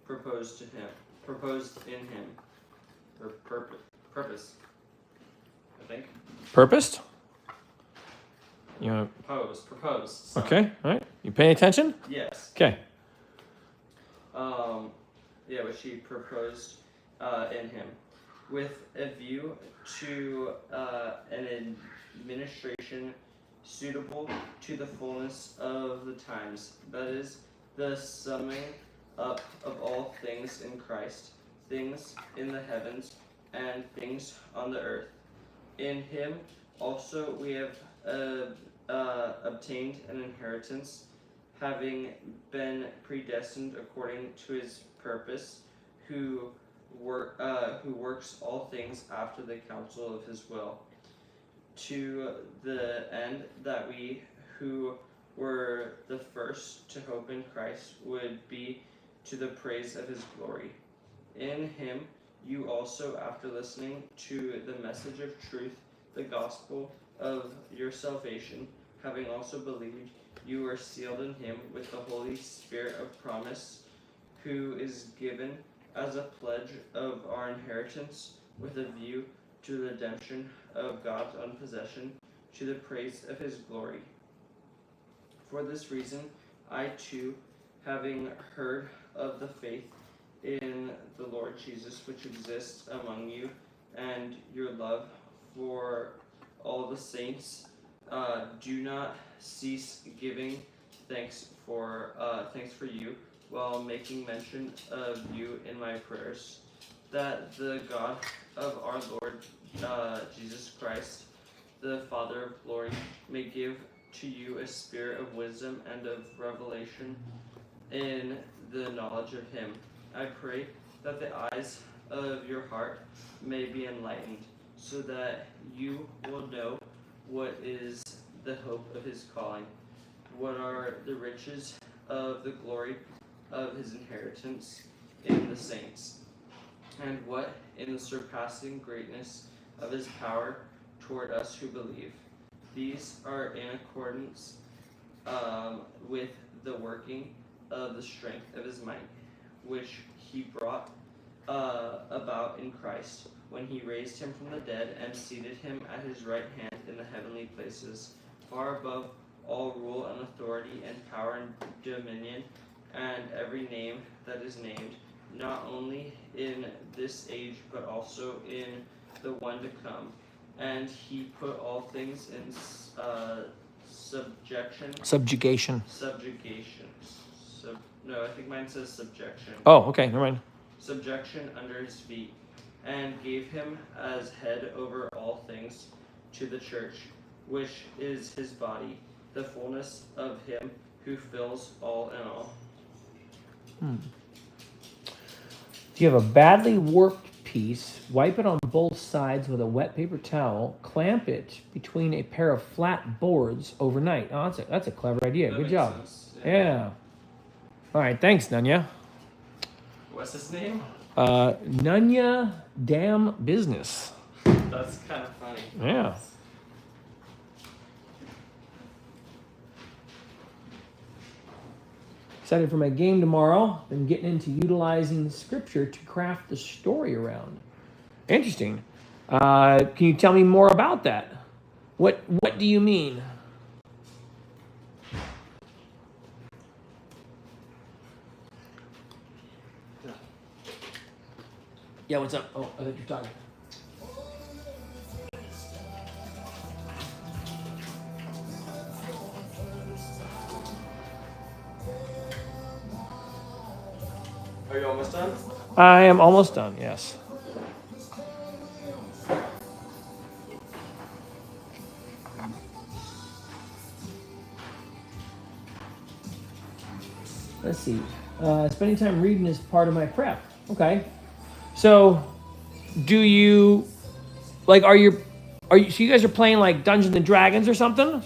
proposed in him, or purpose. I think. Purposed? You want Proposed. to... Okay, all right. You paying attention? Yes. Okay. Which he proposed in him, with a view to an administration suitable to the fullness of the times, that is, the summing up of all things in Christ, things in the heavens and things on the earth. In him also we have obtained an inheritance, having been predestined according to his purpose, who works all things after the counsel of his will, to the end that we who were the first to hope in Christ would be to the praise of his glory. In him you also, after listening to the message of truth, the gospel of your salvation, having also believed, you were sealed in him with the Holy Spirit of promise, who is given as a pledge of our inheritance, with a view to the redemption of God's own possession, to the praise of his glory. For this reason, I too, having heard of the faith in the Lord Jesus which exists among you, and your love for all the saints, do not cease giving thanks for you, while making mention of you in my prayers, that the God of our Lord Jesus Christ, the Father of glory, may give to you a spirit of wisdom and of revelation in the knowledge of him. I pray that the eyes of your heart may be enlightened, so that you will know what is the hope of his calling, what are the riches of the glory of his inheritance in the saints, and what in the surpassing greatness of his power toward us who believe. These are in accordance with the working of the strength of his might, which he brought about in Christ, when he raised him from the dead and seated him at his right hand in the heavenly places, far above all rule and authority and power and dominion, and every name that is named, not only in this age, but also in the one to come. And he put all things in subjection. Subjugation. No, I think mine says subjection. Oh, okay, never mind. Subjection under his feet, and gave him as head over all things to the church, which is his body, the fullness of him who fills all in all. If you have a badly warped piece, wipe it on both sides with a wet paper towel, clamp it between a pair of flat boards overnight. Oh, that's a clever idea. That Good makes job. sense. Yeah. All right, thanks, Nunya. What's his name? Nunya Damn Business. That's kind of funny. Yeah. Excited for my game tomorrow. Been getting into utilizing scripture to craft the story around. Interesting. Can you tell me more about that? What do you mean? Yeah, what's up? Oh, I thought you were talking. Are you almost done? I am almost done, yes. Let's see. Spending time reading is part of my prep. Okay. So, do you, like, are you, so you guys are playing like Dungeons and Dragons or something?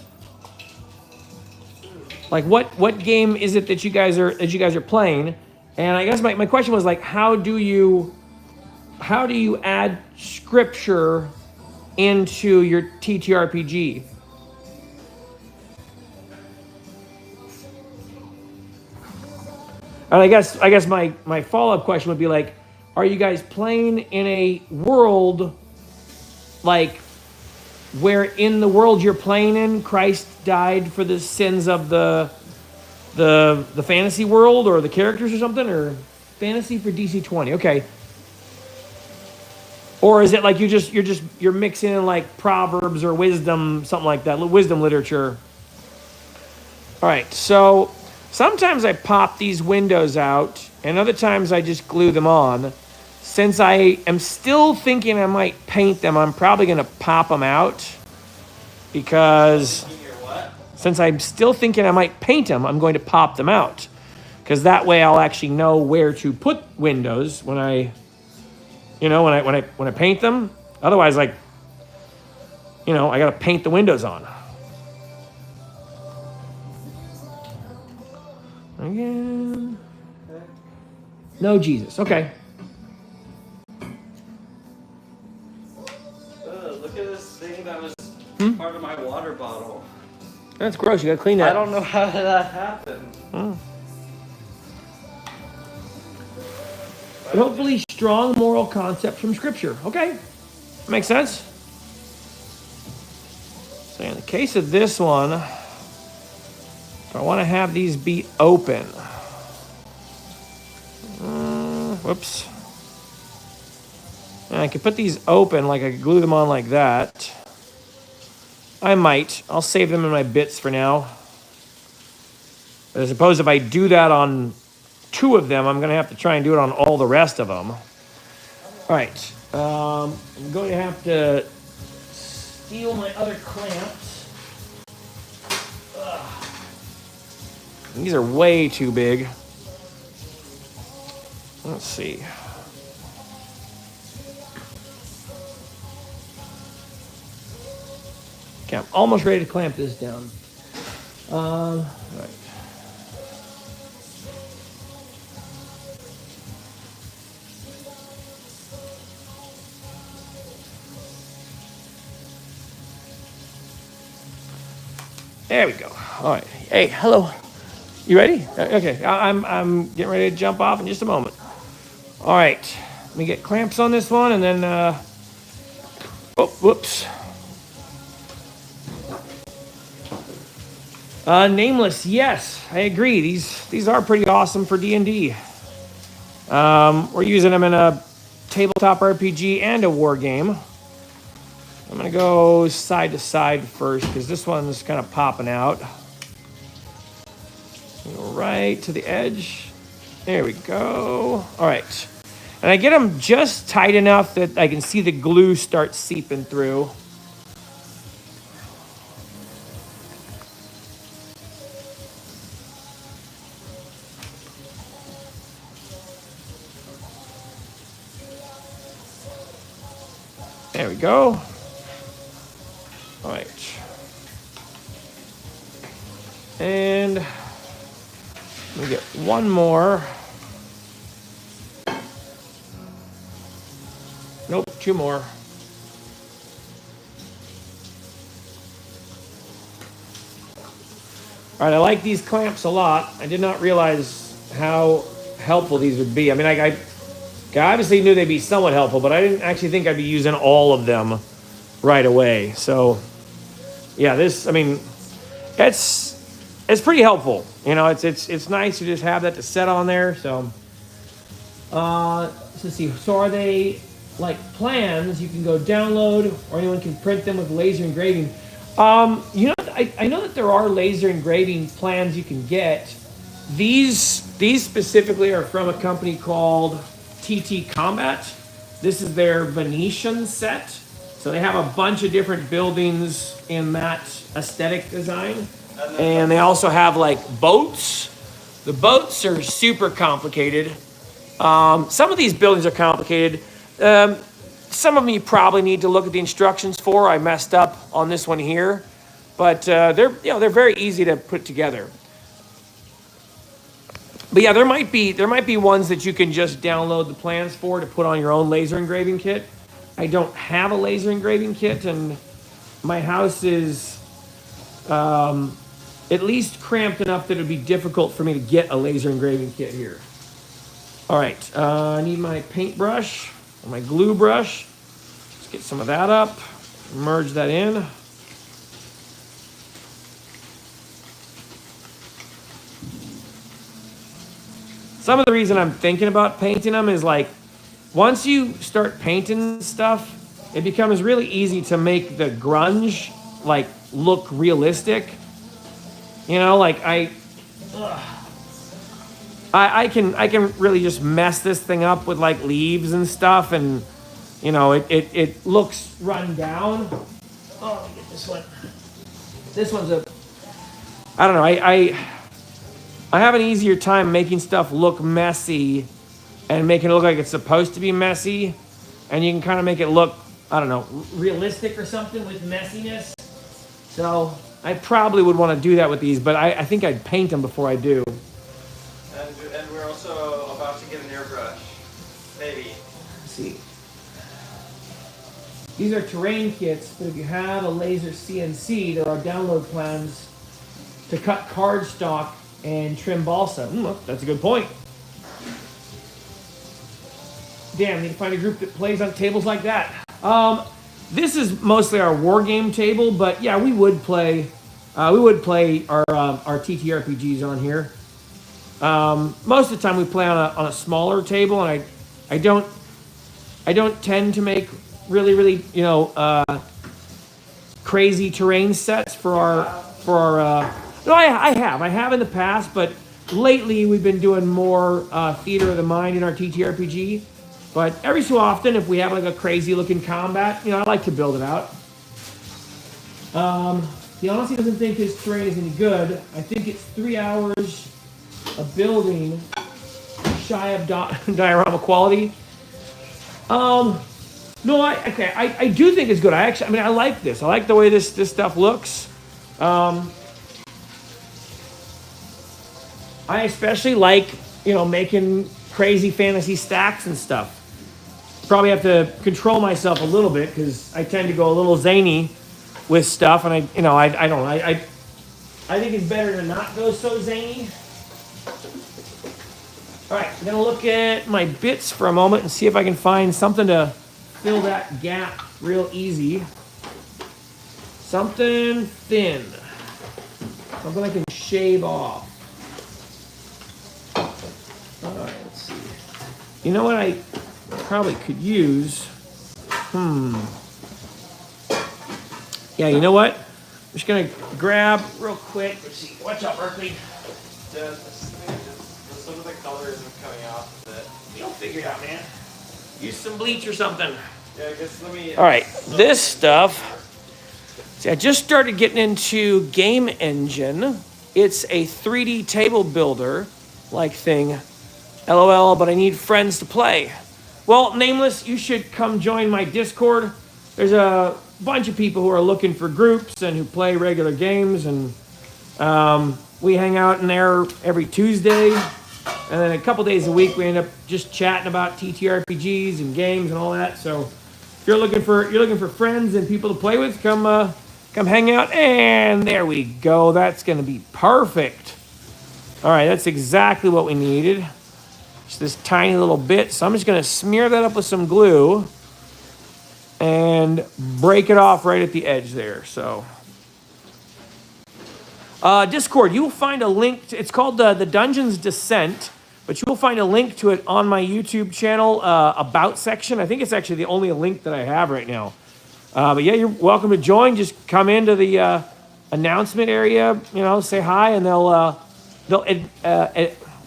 Like, what game is it that you guys are playing? And I guess my question was like, how do you add scripture into your TTRPG? And I guess my follow-up question would be like, are you guys playing in a world like where in the world you're playing in, Christ died for the sins of the fantasy world or the characters or something, or fantasy for DC 20? Okay. Or is it like you're mixing in like Proverbs or wisdom, something like that, wisdom literature? All right, so sometimes I pop these windows out, and other times I just glue them on. Since I am still thinking I might paint them, I'm probably going to pop them out, because since I'm still thinking I might paint them, I'm going to pop them out, because that way I'll actually know where to put windows when I paint them. Otherwise, like, I got to paint the windows on. Again. No Jesus. Okay. Look at this thing that was part of my water bottle. That's gross. You got to clean that. I don't know how that happened. But hopefully strong moral concepts from Scripture. Okay. Makes sense. So in the case of this one, I want to have these be open. Whoops. And I could put these open, like I could glue them on like that. I might. I'll save them in my bits for now. But I suppose if I do that on 2 of them, I'm going to have to try and do it on all the rest of them. All right. I'm going to have to steal my other clamps. These are way too big. Let's see. Okay, I'm almost ready to clamp this down. Right. There we go. All right. Hey, hello. You ready? Okay. I'm getting ready to jump off in just a moment. All right. Let me get clamps on this one, and then. Oh, whoops. Nameless. Yes, I agree. These are pretty awesome for D&D. We're using them in a tabletop RPG and a war game. I'm gonna go side to side first because this one's kind of popping out. Go right to the edge. There we go. All right. And I get them just tight enough that I can see the glue start seeping through. There we go. All right. And let me get one more. Nope, two more. All right, I like these clamps a lot. I did not realize how helpful these would be. I mean, I obviously knew they'd be somewhat helpful, but I didn't actually think I'd be using all of them right away. So, yeah, this, I mean, it's pretty helpful. You know, it's nice to just have that to set on there. So, let's see. So are they like plans you can go download, or anyone can print them with laser engraving? You know, I know that there are laser engraving plans you can get. These specifically are from a company called TTCombat. This is their Venetian set. So they have a bunch of different buildings in that aesthetic design. And they also have like boats. The boats are super complicated. Some of these buildings are complicated. Some of them you probably need to look at the instructions for. I messed up on this one here, but they're very easy to put together. But yeah, there might be ones that you can just download the plans for to put on your own laser engraving kit. I don't have a laser engraving kit, and my house is at least cramped enough that it would be difficult for me to get a laser engraving kit here. All right, I need my paintbrush, or my glue brush. Let's get some of that up, merge that in. Some of the reason I'm thinking about painting them is like, once you start painting stuff, it becomes really easy to make the grunge like look realistic. You know, like I can really just mess this thing up with like leaves and stuff, and you know, it looks run down. Oh, let me get this one. This one's I don't know, I have an easier time making stuff look messy and making it look like it's supposed to be messy, and you can kind of make it look, I don't know, realistic or something with messiness. So I probably would want to do that with these, but I think I'd paint them before I do. And we're also about to get an airbrush, maybe. Let's see. These are terrain kits, but if you have a laser CNC, there are download plans to cut cardstock and trim balsa. That's a good point. Damn, need to find a group that plays on tables like that. This is mostly our war game table, but yeah, we would play our TTRPGs on here. Most of the time we play on a smaller table, and I don't tend to make really crazy terrain sets for our. No, I have in the past, but lately we've been doing more theater of the mind in our TTRPG. But every so often, if we have like a crazy looking combat, I like to build it out. he honestly doesn't think his terrain is any good. I think it's 3 hours of building shy of diorama quality. No, I do think it's good. I like this. I like the way this stuff looks. I especially like, making crazy fantasy stacks and stuff. Probably have to control myself a little bit because I tend to go a little zany with stuff, and I think it's better to not go so zany. All right, I'm gonna look at my bits for a moment and see if I can find something to fill that gap real easy. Something thin. Something I can shave off. All right, let's see. You know what I probably could use? Yeah, you know what? I'm just gonna grab real quick. Let's see. Watch out, Berkeley. Some of the color isn't coming off of it. You'll figure it out, man. Use some bleach or something. Yeah, I guess let me... All right, this stuff. See, I just started getting into Game Engine. It's a 3D table builder like thing. LOL, but I need friends to play. Well, Nameless, you should come join my Discord. There's a bunch of people who are looking for groups and who play regular games, and we hang out in there every Tuesday. And then a couple days a week, we end up just chatting about TTRPGs and games and all that. So if you're looking for friends and people to play with, come hang out. And there we go. That's going to be perfect. All right, that's exactly what we needed. Just this tiny little bit. So I'm just going to smear that up with some glue and break it off right at the edge there. So Discord, you will find a link. It's called the Dungeons Descent, but you will find a link to it on my YouTube channel about section. I think it's actually the only link that I have right now. But yeah, you're welcome to join. Just come into the announcement area, say hi, and they'll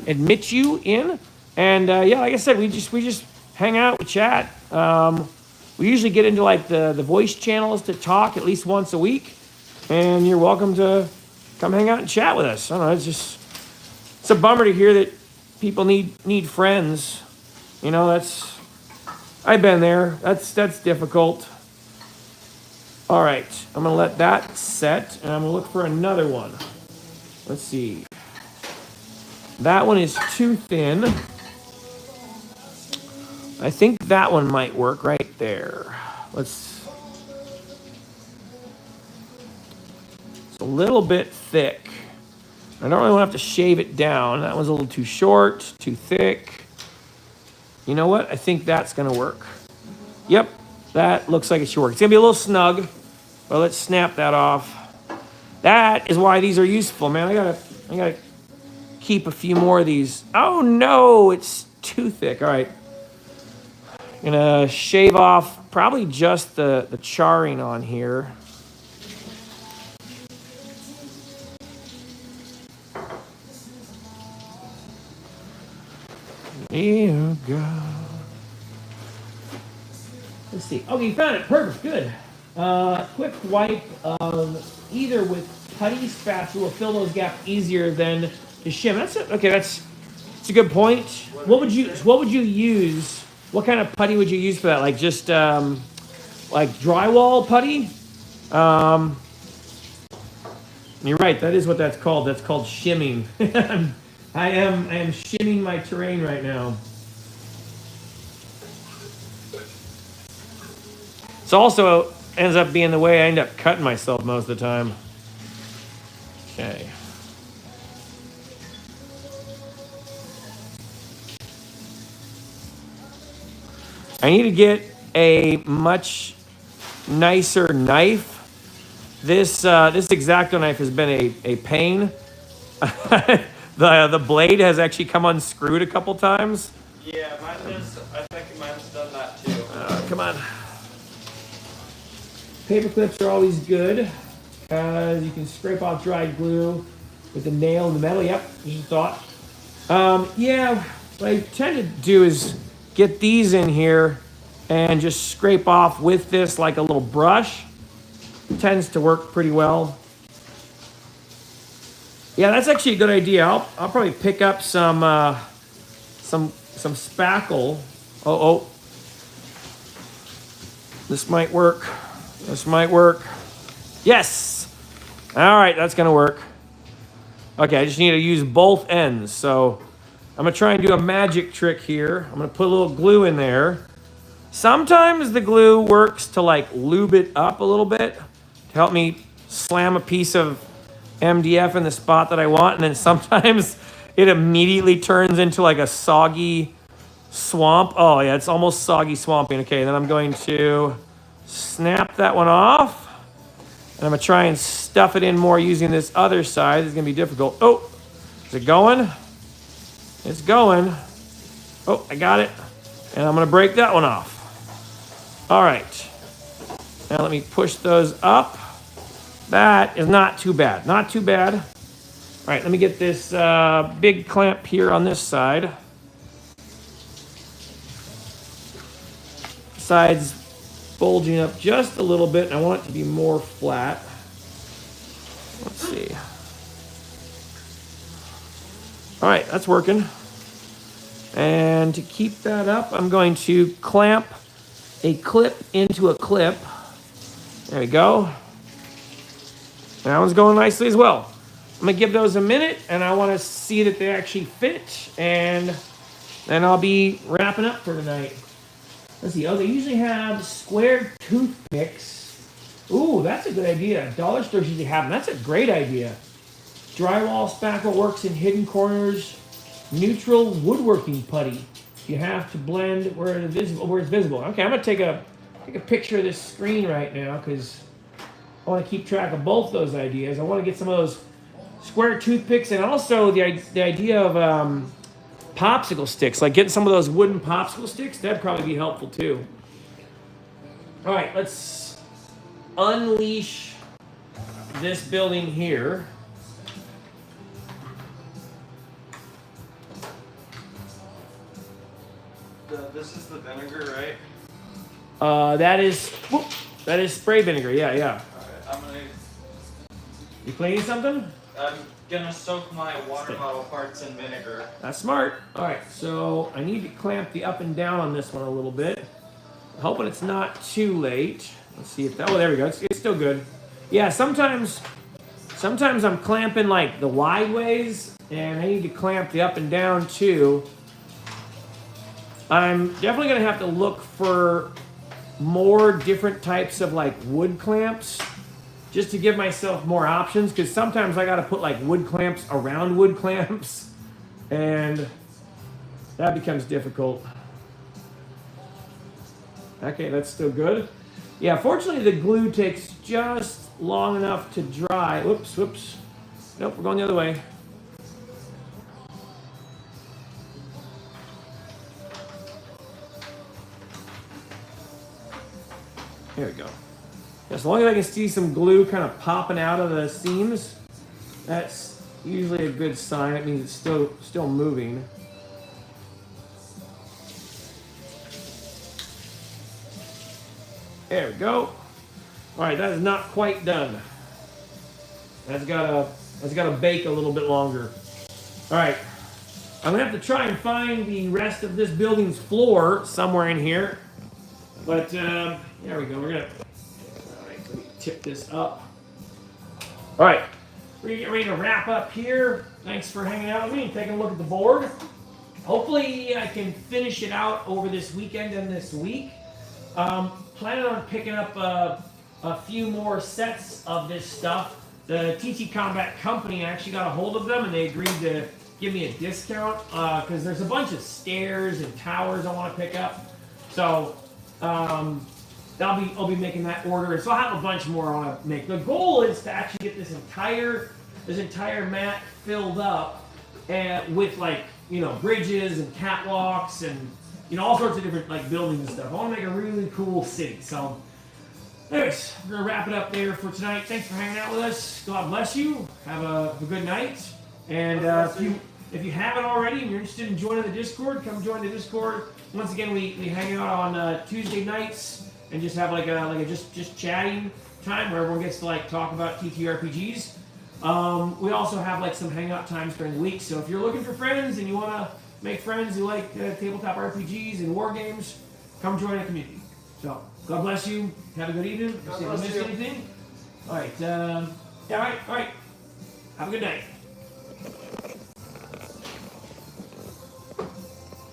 admit you in. And yeah, like I said, we just hang out, we chat. We usually get into like the voice channels to talk at least once a week, and you're welcome to come hang out and chat with us. I don't know, it's a bummer to hear that people need friends. I've been there. That's difficult. All right, I'm gonna let that set, and I'm gonna look for another one. Let's see. That one is too thin. I think that one might work right there. It's a little bit thick. I don't really want to have to shave it down. That one's a little too short, too thick. You know what? I think that's going to work. Yep, that looks like it should work. It's going to be a little snug, but let's snap that off. That is why these are useful, man. I gotta keep a few more of these. Oh no, it's too thick. All right. I'm gonna shave off probably just the charring on here. Dear God. Let's see. Okay, you found it. Perfect. Good. Quick wipe of either with putty spatula will fill those gaps easier than the shim. That's it. Okay, that's a good point. What would you use? What kind of putty would you use for that? Like just like drywall putty? You're right. That is what that's called. That's called shimming. I am shimming my terrain right now. It's also ends up being the way I end up cutting myself most of the time. Okay. I need to get a much nicer knife. This X-Acto knife has been a pain. The blade has actually come unscrewed a couple times. Yeah, mine is. I think mine's done that too. Come on. Paper clips are always good because you can scrape off dried glue with the nail in the metal. Yep, just a thought. Yeah, what I tend to do is get these in here and just scrape off with this like a little brush. It tends to work pretty well. Yeah, that's actually a good idea. I'll probably pick up some spackle. Oh. This might work. This might work. Yes! All right, that's gonna work. Okay, I just need to use both ends. So I'm gonna try and do a magic trick here. I'm gonna put a little glue in there. Sometimes the glue works to like lube it up a little bit to help me slam a piece of MDF in the spot that I want, and then sometimes it immediately turns into like a soggy swamp. Oh yeah, it's almost soggy swamping. Okay, then I'm going to snap that one off. And I'm gonna try and stuff it in more using this other side. It's gonna be difficult. Oh, is it going? It's going. Oh, I got it. And I'm gonna break that one off. All right. Now let me push those up. That is not too bad. Not too bad. All right, let me get this big clamp here on this side. Sides bulging up just a little bit, and I want it to be more flat. Let's see. All right, that's working. And to keep that up, I'm going to clamp a clip into a clip. There we go. That one's going nicely as well. I'm gonna give those a minute, and I want to see that they actually fit, and then I'll be wrapping up for tonight. Let's see. Oh, they usually have square toothpicks. Ooh, that's a good idea. Dollar stores usually have them. That's a great idea. Drywall spackle works in hidden corners. Neutral woodworking putty. You have to blend where it's visible. Okay, I'm gonna take a picture of this screen right now because I want to keep track of both those ideas. I want to get some of those square toothpicks, and also the idea of popsicle sticks, like getting some of those wooden popsicle sticks. That'd probably be helpful too. All right, let's unleash this building here. This is the vinegar, right? That is spray vinegar. Yeah. Alright, You cleaning something? I'm gonna soak my water bottle parts in vinegar. That's smart. All right, so I need to clamp the up and down on this one a little bit. Hoping it's not too late. Let's see if that. Oh, there we go. It's still good. Yeah, sometimes I'm clamping like the wide ways, and I need to clamp the up and down too. I'm definitely gonna have to look for more different types of like wood clamps, just to give myself more options, because sometimes I got to put like wood clamps around wood clamps, and that becomes difficult. Okay, that's still good. Yeah, fortunately the glue takes just long enough to dry. Whoops. Nope, we're going the other way. There we go. As long as I can see some glue kind of popping out of the seams, that's usually a good sign. It means it's still moving. There we go. All right, that is not quite done. That's got to bake a little bit longer. All right, I'm gonna have to try and find the rest of this building's floor somewhere in here. But there we go. We're gonna. All right, let me tip this up. All right, we're gonna get ready to wrap up here. Thanks for hanging out with me and taking a look at the board. Hopefully, I can finish it out over this weekend and this week. Planning on picking up a few more sets of this stuff. The TTCombat company, I actually got a hold of them, and they agreed to give me a discount because there's a bunch of stairs and towers I want to pick up. So I'll be making that order. So I have a bunch more I want to make. The goal is to actually get this entire mat filled up and with bridges and catwalks and all sorts of different buildings and stuff. I want to make a really cool city. So anyways, we're gonna wrap it up there for tonight. Thanks for hanging out with us. God bless you. Have a good night. And if you haven't already and you're interested in joining the Discord, come join the Discord. Once again, we hang out on Tuesday nights and just have just chatting time where everyone gets to talk about TTRPGs. We also have like some hangout times during the week. So if you're looking for friends and you want to make friends who like tabletop RPGs and war games, come join our community. So God bless you. Have a good evening. God See if I bless missed you. anything. All right. All right. Have a good night.